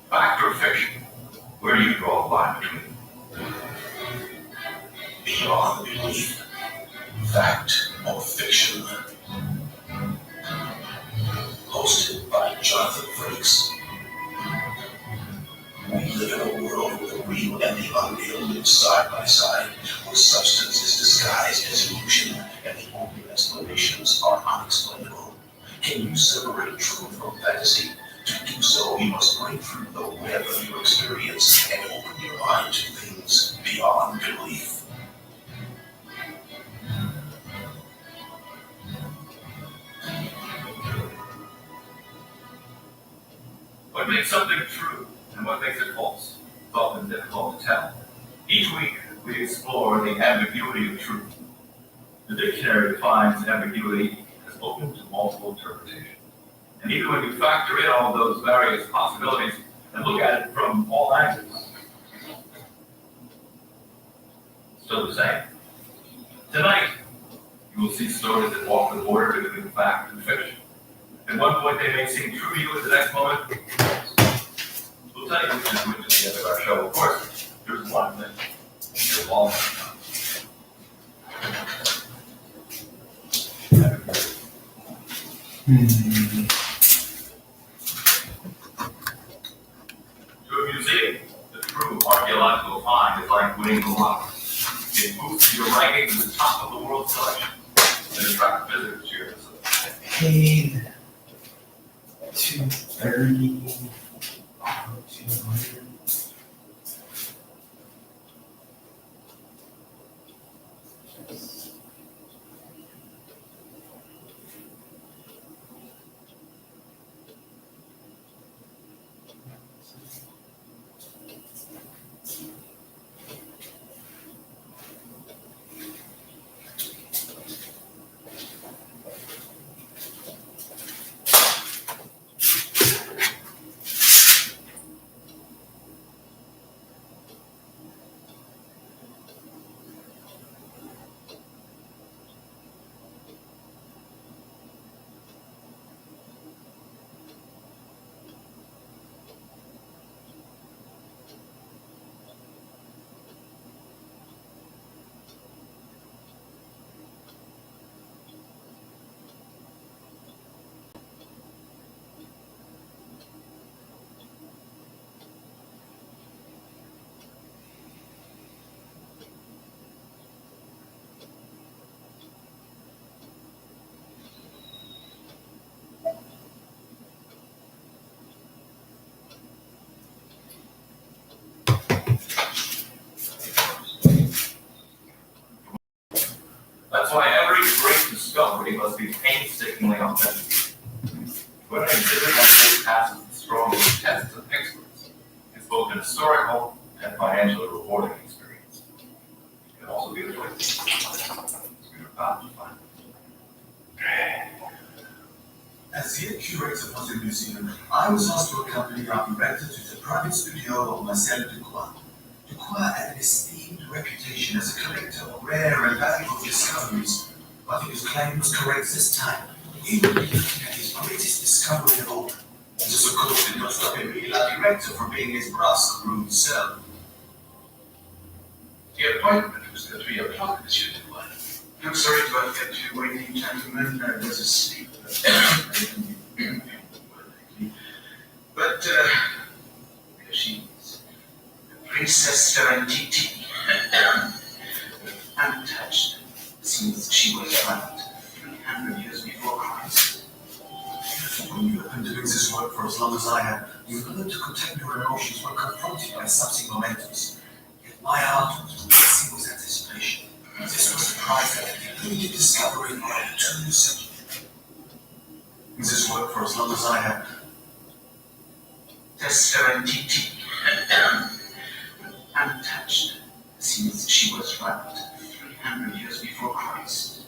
S12: Fact or fiction? Where do you draw the line between them? Beyond Belief, Fact or Fiction. Hosted by Jonathan Frakes. We live in a world where the real and the unreal live side by side, where substance is disguised as illusion and the only explanations are unexplainable. Can you separate truth from fantasy? To do so, you must break through the web of your experience and open your mind to things beyond belief.
S15: What makes something true and what makes it false? It's often difficult to tell. Each week, we explore the ambiguity of truth. The dictionary defines ambiguity as open to multiple interpretations. And even when you factor in all of those various possibilities and look at it from all angles, it's still the same. Tonight, you will see stories that walk the border between fact and fiction. At one point, they may seem true to you, at the next moment, we'll tell you which is which at the end of our show. Of course, there's one thing you're all To a museum, the true archaeological find is like winning the lottery. It boosts your ranking to the top of the world selection and attracts visitors to your facility.
S19: Paid 230, 200.
S15: property must be painstakingly authentic. When an exhibit like this passes the strongest tests of experts, it's both an historical and financially rewarding experience. It can also be a choice. You're about to find.
S12: As head curator for the museum, I was asked to accompany our director to the private studio of Marcel Ducroix. Ducroix had an esteemed reputation as a collector of rare and valuable discoveries, but his claim was correct this time. He would be looking at his greatest discovery of all. This, of course, did not stop him being our director from being his brusque, rude self.
S11: The appointment was at 3 o'clock, Monsieur Dubois.
S10: I'm sorry to have kept you waiting, gentlemen. I was asleep. But, here she is. The Princess Serenditi. Untouched, since she was around 300 years before Christ.
S12: When you have been doing this work for as long as I have, you've learned to contain your emotions when confronted by something momentous. Yet my heart was racing with anticipation. This was the prize that concluded discovery in my 2 centuries. This work for as long as I have.
S10: The Serenditi. Untouched, since she was around 300 years before Christ.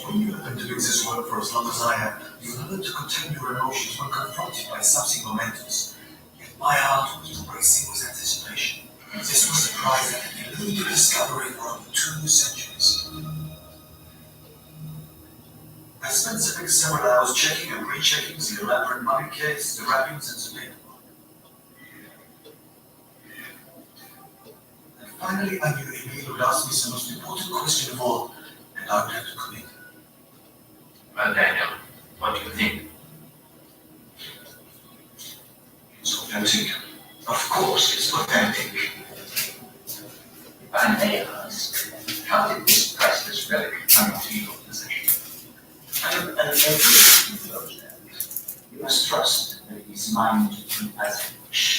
S12: When you have been doing this work for as long as I have, you've learned to contain your emotions when confronted by something momentous. Yet my heart was racing with anticipation. This was the prize that had eluded discovery for over 2 centuries. I spent the next several hours checking and rechecking the elaborate mummy case, the wrappings, and the paperwork. And finally, I knew Emile would ask me the most important question of all, and I would have to commit.
S11: Well, Daniel, what do you think?
S10: It's authentic. Of course, it's authentic.
S11: If I may ask, how did this priceless relic come into your possession?
S10: I am unable to divulge that. You must trust that his mind to do as I wish.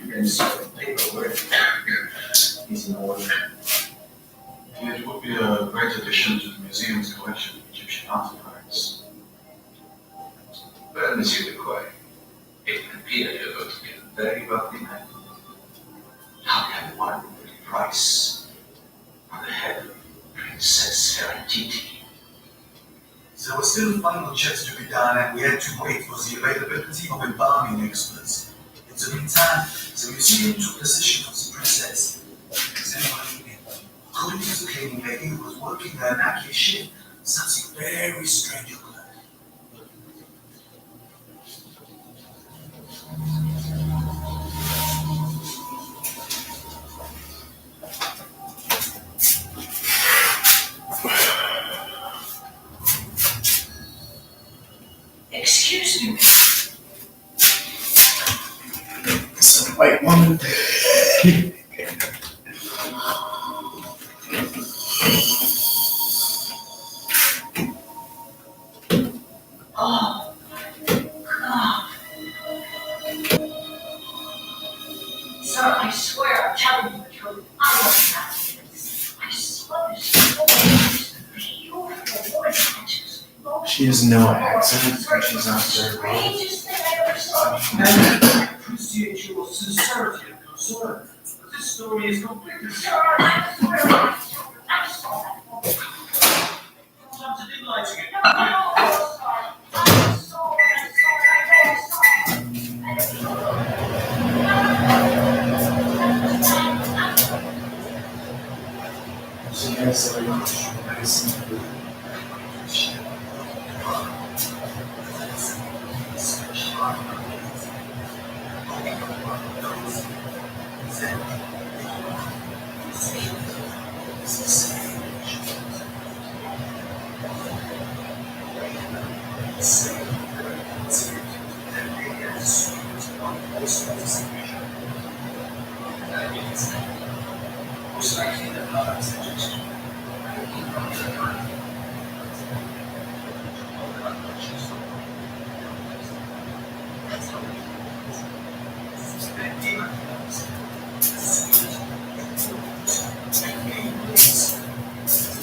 S10: You can see the paperwork is in order.
S11: It would be a great addition to the museum's collection of Egyptian artifacts. Well, Monsieur Ducroix, it would appear you're going to be a very wealthy man.
S10: How can one put a price on the head of Princess Serenditi?
S12: There were still final checks to be done, and we had to wait for the availability of embalming experts. In the meantime, the museum took possession of the princess. Then one evening, according to the cleaning lady who was working her nightly shift, something very strange occurred.
S10: Excuse me.
S19: It's a white woman.
S10: Oh, God. Sir, I swear I'm telling you the truth. I wasn't asking this. I saw this beautiful woman.
S19: She has no accent, and she's not very well.
S10: Strangest thing I ever saw. I appreciate your sincerity and concern, but this story is completely. Sir, I swear I saw that woman. Something didn't like it. No, I'm sorry. I'm sorry.
S19: She has a nice.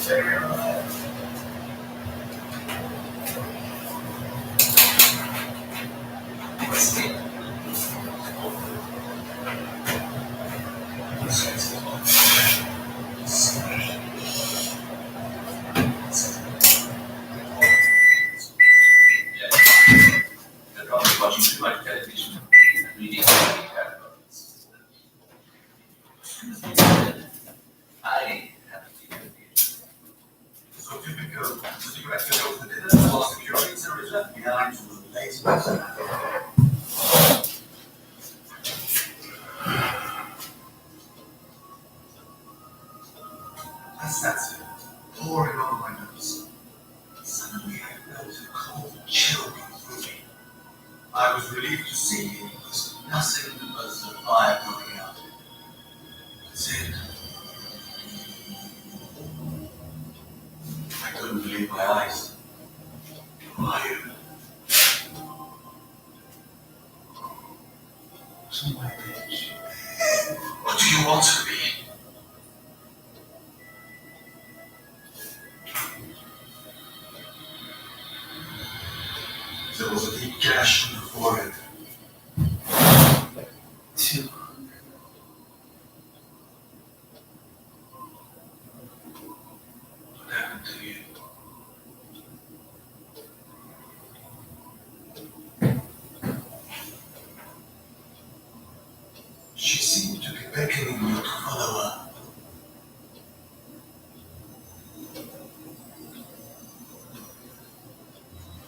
S12: Very
S15: They're probably watching too much television and reading too many paragraphs. I have to keep it.
S12: So typical, the director of the dinner for security service left behind to replace myself. I sat there, pouring on my nose. Suddenly I felt a cold chill go through me. I was relieved to see it was nothing but the fire going out. Then I couldn't believe my eyes. Who are you?
S19: So my bitch.
S12: What do you want to be? There was a deep gash on her forehead.
S19: Two.
S12: What happened to you? She seemed to be beckoning me to follow her.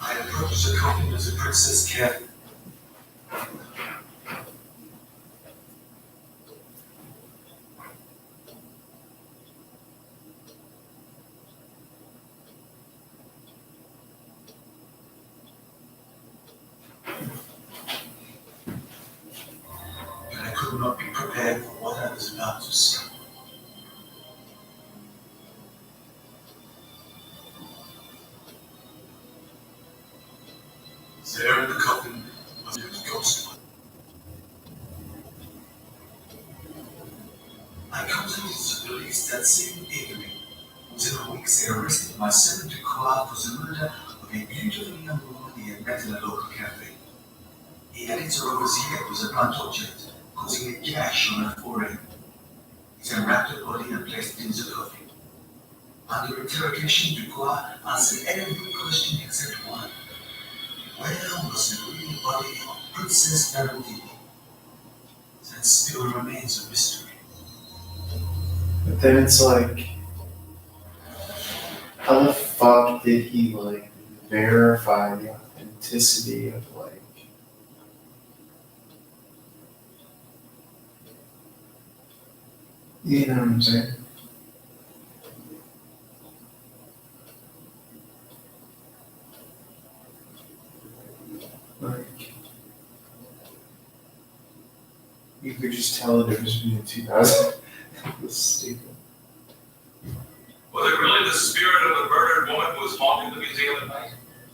S12: I approached the coffin as the princess carefully. But I could not be prepared for what I was about to see. There in the coffin was a ghost. I contemplated the release that same evening. Within a week, they arrested my son to court for the murder of a beautiful young woman he had met in a local cafe. He had hit her over the head with a blunt object, causing a gash on her forehead. He then wrapped her body and placed it in the coffin. Under interrogation, Dubois answered every question except one. Where was the real body of Princess Valadez? That still remains a mystery.
S19: But then it's like, how the fuck did he like verify the authenticity of like you know what I'm saying? Like you could just tell the difference between 2000. That's stupid.
S15: Was it really the spirit of the murdered woman who was haunting the museum at night?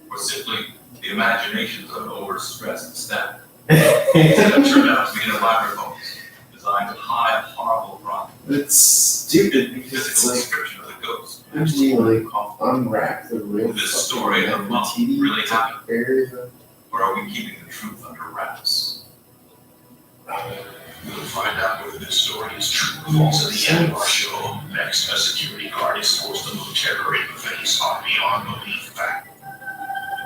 S15: Or simply the imaginations of an overstressed staff? It turned out to be an elaborate hoax designed to hide a horrible crime.
S19: It's stupid because it's
S15: Physical
S19: like,
S15: description of the ghost.
S19: how do you like unwrap the real
S15: This story of the monk
S19: TV
S15: really happened?
S19: bury the
S15: Or are we keeping the truth under wraps?
S12: We'll find out whether this story is true or false at the end of our show. Next, a security guard is forced to look terror in the face on beyond belief fact.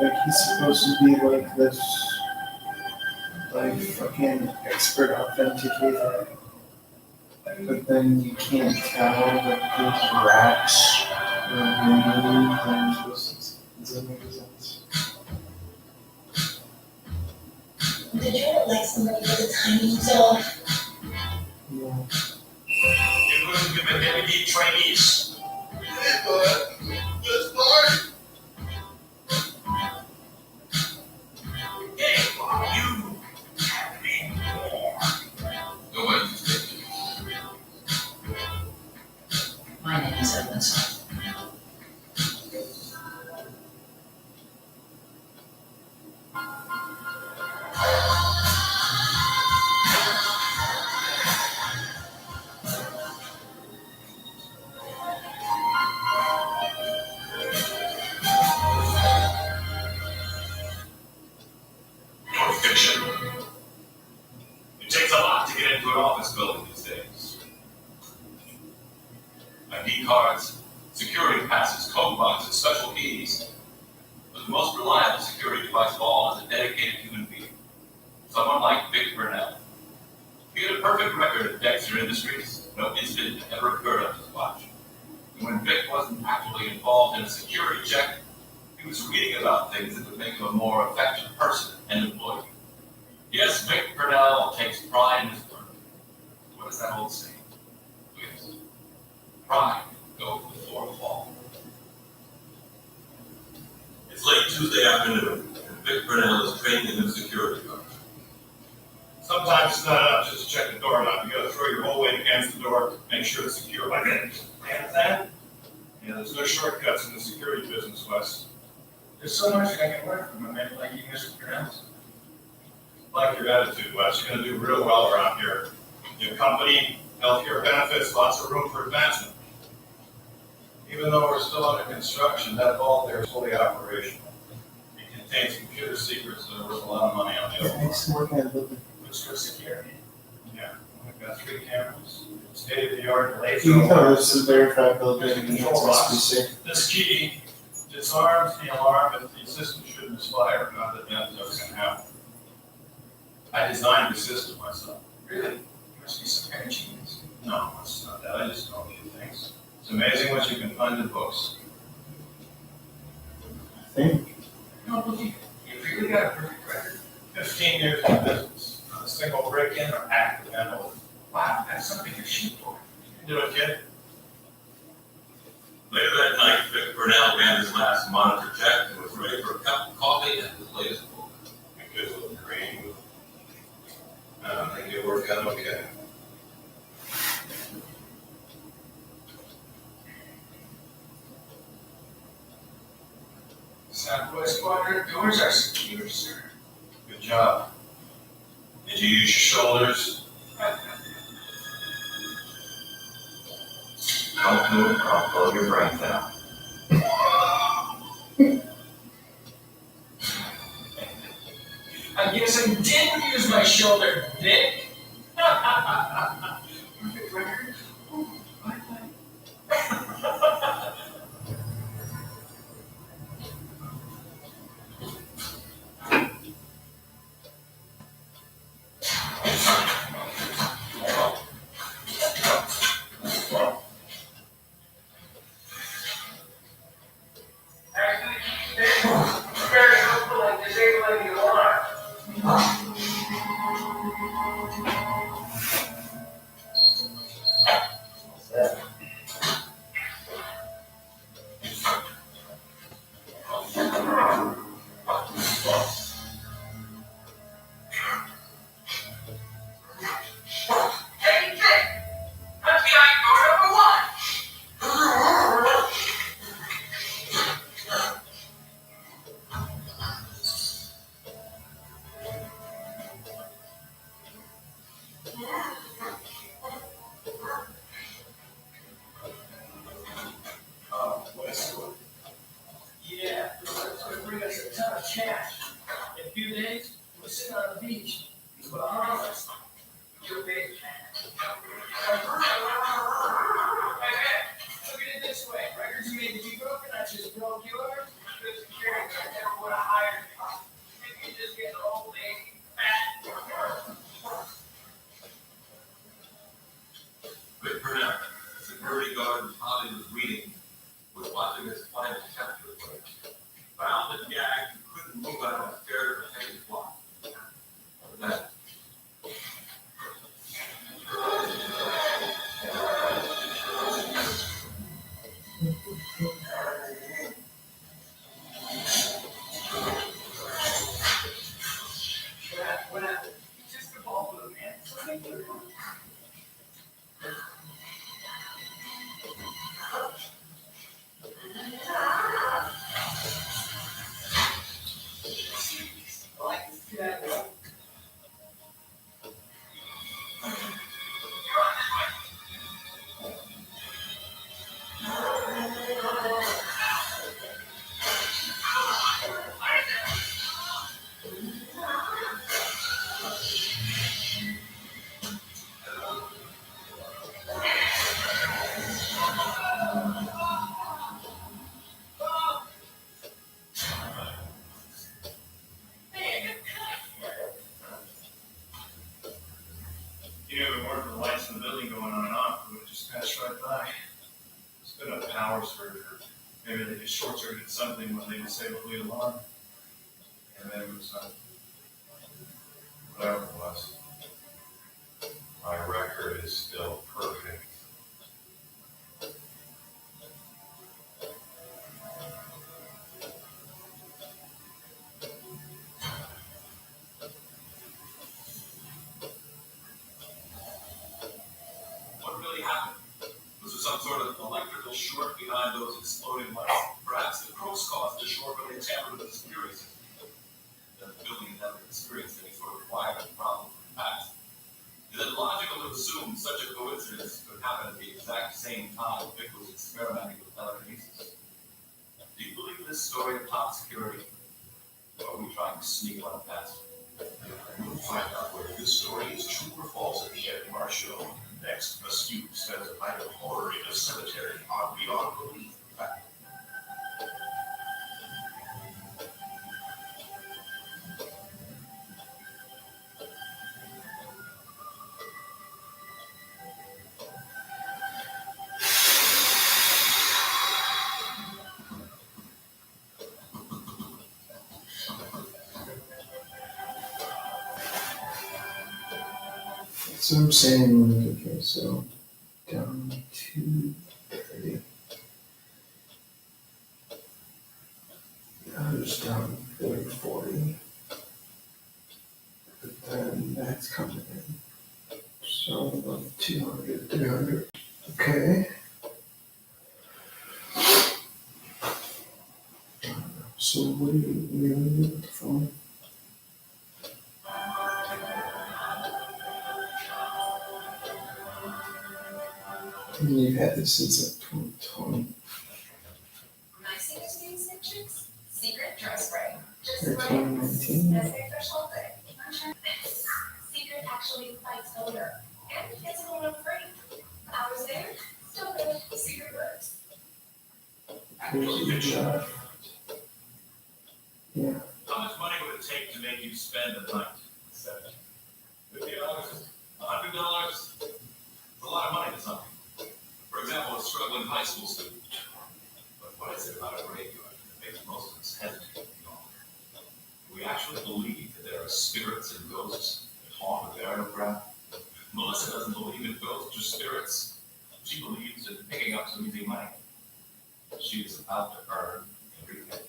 S19: like he's supposed to be like this like fucking expert authenticator. But then you can't tell that these rats are removed and supposed to. Does that make sense?
S21: Did you ever like somebody with a tiny dog?
S19: Yeah.
S12: You're going to be identity trainees. Hey, you have me more.
S15: Nobody's
S16: My name is Edmund.
S15: Fiction. It takes a lot to get into an office building these days. cards, security passes, code boxes, special keys. But the most reliable security device of all is a dedicated human being. Someone like Vic Burnell. He had a perfect record at Dexter Industries. No incident ever occurred on his watch. And when Vic wasn't actually involved in a security check, he was reading about things that would make him a more effective person and employee. Yes, Vic Burnell takes pride in his work. What is that old saying? Yes. Pride goes before a fall.
S12: It's late Tuesday afternoon, and Vic Burnell is training a new security guard.
S4: Sometimes it's not enough just to check the doorknob. You gotta throw your whole weight against the door, make sure it's secure. Like this. You understand? Yeah, there's no shortcuts in the security business, Wes.
S6: There's so much I can learn from a man like you, Mr. Pronounced.
S4: Like your attitude, Wes. You're gonna do real well around here. Your company, healthcare benefits, lots of room for advancement. Even though we're still under construction, that vault there is fully operational. It contains computer secrets that are worth a lot of money on the
S19: I
S4: open.
S19: used to work at a building.
S6: It's for security.
S4: Yeah, we've got 3 cameras, state-of-the-art laser.
S19: You can tell this is a verified building
S4: There's a
S19: and it's
S4: control
S19: supposed to be
S4: box.
S19: safe.
S4: This key disarms the alarm if the system should misfire. Not that that's ever gonna happen. I designed the system myself.
S6: Really? You must be some kind of genius.
S4: No, it's not that. I just know a few things. It's amazing what you can find in books.
S19: I think.
S6: I don't believe it. You've really got a perfect record.
S4: 15 years in business. Not a single break-in or act of vandalism.
S6: Wow, that's something to shoot for.
S4: You can do it, kid.
S12: Later that night, Vic Burnell ran his last monitor check and was ready for a cup of coffee and his latest book.
S4: A good little green. I think it'll work out okay.
S6: Southwest quadrant doors are secure, sir.
S4: Good job. Did you use your shoulders?
S12: Don't move or I'll blow your brains out.
S6: I guess I didn't use my shoulder, Vic. Perfect record. Ooh, bye-bye.
S10: Very helpful in disabling the alarm. Hey, Vic! Let's be like door number 1!
S4: Westwood.
S6: Yeah, that's gonna bring us a ton of cash. In a few days, we're sitting on the beach. Well, honest, you're big. Hey, look at it this way. Records you made to be broken, I just broke yours. Good security, I never would have hired you. Maybe you just get an old lady, fat.
S12: Vic Burnell, the security guard whose hobby was reading, was watching his final chapter play. Bound and gagged, he couldn't move out and stared at the heavy clock. Then,
S6: What happened? Just a ball blue, man. Something to do.
S4: just passed right by. It's been a power surge, or maybe they just short circuited something when they disabled the alarm. And then it was, whatever it was. My record is still perfect.
S15: What really happened? Was there some sort of electrical short behind those exploding lights? Perhaps the crooks caused the short when they tampered with the security system. The building never experienced any sort of wiring problem in the past. Is it logical to assume such a coincidence could happen at the exact same time Vic was experimenting with telekinesis? Do you believe this story of top security? Or are we trying to sneak one past?
S8: We'll find out whether this story is true or false at the end of our show. Next, Mesquite spends a night of horror in a cemetery on Beyond Belief.
S19: So I'm saying, okay, so down to 30. Now just down 40, 40. But then that's coming in. So about 200, 300. Okay. So what do you do with the phone? And you've had this since like 2020.
S21: My secret game sections, secret dress spray. Just
S19: Or
S21: spray.
S19: 2019.
S21: That's their threshold thing. Secret actually fights odor. And gets a little free. Hours there, still good. Secret works.
S19: Here's your yeah.
S15: How much money would it take to make you spend a night? $70, $50, $100? It's a lot of money to some people. For example, a struggling high school student. But what is it about a graveyard that makes most of us hesitate to be on? Do we actually believe that there are spirits and ghosts that haunt the burial ground? Melissa doesn't believe in ghosts or spirits. She believes in picking up some easy money. She is about to earn everything.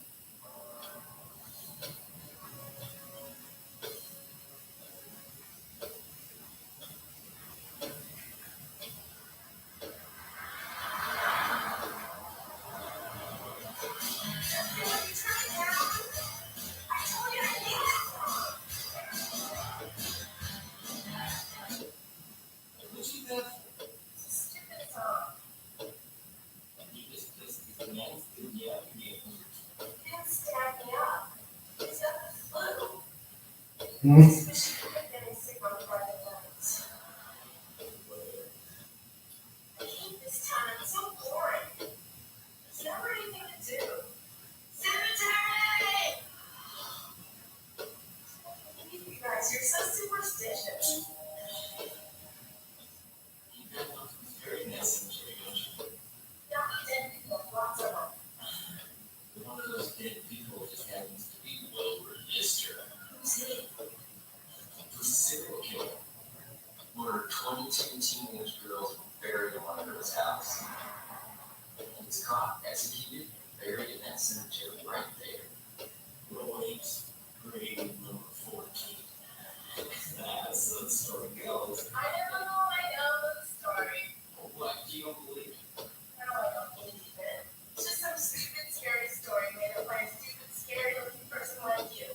S21: This time it's so boring. There's never anything to do. Cemetery! You guys, you're so superstitious.
S5: Very necessary, don't you?
S21: Not dead people, lots of them.
S5: One of those dead people just happens to be Wilbur Lister.
S21: Who's he?
S5: He's a serial killer. Murdered 22 teenage girls and buried them under his house. He was caught, executed, buried in that cemetery right there. Roy's grave number 14. That's how the story goes.
S21: I know the story.
S5: What? You don't believe it?
S21: No, I don't believe it. It's just some stupid, scary story made up by a stupid, scary-looking person like you.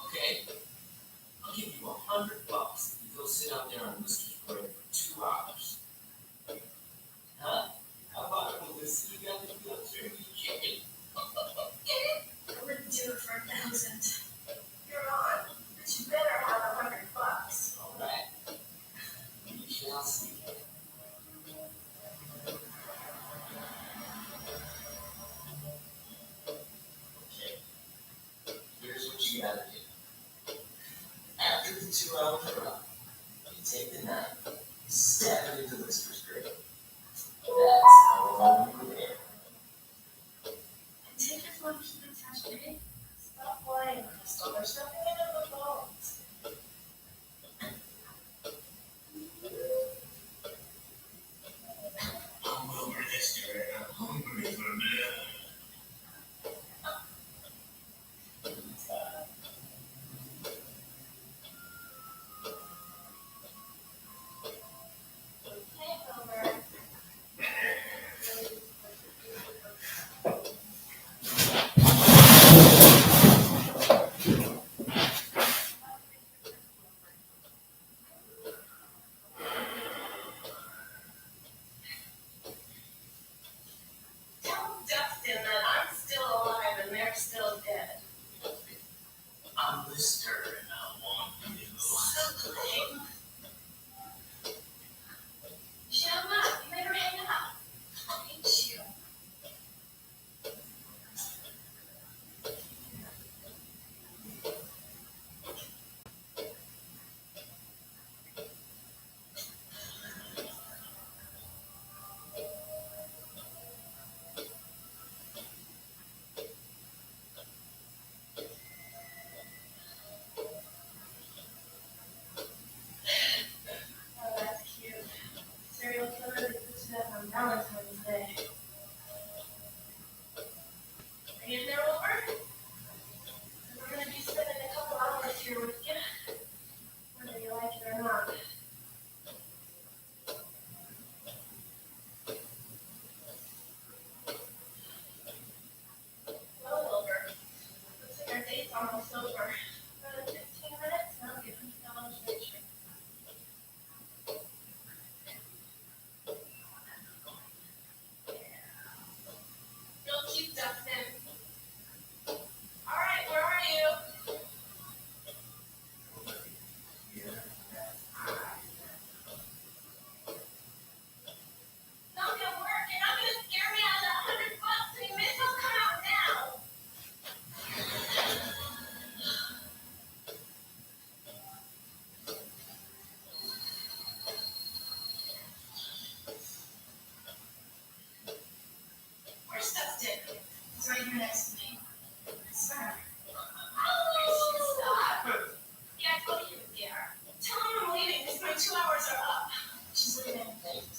S5: Okay. I'll give you $100 if you go sit out there on Lister's grave for 2 hours. Huh? How about it when Lister got the wheelchair and you kick it?
S21: I wouldn't do it for 1,000. You're on, but you better have $100.
S5: All right. We shall see. Okay. Here's what you gotta do. After the 2 hours are up, you take the knife, stab it into Lister's grave.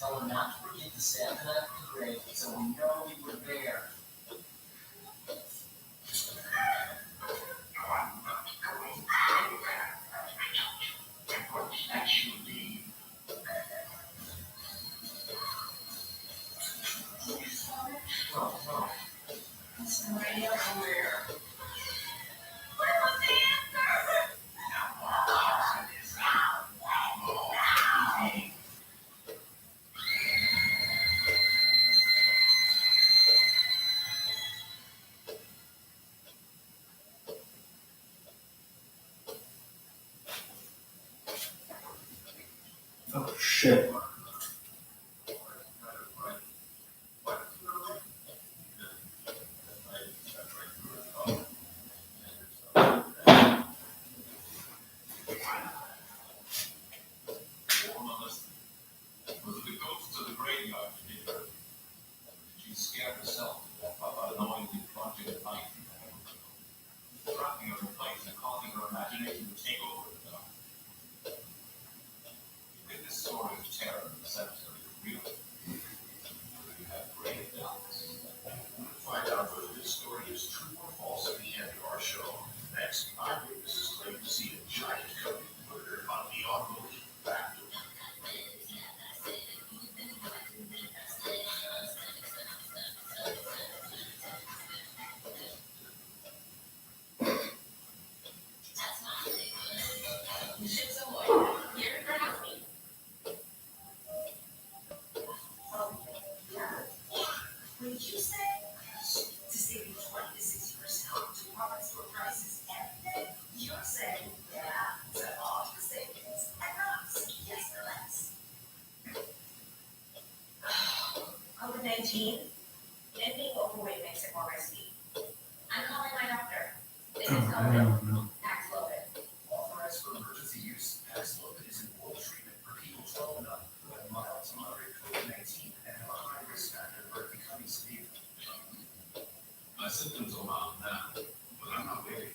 S5: Tell her not to forget to stand for that parade so we know you were there.
S6: I'm not going anywhere. I'm going to let you leave. No.
S14: It's the radio.
S6: Where?
S14: Where was the answer?
S19: Oh shit.
S4: Was it the ghosts of the graveyard you did? She scared herself to death by unknowingly plunging at night, trapping her in place and causing her imagination to take over the dark. If this story of terror in the cemetery is real, you have grave doubts.
S6: Find out whether this story is true or false at the end of our show. Next, eyewitnesses claim to see a giant cubby murder on the unloaded back door.
S14: What did you say? To save you 20 to 60% off department store prices every day? You're saying, yeah, to all the savings at Ross. Yes, for less. COVID-19 and being overweight makes it more risky. I'm calling my doctor. This is COVID. Paxlovid.
S6: Authorized for emergency use, Paxlovid is an oral treatment for people 12 and up who have mild to moderate COVID-19 and have a high risk factor for it becoming severe.
S4: My symptoms are mild now, but I'm not waiting.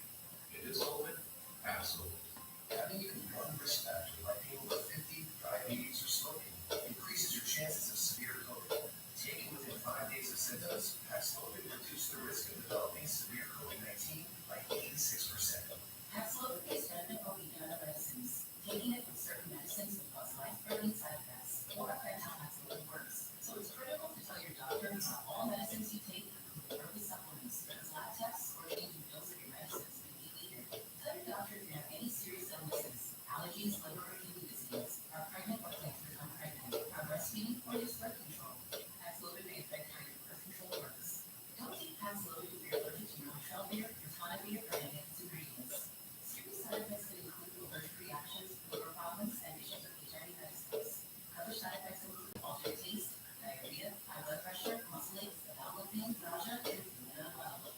S4: If it's COVID, Paxlovid.
S6: Having even one risk factor like being over 50, diabetes, or smoking increases your chances of severe COVID. Taken within 5 days of symptoms, Paxlovid reduced the risk of developing severe COVID-19 by 86%.
S13: Paxlovid is benefit will be done medicines. Taking it with certain medicines will cause life-threatening side effects or affect how Paxlovid works. So it's critical to tell your doctor about all medicines you take, including early supplements, because lab tests or changing pills of your medicines may be needed. Tell your doctor if you have any serious illnesses, allergies, liver or kidney disease, are pregnant or plan to become pregnant, are breastfeeding or use birth control. Paxlovid may affect how your birth control works. Don't take Paxlovid if you're allergic to nontrelvir, ritonavir, or any of its ingredients. Serious side effects can include allergic reactions, liver problems, and issues with HIV medicines. Other side effects include altered taste, diarrhea, high blood pressure, muscle aches, abdominal pain, nausea, and feeling unwell.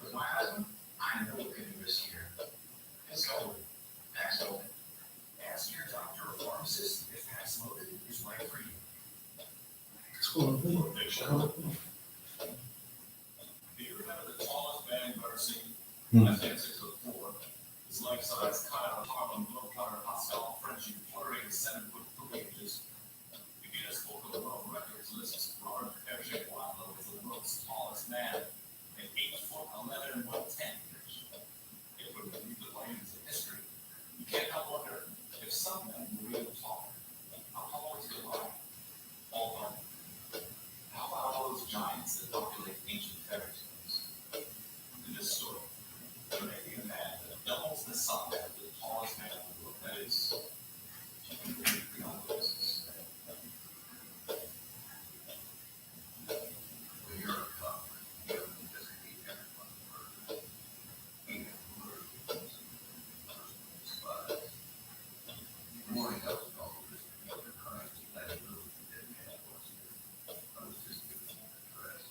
S6: With my asthma, I know what could be riskier. It's COVID. Paxlovid. Ask your doctor or pharmacist if Paxlovid is right for you.
S4: Do you remember the tallest man you've ever seen? I think 6'4". His life-size Kyle Harlem globetrotter Pascal Frenchie fluttering 7 foot 3 inches. The Guinness Book of the World Records lists Robert Hergé Wadlow as the world's tallest man at 8'11" and 1/10". It would leave the lanes of history. You can't help wonder if some men were really taller. How tall was your life? All one. How about all those giants that populate ancient fairy tales? In this story, there may be a man that doubles the size of the tallest man in the world. That is, beyond this.
S6: When you're a cop, you don't investigate everyone murder. Even murder becomes a personal spot. Warning helps with all of this particular crime. I didn't know who the dead man was. I was just giving him an address.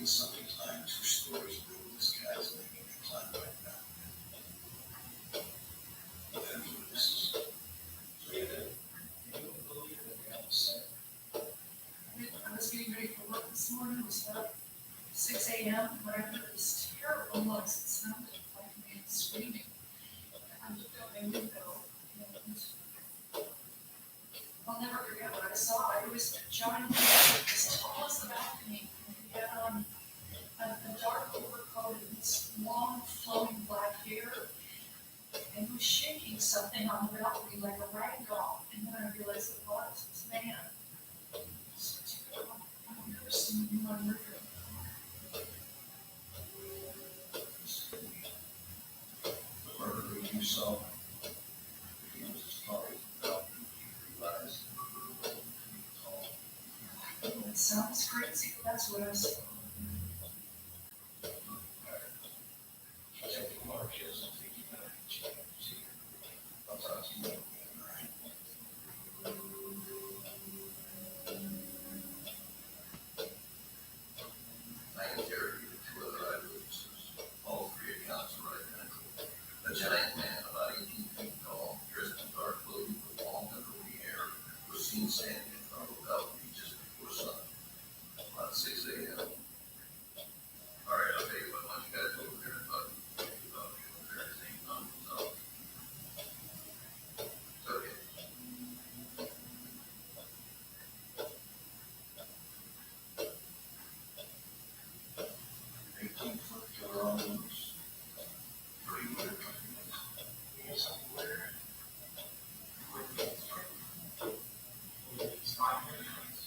S12: seen so many times where stories of this guy's making a climb right now. But that's what this is.
S17: So you don't believe anything else.
S13: I was getting ready for work this morning, it was about 6 a.m. when I heard this terrible noise. It sounded like a man screaming. I looked out my window and I'll never forget what I saw. It was a giant man as tall as the balcony. And he had on a dark overcoat and this long flowing black hair. And he was shaking something on the balcony like a rag doll. And then I realized it was this man. I've never seen anyone murdered.
S12: The murderer you saw, he was as tall as the balcony, you realized the murderer wasn't tall.
S13: It sounds crazy, but that's what I saw.
S12: Check the marches and think you got any chance here. I'll talk to you again, all right? I interrogated two other eyewitnesses. All three accounts are identical. A giant man about 18 feet tall, dressed in dark clothing with long curly hair, was seen standing in front of a balcony just before sun, about 6 a.m. All right, I'll tell you what, why don't you guys go over there and talk to me about you over there at St. Thomas' office. It's okay. 18-foot killer on the loose. Pretty weird. Yes, I'm aware. Where did he get from? It's not very nice.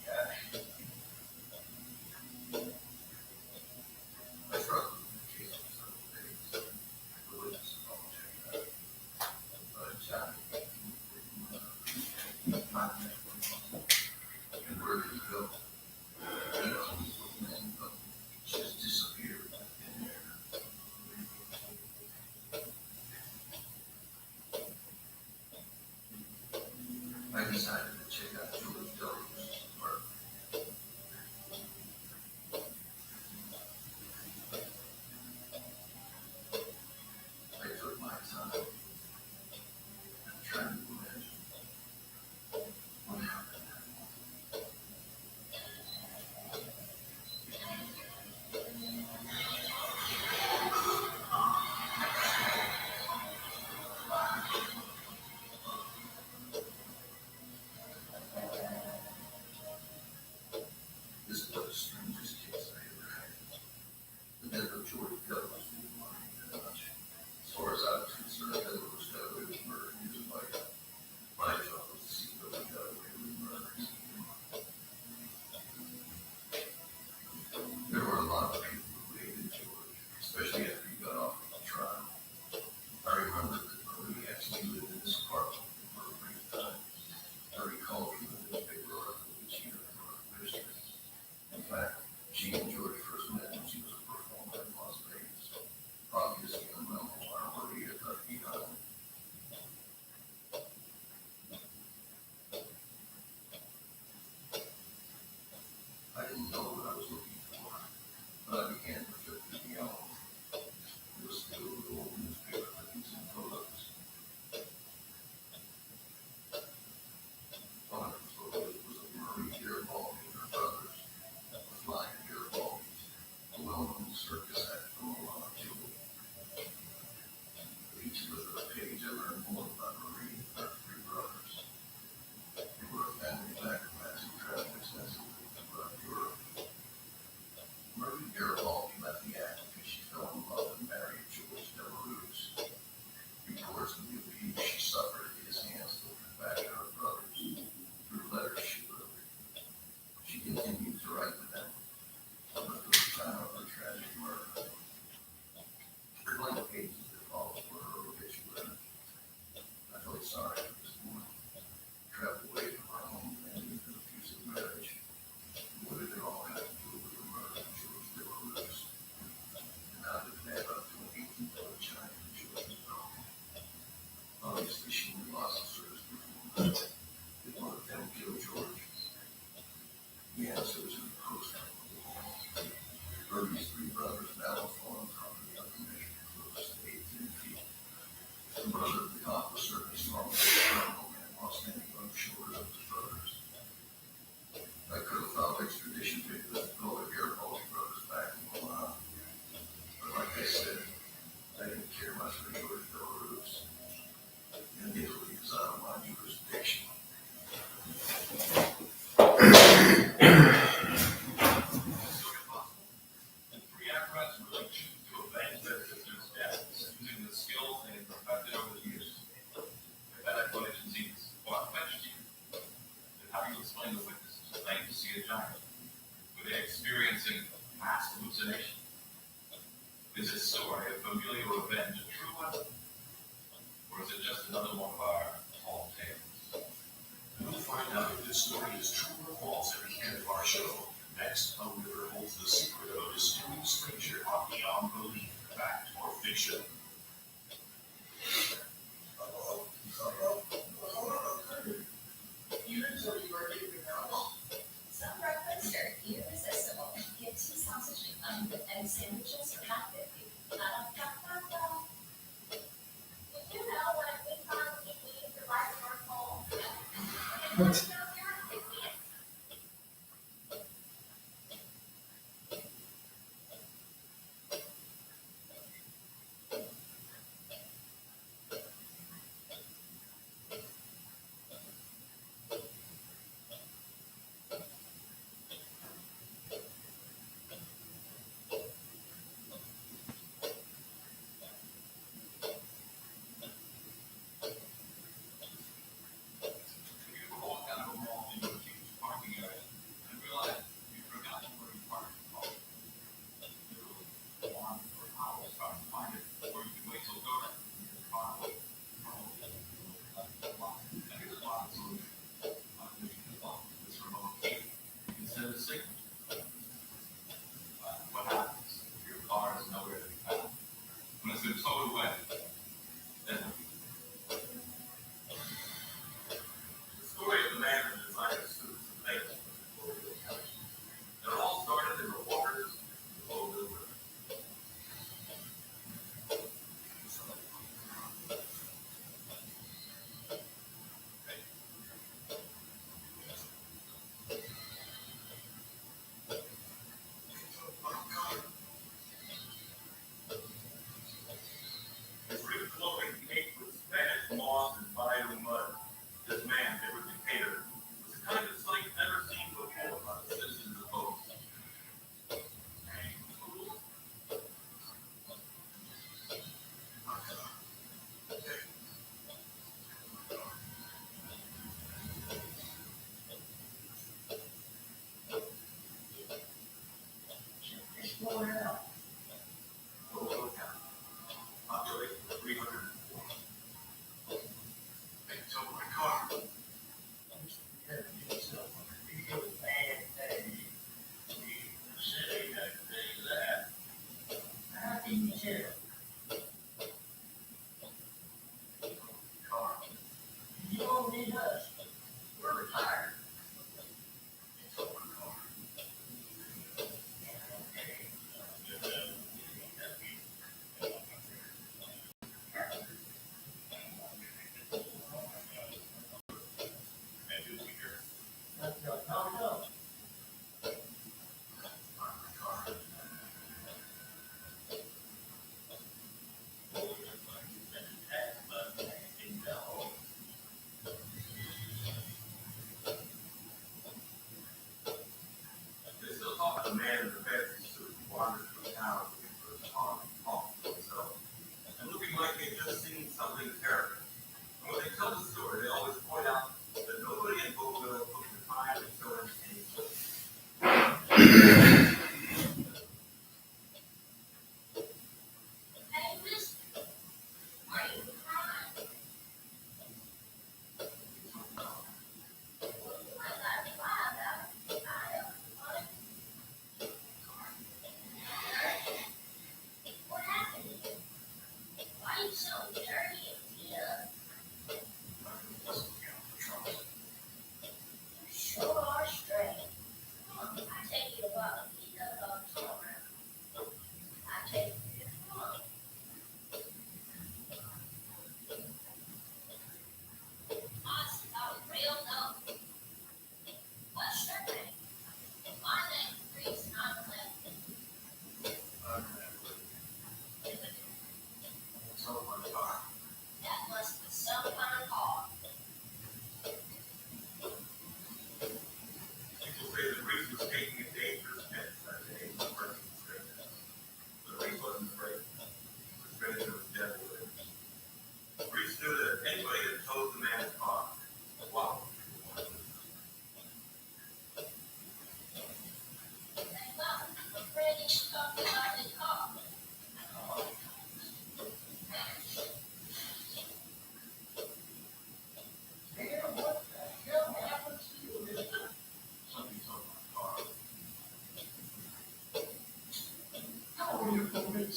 S12: Yeah. My brother was in the case for several days. The witnesses all checked out. Johnny, not that one. And where did he go? He owns the man, but just disappeared in there. I decided to check out George W's apartment. I took my time. I'm trying to imagine what happened. This is the strangest case I ever had. The death of George W. didn't worry me that much. As far as I was concerned, Heather was got away with murder in his wife. My job was to see whether he got away with murder. There were a lot of people who hated George, especially after he got off of the trial. I remember that Marie actually lived in this apartment for a brief time. I recall from the newspaper article that she had a murder history. In fact, she and George first met when she was a performer in Las Vegas. Obviously, unknown while Maria got behind. I didn't know what I was looking for, but I began to flip through the album. It was filled with old newspaper clippings and photos. One of the photos was of Marie Garibaldi and her brothers, the Flying Garibaldis, a well-known circus act from Milan, Italy. With each flip of the page, I learned more about Marie and her three brothers. They were a family back from as who traveled extensively throughout Europe. Marie Garibaldi met
S15: experiencing mass hallucination? Is this story of familial revenge a true one? Or is it just another one of our tall tales?
S12: We'll find out if this story is true or false at the end of our show. Next, a river holds the secret of a mysterious stranger on Beyond Belief, fact or fiction.
S14: Some breakfast are irresistible. Get 2 sausage and onion egg sandwiches for $1.50. Did you know when a big farm needs to buy the North Pole?
S19: What?
S15: You ever walk out of a mall into a huge parking area and realize you've forgotten where you parked your car? Literally, one for hours trying to find it, or you can wait till dark and your car will probably lock. And here's a lot of solution. This remote key, you can send a signal. What happens if your car is nowhere to be found? When it's been towed away, then the story of the man who designed the suits is amazing. It all started in the waters of the Valadez River. His rich clothing caked with Spanish moss and bayou mud, this man, Edward Decatur, was the kind of sight never seen before by the citizens of boats. Population 304. They took my car.
S10: How can you tell?
S15: Car.
S10: You don't need us. We're retired.
S15: They took my car. And you here.
S10: No.
S15: They still talk about the man in the fancy suit who wandered through town looking for his car and talking to himself, and looking like he had just seen something terrible. And when they tell the story, they always point out that nobody in Bouleville took the time to show him any sort.
S14: Hey, mister, why are you crying? Well, you might not cry about it. I am. What happened? Why are you so dirty and beat up? You sure are strange. I take you to Valadez.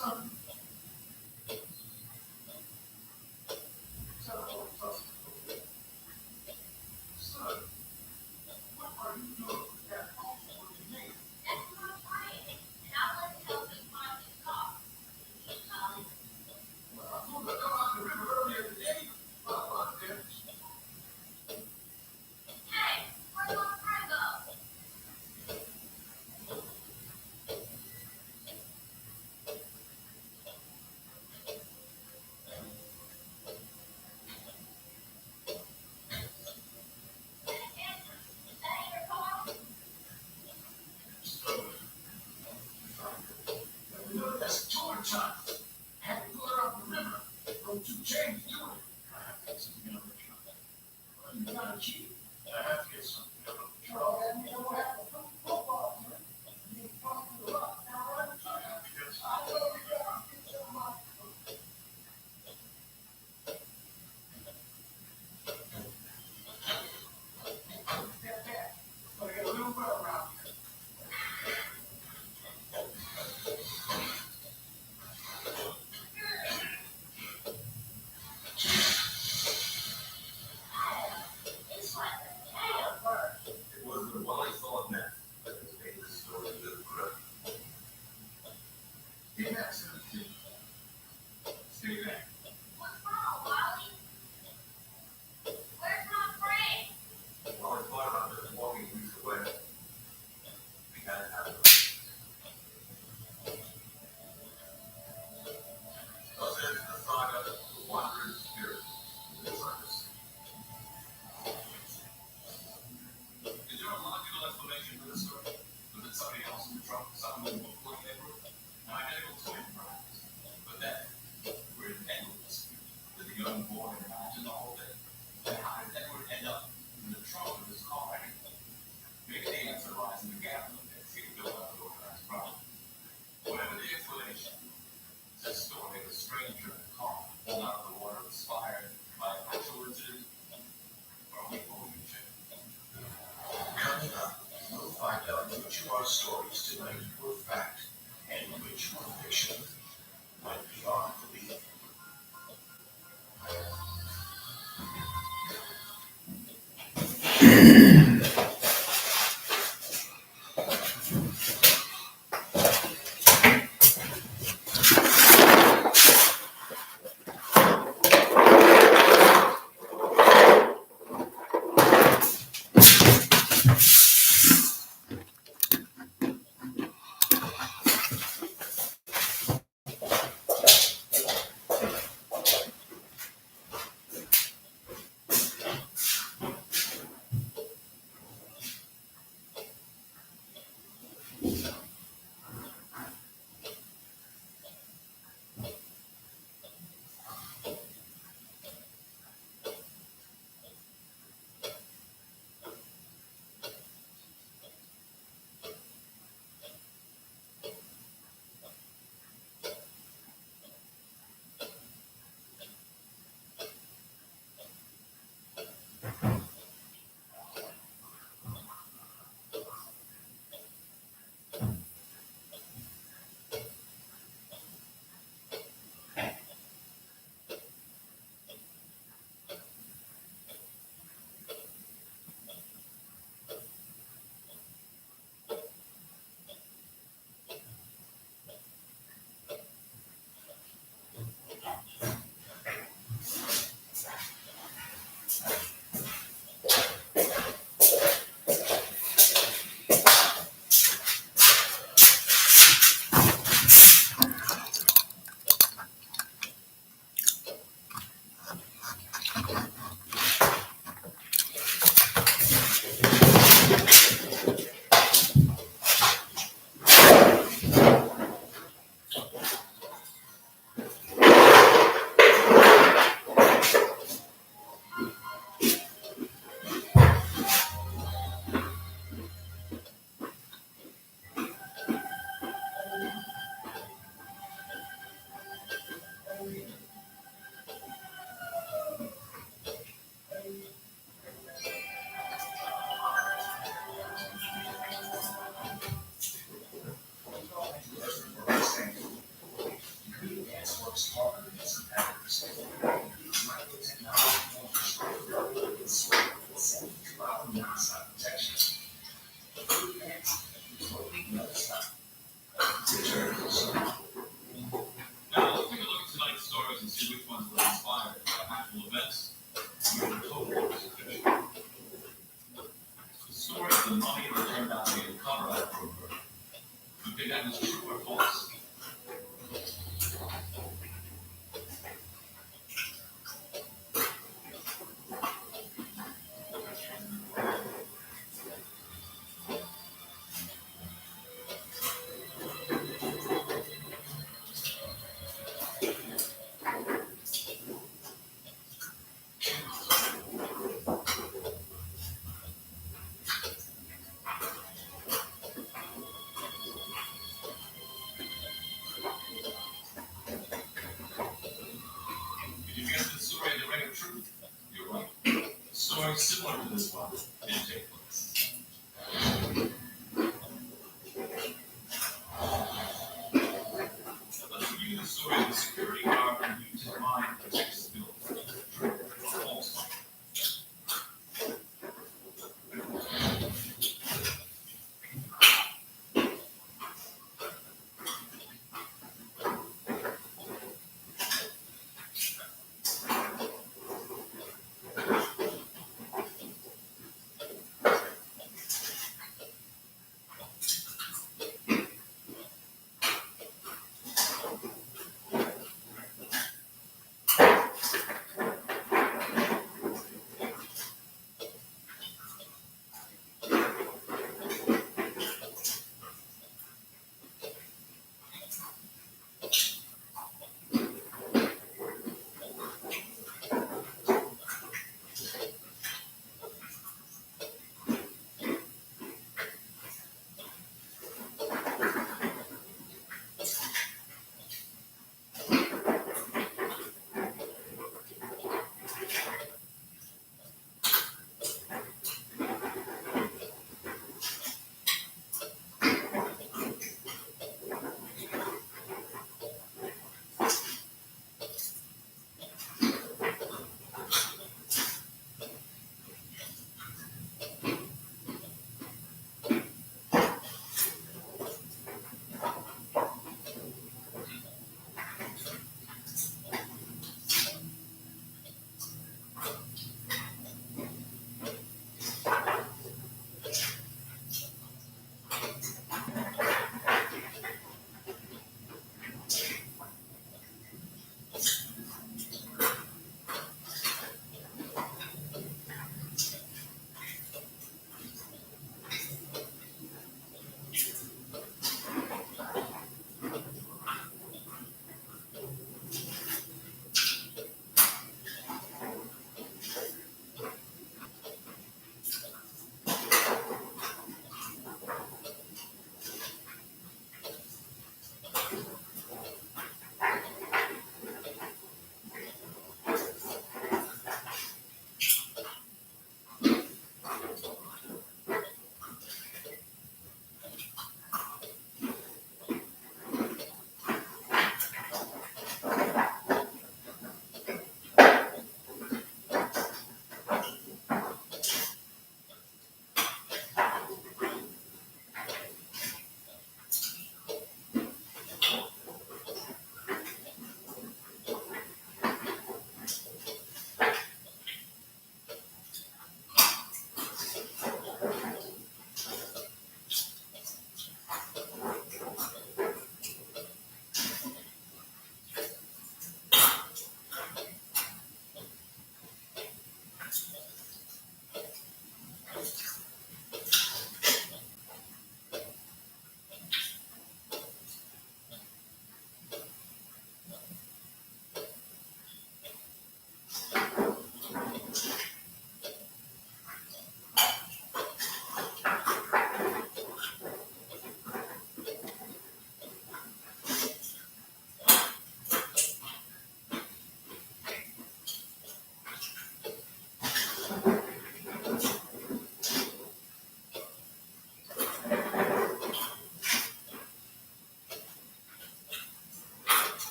S6: Son. Son, what are you doing with that phone? What do you mean?
S14: That's my friend, and I want to help him find his car.
S6: Well, I told her to come out the river earlier today. Well, then.
S14: Hey, where's my friend go?
S6: That's George time. Had to pull her out the river. Broke 2 chains doing it. I have to get some milk. Well, you got a key. I have to get some milk. Charles, you know what happened to football, man? You fucking the rock. Now, I have to get some. I know you got to get some money. Dad, I got a little well around here.
S14: It's like a damn bird.
S12: It wasn't what I thought meant, but it made the story a little crook.
S6: Get back, son. Stay back.
S14: What's wrong, Wally? Where's my friend?
S12: While I thought about this walking weeks away, we had to have it. Thus ends the saga of the wandering spirit in the circus. Is there a logical explanation for this story? Was it somebody else in the trunk, someone who was looking at it? An identical twin, perhaps. But then, we're in Edward's. Did the young boy imagine the whole thing? And how did Edward end up in the trunk of his car anyway? Maybe the answer lies in the gap that he built up the organized crime. Whatever the explanation, this story of a stranger in a car pulled out of the water inspired by an actual incident or we believe it.
S8: Coming up, we'll find out which of our stories tonight were fact and which were fiction. Went beyond belief.
S15: You think that was true or false?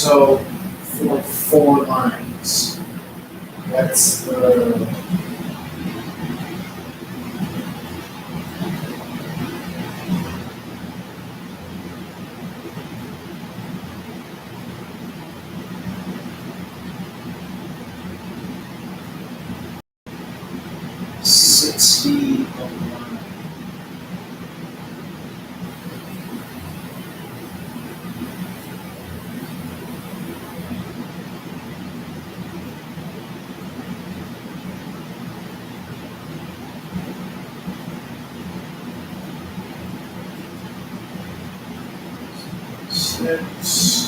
S19: So for 4 lines, what's the $60 a line? Six.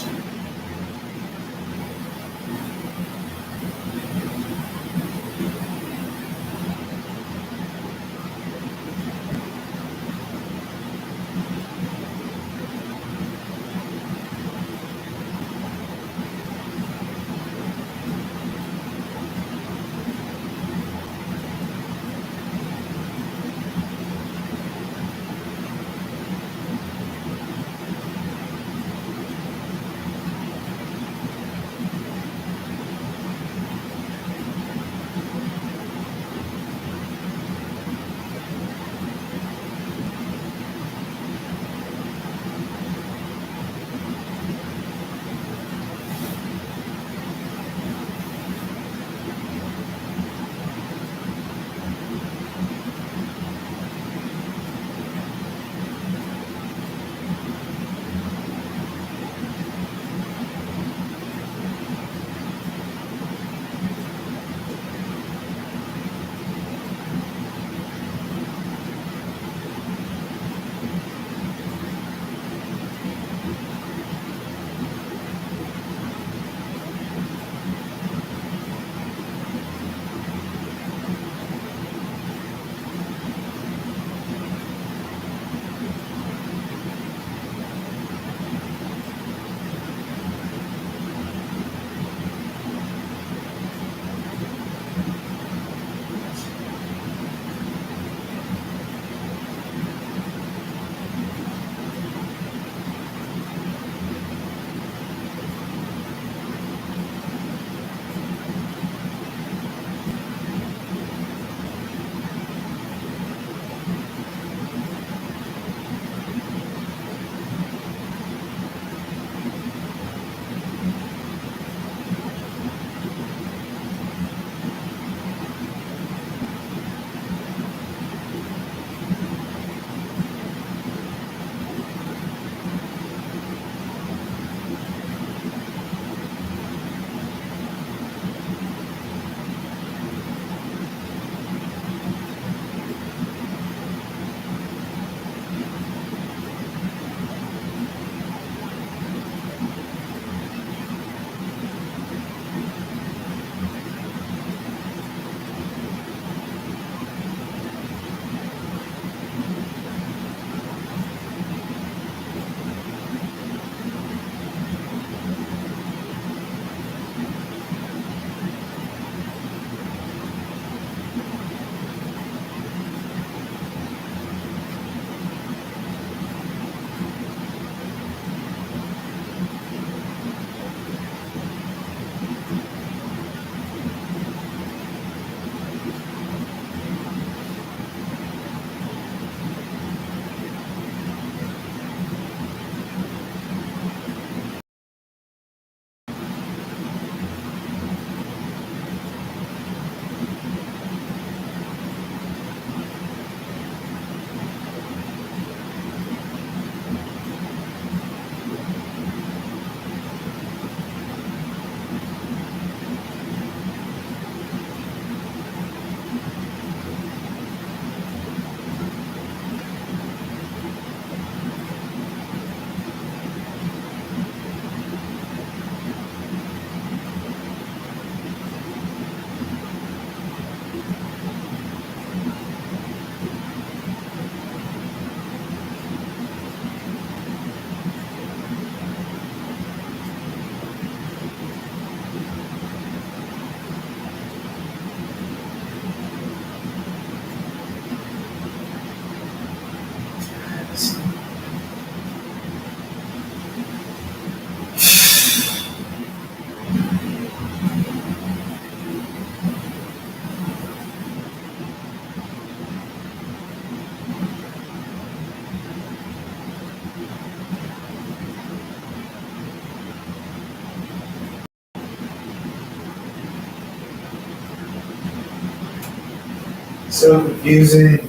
S19: So confusing.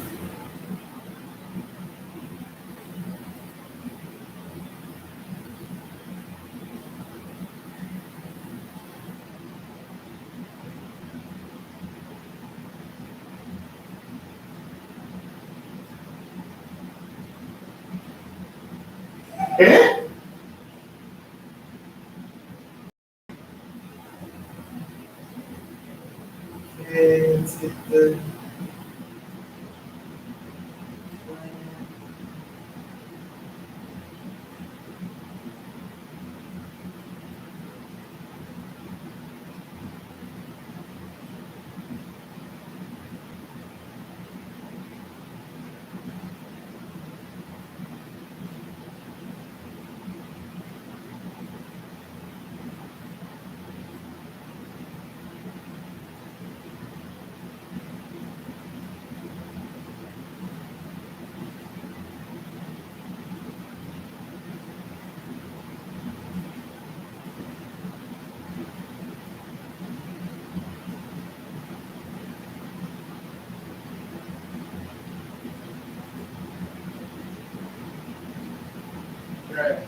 S19: Okay, let's get the. Right.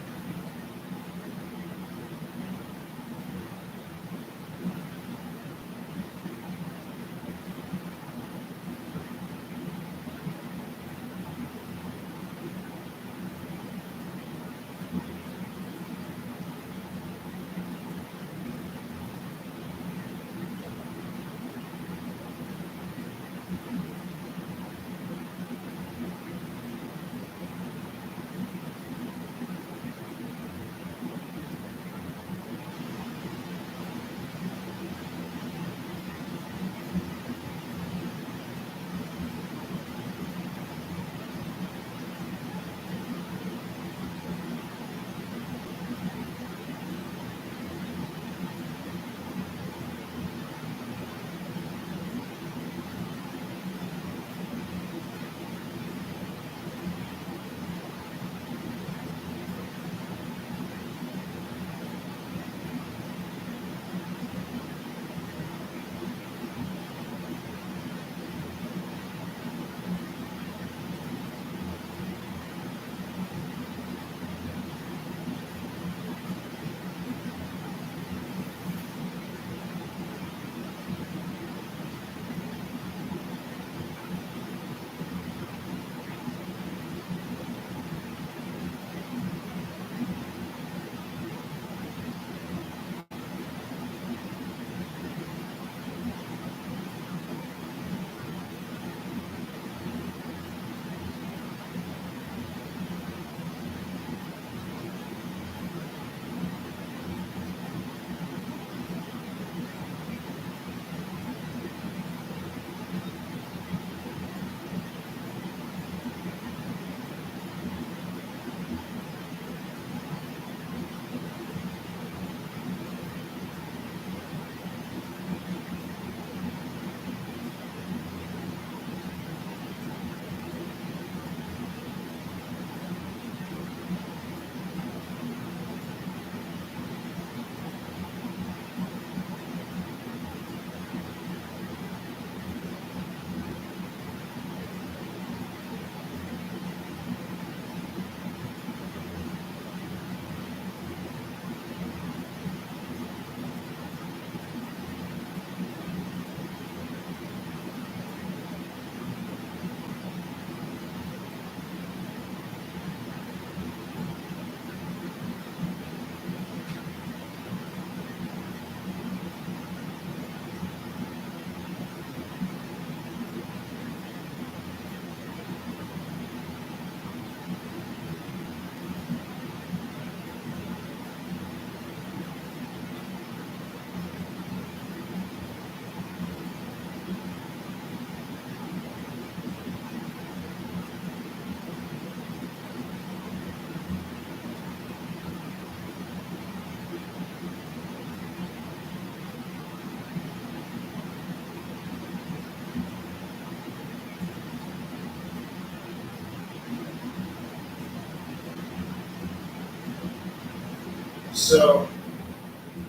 S19: So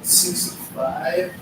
S19: 65.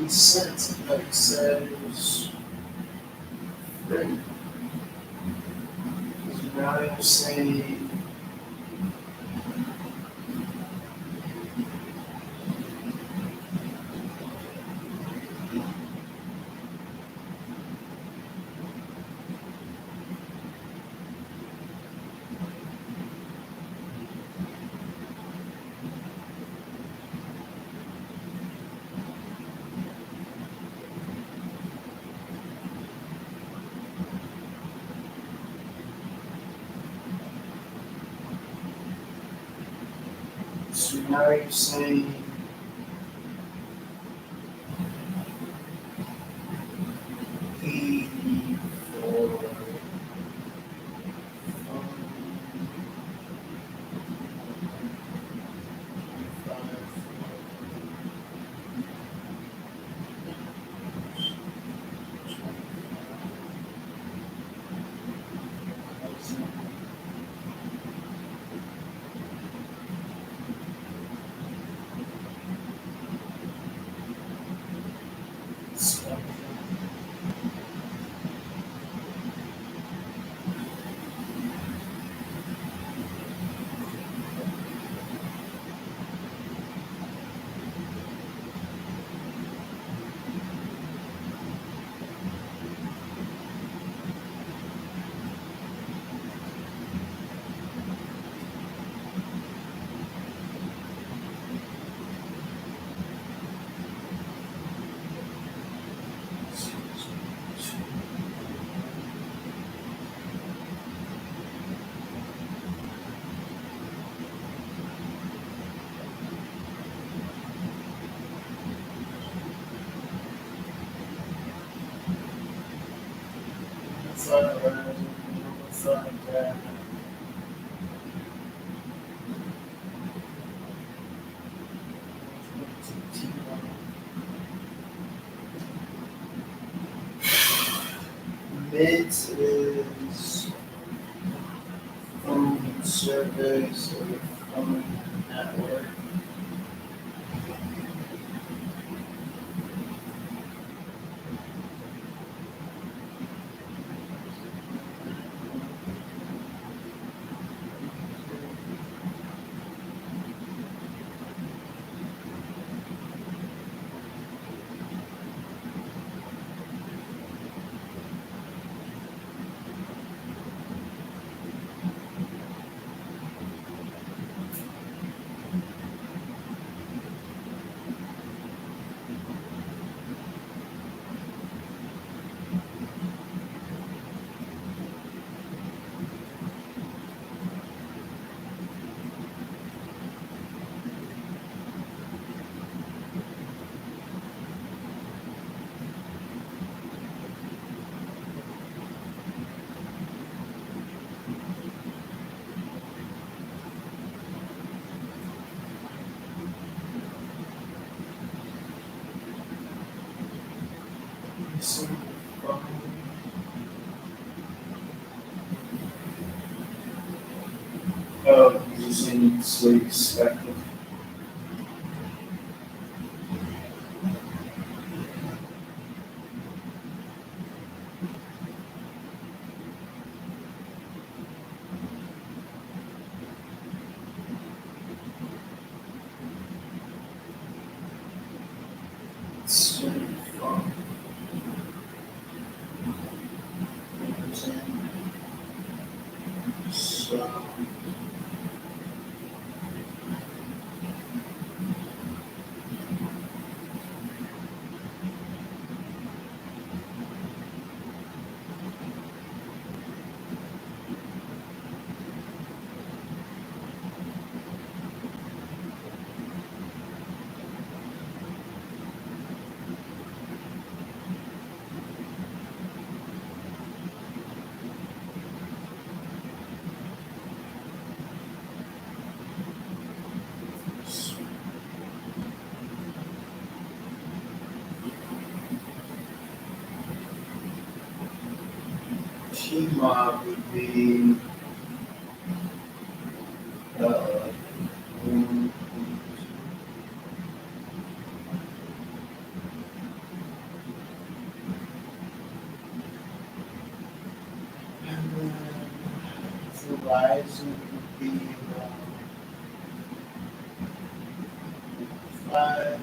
S19: cents, but it says free. So now you're saying so now you're saying 84. Mid is phone service or phone network. Oh, using sleep spectrum. T-Mob would be horizon would be around 5.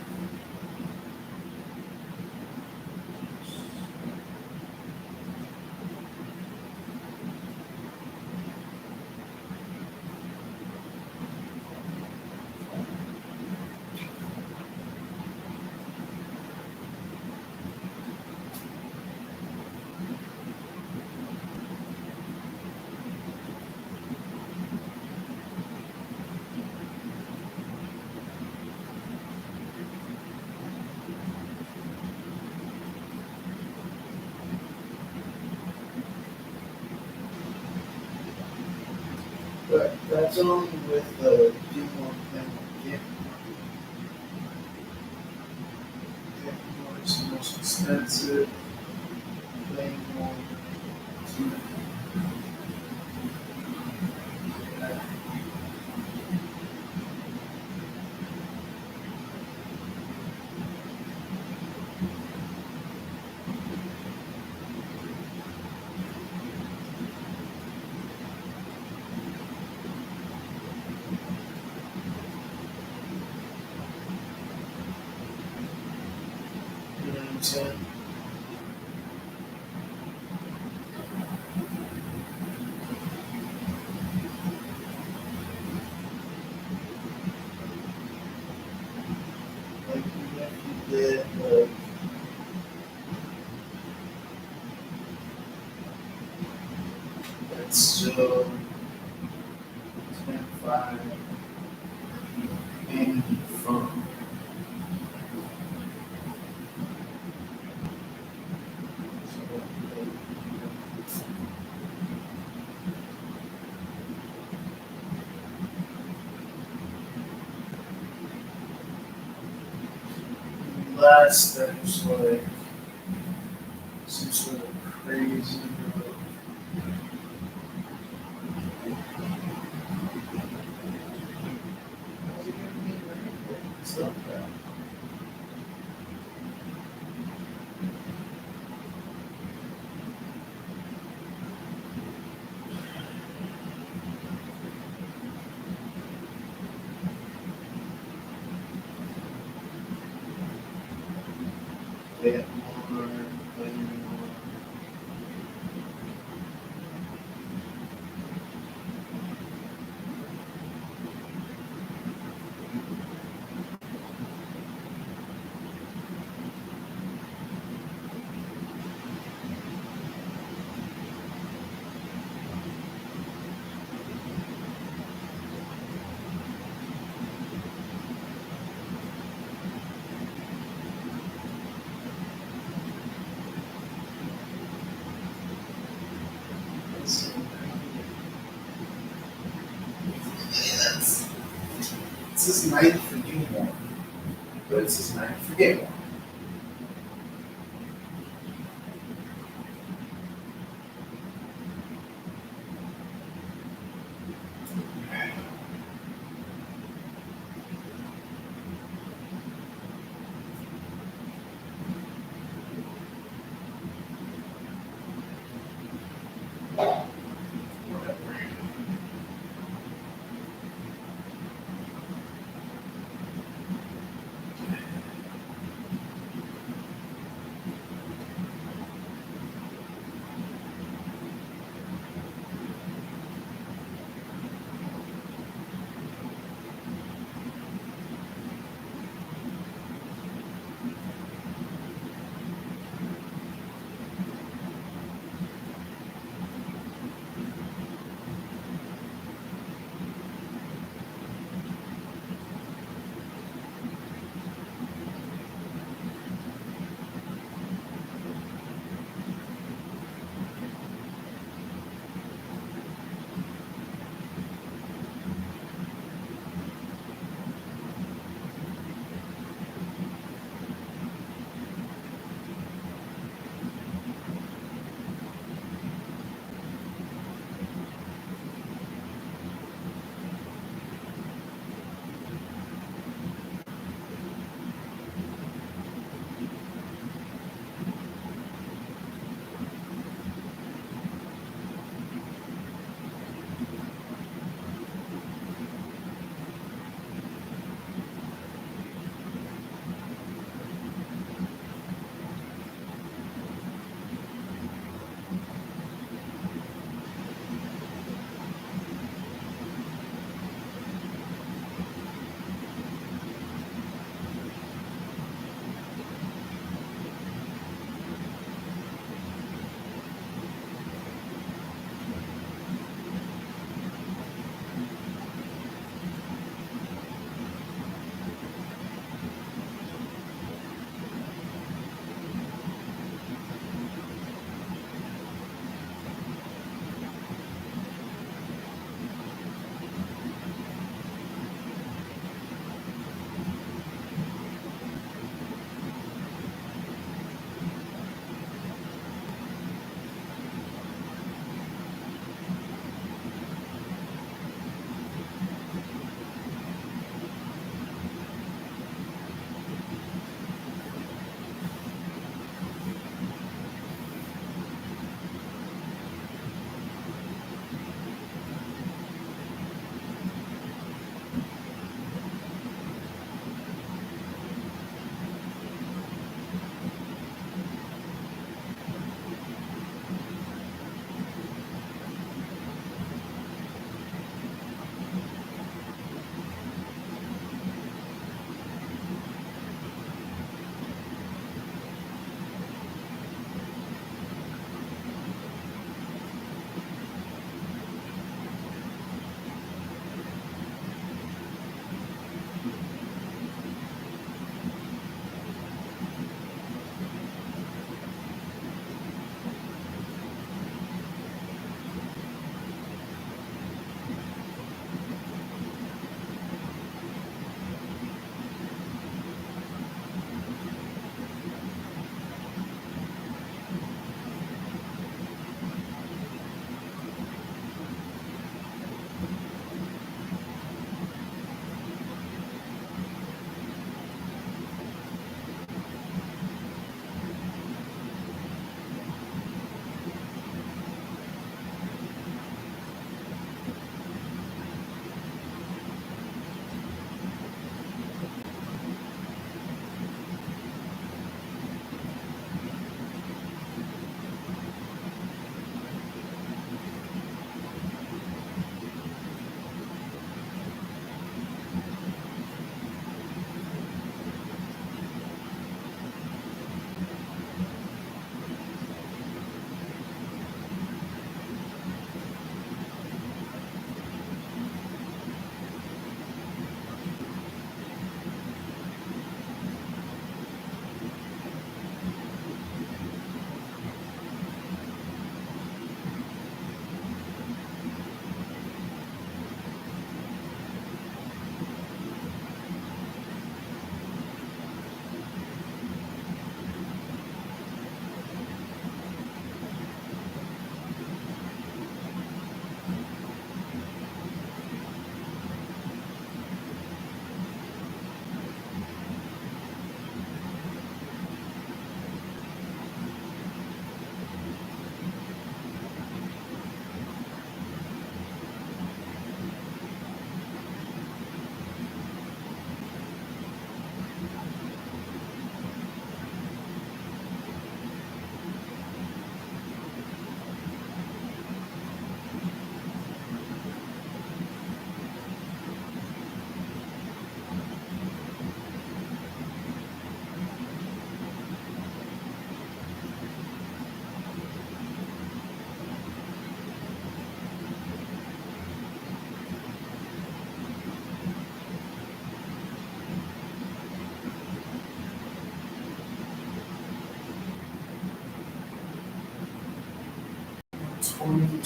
S19: But that's only with the demo thing. Demo is the most expensive thing on you know what I'm saying? Like you have to get that's still 10.5 and from last that was like some sort of crazy stuff that more It's this night for you more, but it's this night for get more.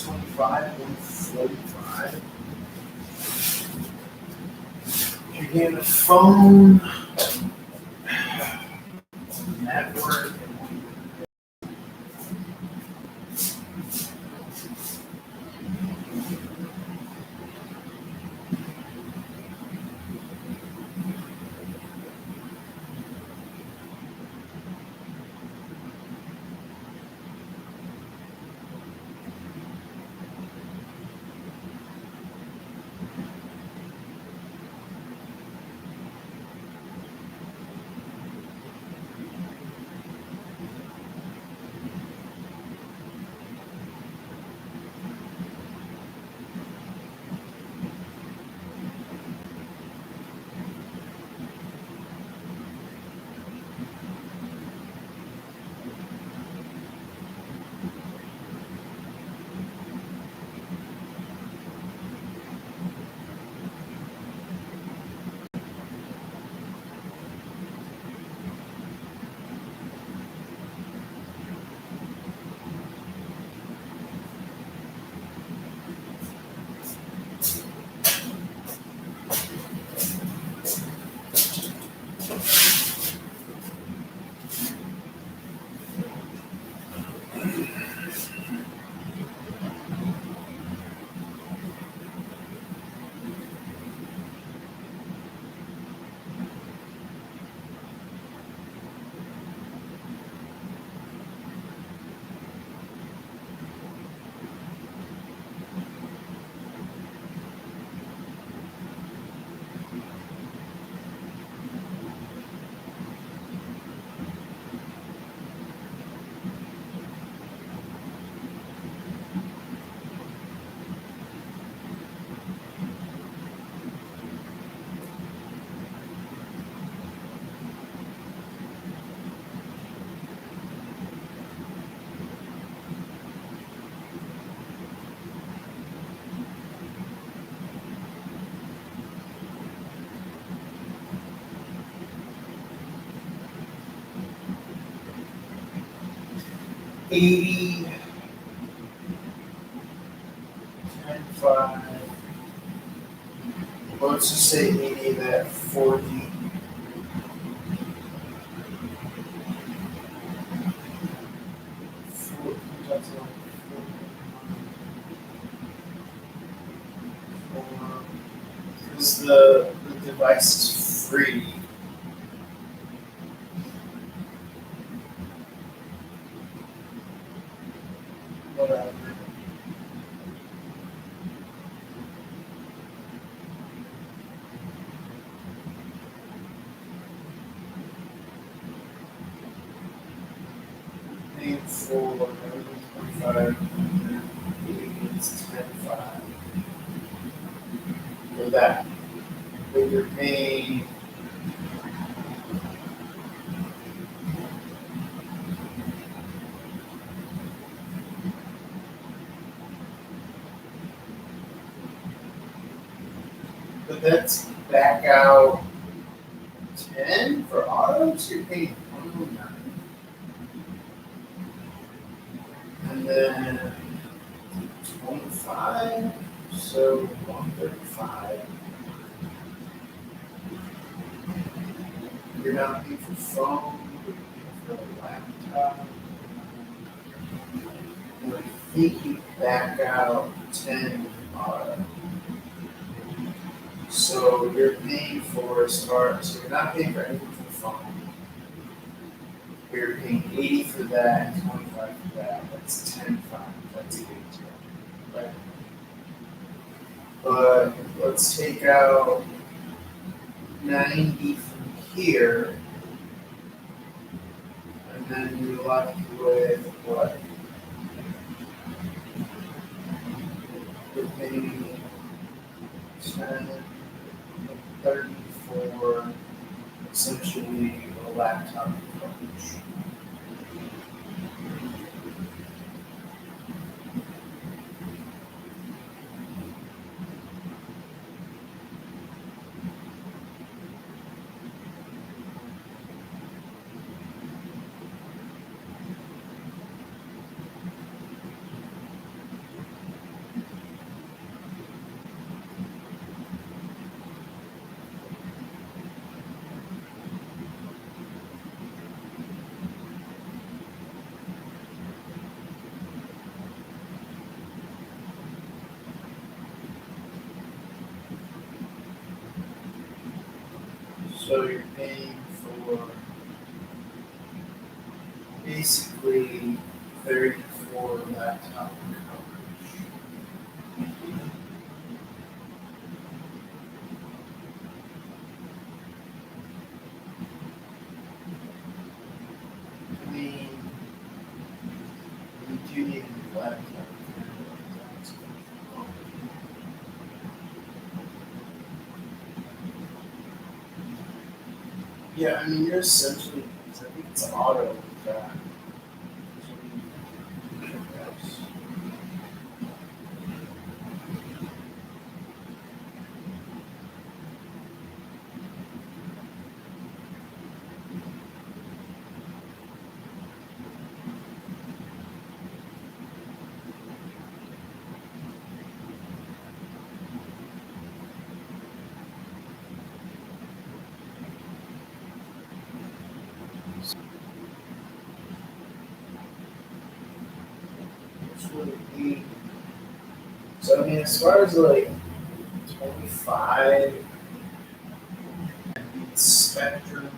S19: 125, 145. You're getting a phone, network, $80, 10.5. Well, let's just say 80 that 40. Because the device is free. Whatever. Paying for 25, it's 10.5 for that. But you're paying but that's back out 10 for autos, you're paying 109. And then 25, so 135. You're not paying for phone, you're paying for a laptop. And I think you back out 10 auto. So you're paying for so you're not paying for anything for the phone. You're paying 80 for that, 25 for that, that's 10.5, that's 82. Right? But let's take out 90 from here, and then you're left with what? You're paying 10, 30 for essentially a laptop coverage. So you're paying for basically 34 laptop coverage. I mean, you do need a laptop. Yeah, I mean, you're essentially, I think it's auto with that. So I mean, as far as like 25 Spectrum,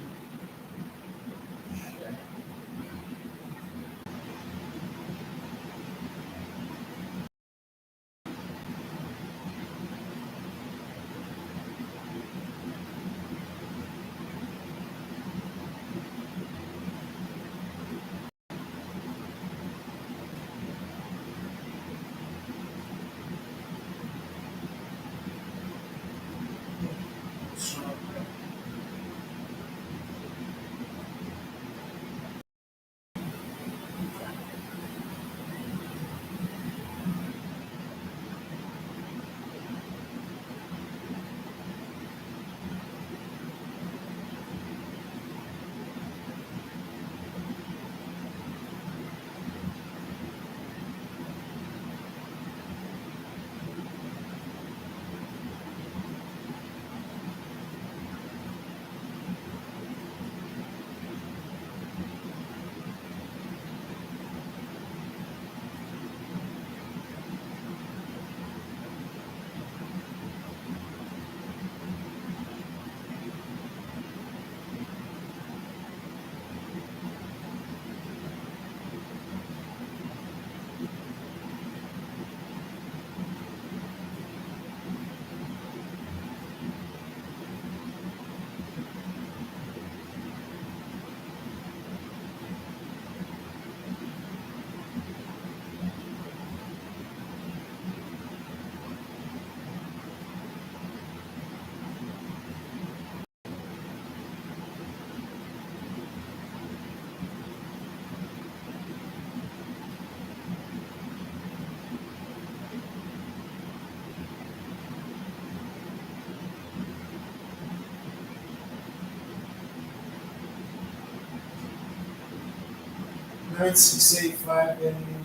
S19: $9,685 in